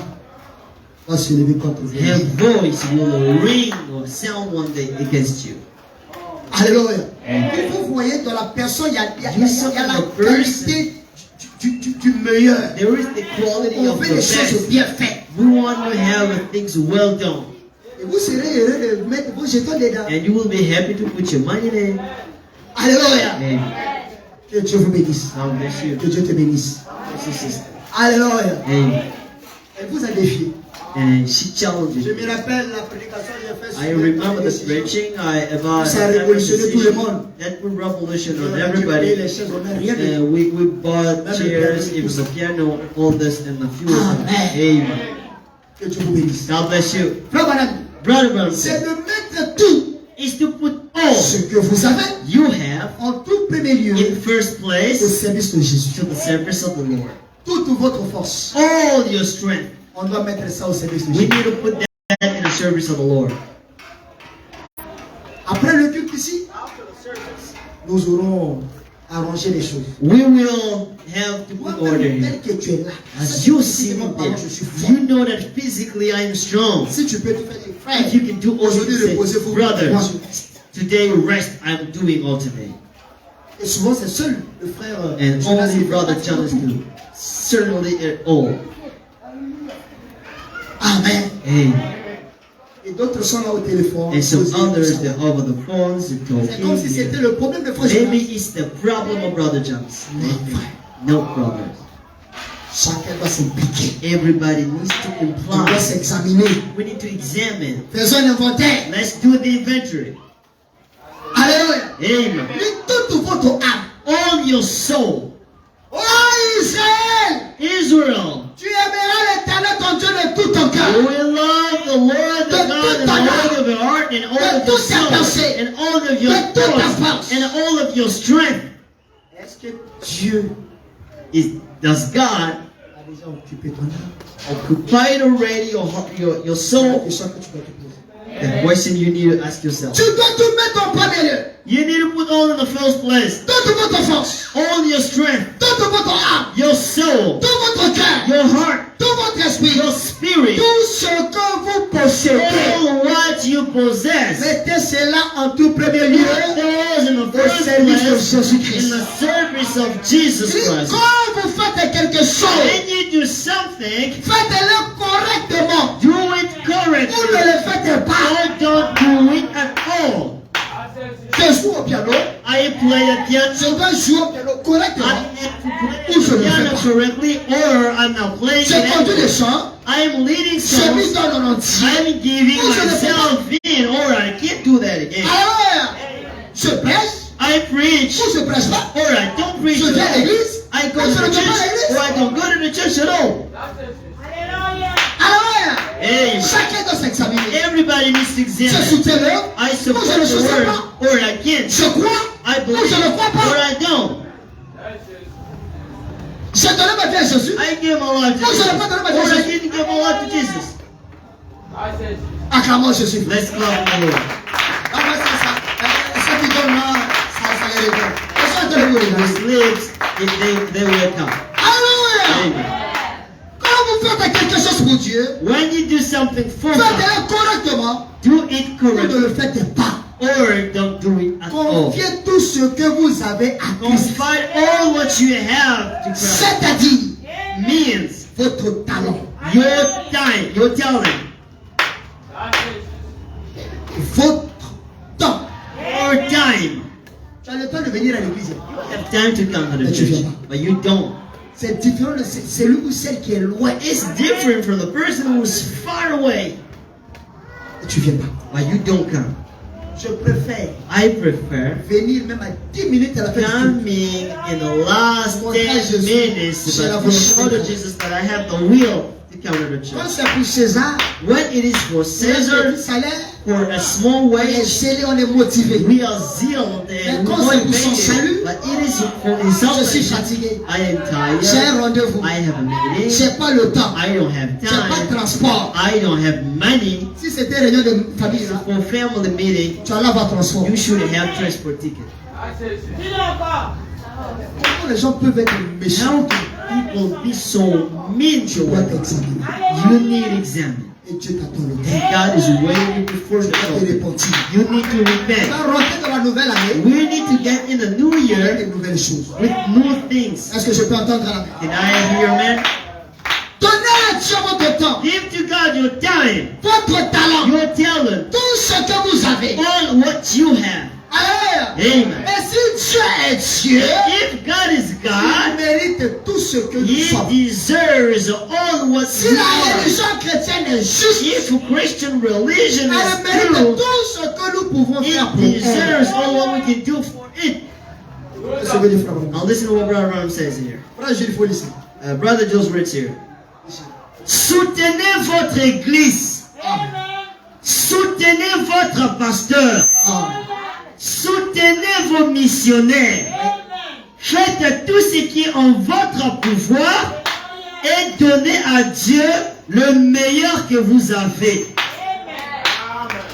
va se lever contre vous. Her voice will ring or sound one day against you. Alléluia. Et vous voyez dans la personne, il y a la qualité du meilleur. There is the quality On of veut the les choses best. bien faites. We want to have things well done. Et vous serez heureux de mettre vos jetons dedans. And you will be happy to put your money there. Alléluia. And Que Dieu vous bénisse. God bless you. Que Dieu te bénisse. Bless your sister. Alléluia. And, Elle vous a défié. and she challenged Je you. me rappelle la prédication que j'ai faite I remember the preaching about Ça a révolutionné tout le monde. that would revolution on On a everybody. les chaises, on n'a rien dit. We bought Même le chairs, piano, it was a piano, all this, and the few. Amen. Amen. Que Dieu vous bénisse. God bless you. Frère Branham, Brother Branham c'est said, de mettre tout is to put all ce que vous avez you have en tout premier lieu in first au place service de Jésus. to the service of the Lord. Toute votre force, All your strength, on doit mettre ça au service de we Jésus. need to put that in the service of the Lord. Après le culte ici, nous aurons arrangé les choses. We will have to Moi, put order tel here. que tu es là, As you see me physiquement parlant, there, je suis fort. you know that physically I am strong. Si tu peux tout faire, des frères, If you can do all you aujourd'hui can reposez-vous. say, brother, Moi, je- today rest, I'm doing all today. Et souvent, c'est seul le frère. And Jonas only qui fait brother partie de Jonas tout. do. Certainly at all. Amen. Hey. Et d'autres sont là au téléphone. And some posés, others, tout they're ça. over the phones, they're C'est comme si c'était talking. le problème de frère Maybe Jonas. it's the problem of brother Jonas. No, brothers. Chacun doit s'impliquer. Everybody needs to On doit comply. s'examiner. We need to examine. Faisons un inventaire. Let's do the inventory. Alléluia. Amen. Mis toute votre âme. All your soul. Oh Israël, Israel. tu aimeras l'éternel ton Dieu de tout ton cœur. We love the Lord, the God, and all of your heart, and all of your soul, and all of your thoughts, and all of your strength. Est-ce que Dieu Does God a a déjà occupé ton âme. Occupied already your soul. C'est ça que tu dois te poser. The question you need to ask yourself. Tu dois tout mettre en premier lieu. You need to put all in the first place. Toute votre force, All your strength, toute votre âme, your soul, tout votre cœur, your heart, tout votre esprit, your spirit, tout ce que vous possédez. all what you possess. Mettez cela en tout premier lieu. Put those in the Au first service de place Jésus-Christ. in the service of Jesus Christ. Quand vous faites quelque chose, When you do something, faites-le correctement. do it Vous ne correctly. le faites pas. Or don't do it at all. Je joue au piano. I play the piano. Je dois jouer au piano correctement. I need to play the piano correctly, or I'm not playing Je conduis les it. chants. I'm leading Je m'y songs. donne en entier. I'm giving Oh, je le fais myself in, or I can't do that again. Alors, je prêche I preach, ou je prêche pas. or I don't preach Je at viens à all. l'église. I go ou to je the ne viens pas à church, l'église. or I don't go to the church at all. Alors, Hey, chacun doit s'examiner. everybody needs to Je examine. soutiens le. I ou support je ne the soutiens word, pas. or I can't. Je crois I ou believe, je ne crois or pas. I don't. J'ai donné ma vie à Jésus. I give my life to Oh, je Jesus, n'ai pas donné ma vie or à I Jésus. didn't give my life to Jesus. Acclamons Jésus. Let's clap the Lord. Ah, ouais, c'est ça. Ceux qui donnent là, ça les regarde. Et ça, de vous, les gars. His lips, they will come. Alléluia. Amen. Quand vous faites quelque chose pour Dieu, When you do something for God, faites-le correctement. do it Vous ne correctly, le faites pas. or don't do it at all. Confiez tout ce que vous avez à Christ. Confide all what you have to Christ. C'est-à-dire Means votre talent, your time, your talent, votre temps. your time. Tu as le temps de venir à l'église. You have time to come to the Mais tu viens church, pas. but you don't. C'est différent de celui ou celle qui est loin. It's different from the person who's far away, Et tu viens pas. but you don't come. Je préfère I prefer venir même à 10 minutes à la fin du culte. coming in the last 10 minutes C'est la but to show volonté. to Jesus that I have the will to come to the Quand church. c'est pour César, When it is for c'est un Caesar, petit salaire, for a small on est wage, zélé, on est motivé. we are zealed and quand c'est pour son salut, motivated, but it is for his Je suis salvation. fatigué. I am J'ai un tired. rendez-vous. I have a meeting. J'ai pas le temps. I don't have J'ai pas de time. transport. I don't have money. Si c'était réunion de famille, là, For family meeting, tu allais avoir transport. you should have transport ticket. Comment les gens peuvent être méchants? How can people be so mean Tu to dois one? t'examiner. You need examine. Et Dieu t'attend le And temps. God is waiting before Tu the dois te show. repentir. You need to Tu repent. vas rentrer dans la nouvelle année We need to get in the new avec year des nouvelles choses. with new things. Est-ce que je peux entendre la Can I hear man? Donnez à Dieu votre temps, Give to God your time, votre talent, your talent, tout ce que vous avez. all what you have. Alléluia. Amen. Et si Dieu est Dieu, If God is il God, mérite tout ce que nous He sommes. deserves all what Si we la are. religion chrétienne est juste, If Christian religion elle is mérite true, tout ce que nous pouvons faire it pour elle. deserves all what we can do for it. C'est ce que dit Frère Branham. Now listen to what Brother Ram says here. Frère Gilles, il faut laisser. Brother Jules writes here. Soutenez votre église. Soutenez votre pasteur. Ah. Soutenez vos missionnaires. Faites tout ce qui est en votre pouvoir et donnez à Dieu le meilleur que vous avez.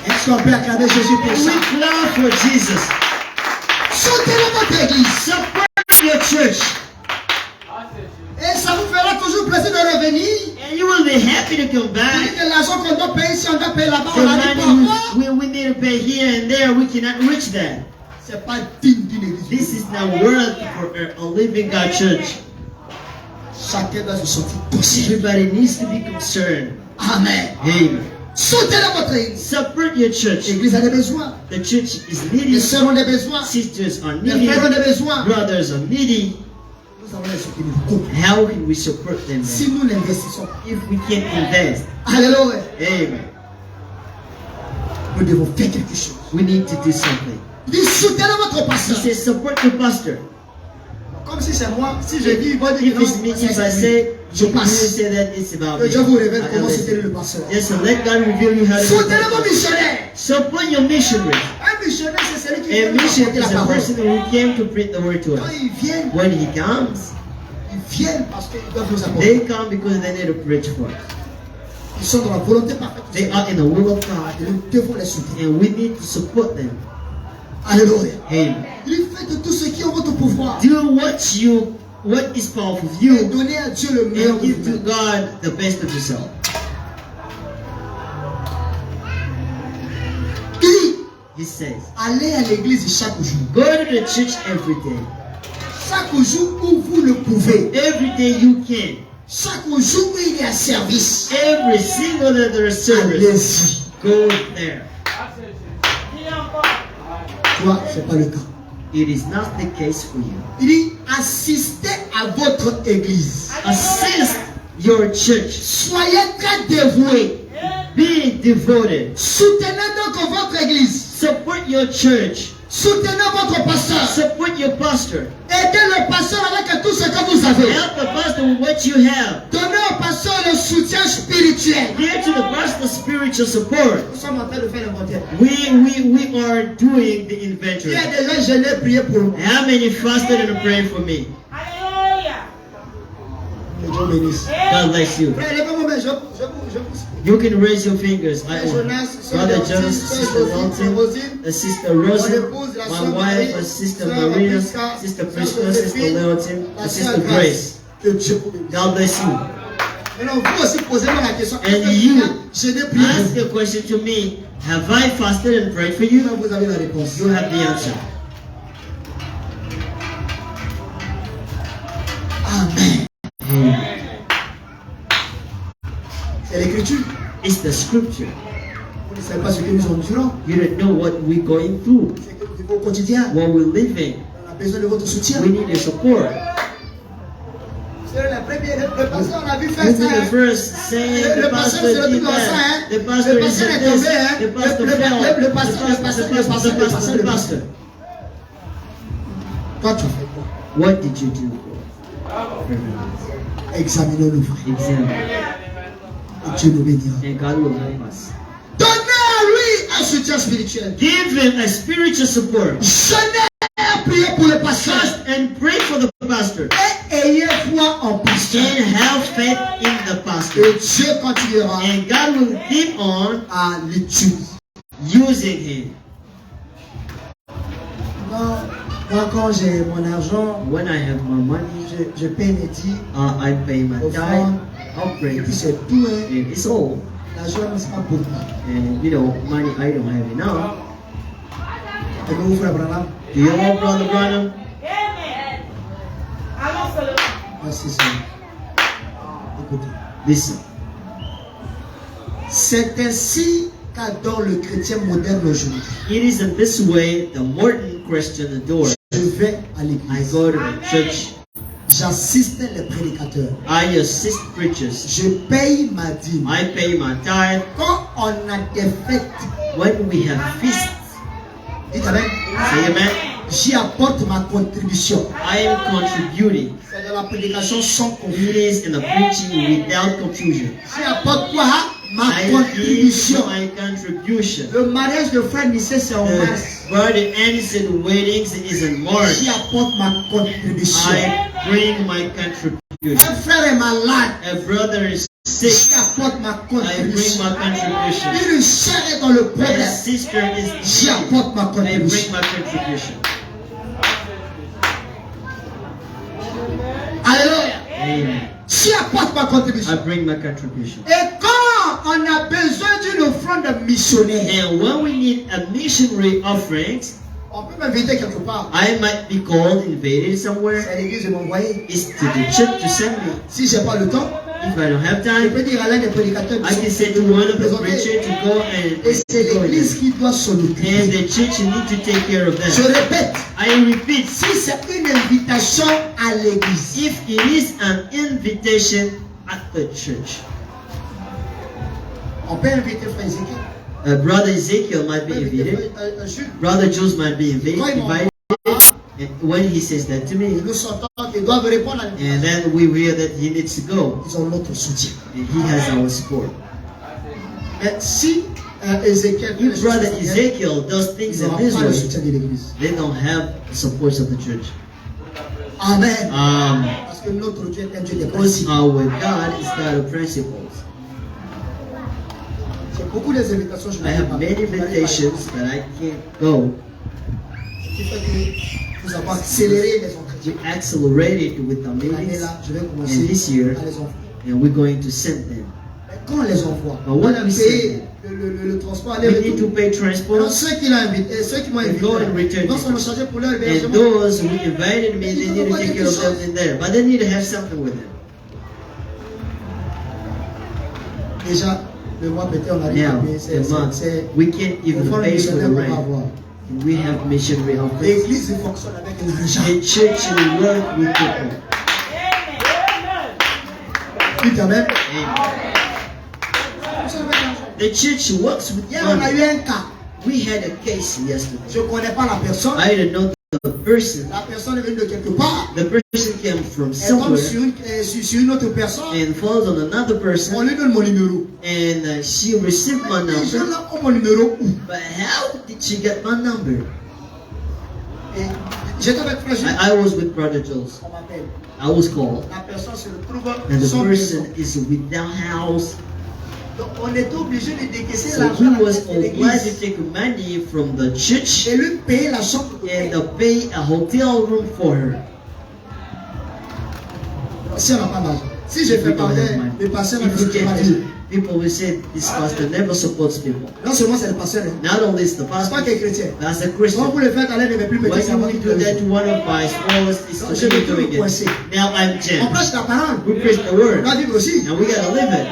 Est-ce qu'on peut acclamer Jésus pour We ça? clap for Jesus. Soutenez votre église. Support your church. Et ça vous fera toujours plaisir de revenir. And you will be happy to come Vous back. dites que l'argent qu'on doit payer ici, on doit payer là-bas, The on n'a pas money encore. we need to pay here and there, we cannot reach that. C'est pas digne d'une église. This is not worth for a living God church. Chacun doit se sentir concerné. Everybody needs to be concerned. Amen. Amen. Soutenez votre église. Support your church. L'église a des besoins. The church is Les needy. sœurs ont des besoins. Sisters are Les needy. frères ont des besoins. Brothers are needy. Nous avons les soutenir. Comment? How can we support them Si then? nous l'investissons. If we can't invest? Alléluia. Amen. Nous devons faire quelque chose. We need to do something. Dis soutenez votre He pasteur. says support the pastor. Comme si c'est moi. Si je dis, il va dire If que it's non, me, if I c'est say, je you passe. say that it's about Que me. Dieu vous révèle I comment don't c'était listen. le pasteur. Yes, so let God reveal you how to Soutenez vos do it. missionnaires. Support your missionaries. Un missionnaire, c'est celui qui A vient mission apporter is la a parole. person who came to preach the word to Quand us. ils viennent, When he comes, ils viennent parce qu'ils doivent nous apporter. They come because they need to preach for us. Ils sont dans la volonté parfaite. They are in the will of God, Et nous devons les soutenir. and we need to support them. Alléluia. Amen. Il fait de tout ce qui est en votre pouvoir. Do what is powerful of Et you, donnez à Dieu le meilleur and de give to vous-même. God the best of yourself. Il dit, He says, allez à l'église chaque jour. go to the church every day. Chaque jour où vous le pouvez. Every day you can. Chaque jour où il est à service. Every single day there is service. Allez-y. Go there. Toi, ce n'est pas le cas. It is not the case for you. Il dit, assistez à votre église. Assist your church. Soyez très dévoués. Be devoted. Soutenez donc votre église. Support your church. Soutenez votre pasteur. Support your pastor. Aidez le pasteur avec tout ce que vous avez. Help the pastor with what you have. Donnez au pasteur le soutien spirituel. Give to the pastor spiritual support. Nous sommes en train de faire l'inventaire. We are doing the Il inventory. y a des gens, je l'ai prié pour vous. How many fasted and prayed for me? Que Dieu bénisse. God bless you. Frère, levez vos mains, je vous You can raise your fingers. I Frère want. Jonas, Sœur Brother Leontine, Jonas, Sœur Sister Rosine, Leontine, Sister Rosie, mon épouse, la my Sœur wife, Marie, Sister Sœur Marina, Prisca, Sister Sœur Prisca, Sister Joséphine, Leontine, la and Sœur Sister Grace. Grace. Que Dieu vous bénisse. God bless you. Maintenant, vous aussi, posez-moi la question. And Est-ce que you, je n'ai prié pour ask vous? a question to me. Have I fasted and prayed for you? Vous avez la réponse. You have the answer. Amen. Amen. C'est l'écriture. It's the scripture. Vous ne savez pas ce que nous endurons. You don't know what we're going through, C'est que nous vivons au quotidien. what we're living. On a besoin de votre soutien. We need your support. C'est le pasteur, on a vu faire This is ça. the hein. first saying Le the pasteur, pastor c'est le did tout dans ça. that. hein. The pastor Le is pasteur est this. tombé. hein. The pastor Le fell. pasteur. The pastor. Toi, tu as fait quoi? What did you do? Examinons-nous, frère. Examine. Et Dieu nous bénira. And God will help us. Donnez à lui un soutien spirituel. Give him a spiritual support. Jeûnez et priez pour le pasteur. Trust and pray for the pastor. Et ayez foi en pasteur. And have faith in the pastor. Et Dieu continuera And God will keep on à l'utiliser. using him. Moi, quand j'ai mon argent, When I have my money, je paye mes dix. I pay my tithe, Et puis offering, c'est tout. Hein. and it's all. L'argent, c'est pas beaucoup. And you know, money I don't have enough. Et vous, frère Branham, Do you know Brother Branham? merci Seigneur. Écoutez. Listen. C'est ainsi qu'adore le chrétien moderne aujourd'hui. It is in this way the modern Christian adore. Je vais à I l'église. go to the church. J'assiste les prédicateurs. I assist preachers. Je paye ma dîme. I pay my tithe. Quand on a des fêtes, When we have feasts, dites amen, say amen, j'y apporte ma contribution. I am contributing. C'est de la prédication sans It conflit. is in the preaching without confusion. J'y apporte quoi? Ma I give contribution. my contribution. Le mariage de frère Nissé, c'est en mars. The Brother Anderson weddings is in March. J'y apporte ma contribution. I bring my Un contribution. frère est malade. A brother is J'y sick. apporte ma I bring contribution. my contribution. Une sœur est dans le A problème. sister is J'y apporte ma I bring contribution. my contribution. Alléluia. Amen. J'y apporte ma I contribution. bring my contribution. Et quand on a besoin d'une offrande missionnaire, And when we need a missionary offerings, on peut m'inviter quelque part. I might be called, invited somewhere. C'est à l'église de m'envoyer. It's to the church to send me. Si j'ai pas le temps, If I don't have je time, peux dire à l'un des prédicateurs I can de say to me one of the représenter. preachers to go Et c'est and l'église qui doit s'en and occuper. the church need to take care of Je them. répète, I repeat, si c'est une invitation à l'église, if it is an invitation at the church, on peut inviter frère Ézéchiel. Brother Ezekiel might On be peut inviter invited. frère Jules. Brother Jules might be Quand ils invited. And when he says that to me, Nous sentons qu'ils doivent répondre à l'invitation. and then we hear that he needs to go, Ils ont notre soutien. and he has our support. Mais si Ézéchiel fait les If choses Brother bien, Ezekiel does things ils in n'auront this pas le way, soutien de l'église. they don't have the support of the church. Amen. Amen. Parce que notre Dieu est un Dieu de Because principes. our God is God of principles. J'ai beaucoup des invitations. Je I have many invitations, but I can't go. Ce qui fait que nous avons accéléré les entrées. We accelerated with our L'année meetings, là, je vais and commencer this year, à les envoyer. and we're going to send them. Mais quand on les envoie, But on when a we payé send le transport, We aller need to retour. pay Alors transport, ceux qui l'ont invité, ceux qui m'ont And invité, go and return donc on a chargé pour leur and hébergement. those who invited me, they need to take care of them in there. But they need to have something with them. Déjà, le mois peut-être on arrive à Now, payer. the month, C'est we can't even conforme pay for missionnaire the qu'on va rent. avoir. And we have missionary office. L'église fonctionne avec l'argent. The church and work with people. Dites Amen. Amen. Fonctionne avec l'argent. The church works with Hier, on a eu money. un cas. We had a case yesterday. Je ne connais pas la personne. I didn't know the person. La personne est venue de quelque part. The person came from Elle tombe somewhere sur une autre personne. and falls on another On person, lui donne mon numéro. and she received my Les gens number. là ont mon numéro où? But how did she get my number? Et j'étais avec Frère Gilles. I was with Brother Jules. On m'appelle. I was called, La personne se retrouve and the sans maison. person is without house. Donc on était obligé de décaisser So l'argent he à la was tête de obliged to l'église take money from the church et lui payer la chambre d'hôtel. and pay a hotel room for her. Si on n'a pas d'argent. Si je fais parler, le pasteur va me If you dire can't pas do, people will say this pastor never supports people. non seulement c'est le pasteur, hein. Not only is the C'est pas pastor, qu'il est chrétien. that's a Quand Christian. vous le faites, allez ne plus Why petit, ça do va we tout do that to le one of my smallest? Is Je vais continue tout doing le coincer. it. Now I'm On Jim. prêche la parole. We preach the On word, doit vivre aussi. and we gotta live it.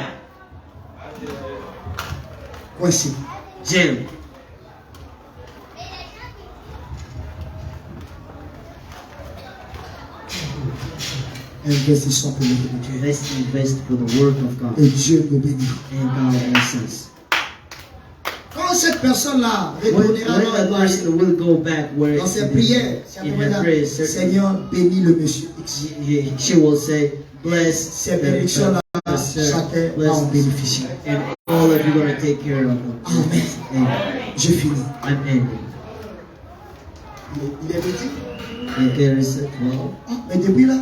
Coincé. Jim. Investissons pour le de Dieu. Let's invest for the work of God, Et Dieu nous bénit. and God bless us. Quand cette personne-là When retournera that person will go back where dans ses in prières, her prayers, certainly, Seigneur, bénis le monsieur X. she will say, bless Ces bénédictions-là, chacun va en bénéficier. and all of you going to take care of them. Amen. Amen. Je finis. I'm ending. Il est petit. And there is a 12. Ah, mais depuis là,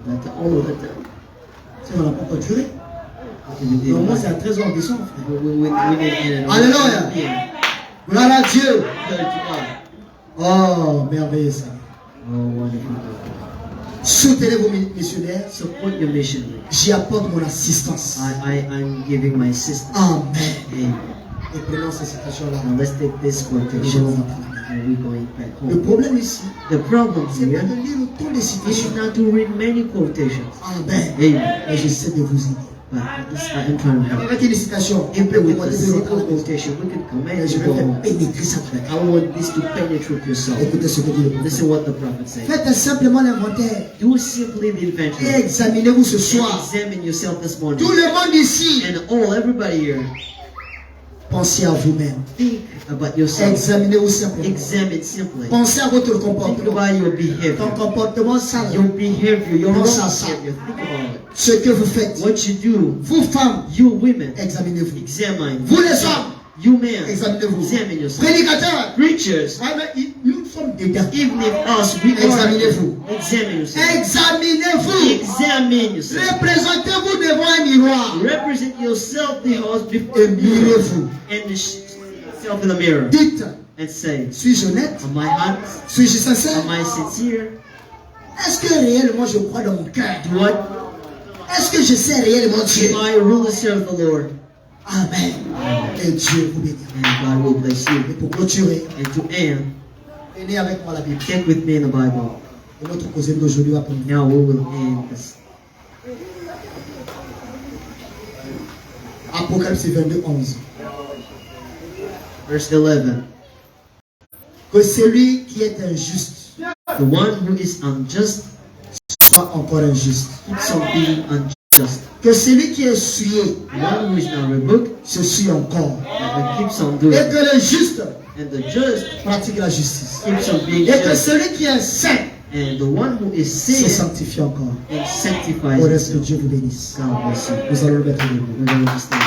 All of that time. ça ne va pas encore durer. We Normalement, c'est à 13h du soir, frère. need to end it. Alléluia. Yeah. Gloire à Dieu. Glory to God. Oh, merveilleux ça. Oh, wonderful God. Soutenez vos missionnaires. Support your missionary. J'y apporte mon assistance. I'm giving my assistance. Amen. Amen. Et prenons ces citations-là. Now let's take this quotation and we're going back Le home. problème ici, The problem c'est pas here de lire autant de is citations. not to read many quotations. Amen. Amen. Mais j'essaie de vous aider. But I'm trying to help. Avec une citation, on peut Even with a commenter de simple votre maison. quotation, we can command Mais je you vais to go faire home. pénétrer ça. I want this to penetrate your soul. Écoutez ce que dit le prophète. Listen what the prophet said. Faites simplement l'inventaire Do simply the et inventory. examinez-vous ce And soir. examine yourself this Tout morning. le monde ici, And everybody here, pensez à vous-même. think about yourself. Examinez-vous simplement. Examine simply. Pensez à votre Think comportement. about your Ton behavior. comportement sale. Your behavior, your wrong Pense à ça. behavior. Think about it. Ce que vous faites. What you do, Vous femmes, you women, examinez-vous. examine. Vous les hommes, You men, examinez-vous. examine yourself. Prédicateurs, Preachers, nous sommes dedans. even if us, we are, Examinez-vous. examine yourself. Examinez-vous. Examine yourself. Représentez-vous devant un miroir. Represent yourself the host before Et mirez-vous. and yourself in the mirror Dites, and say, suis-je honnête? am I hot? Suis-je sincère? Am I sincere? Est-ce que réellement je crois dans mon cœur? Do I, Est-ce que je sais réellement Dieu? do I really serve the Lord? Amen. Et Dieu vous bénira. And God will bless Et you. pour clôturer, And to end, prenez avec moi la Bible. take with me in the Bible. Et notre causée d'aujourd'hui va pour nous. Now we will end this. Apocalypse 22, 11. Verse 11. Que celui qui est injuste The one who is unjust soit encore injuste. keeps on being unjust. Que celui qui est souillé The one who is not rebuked se suit encore. keeps on Et doing it. que le juste And the just pratique la justice. keeps on being Et que just. celui qui est saint And the one who is se saved sanctifie encore. and sanctifies Au reste, que himself. Dieu vous bénisse. God bless you. Nous allons le mettre debout. We're going to stand.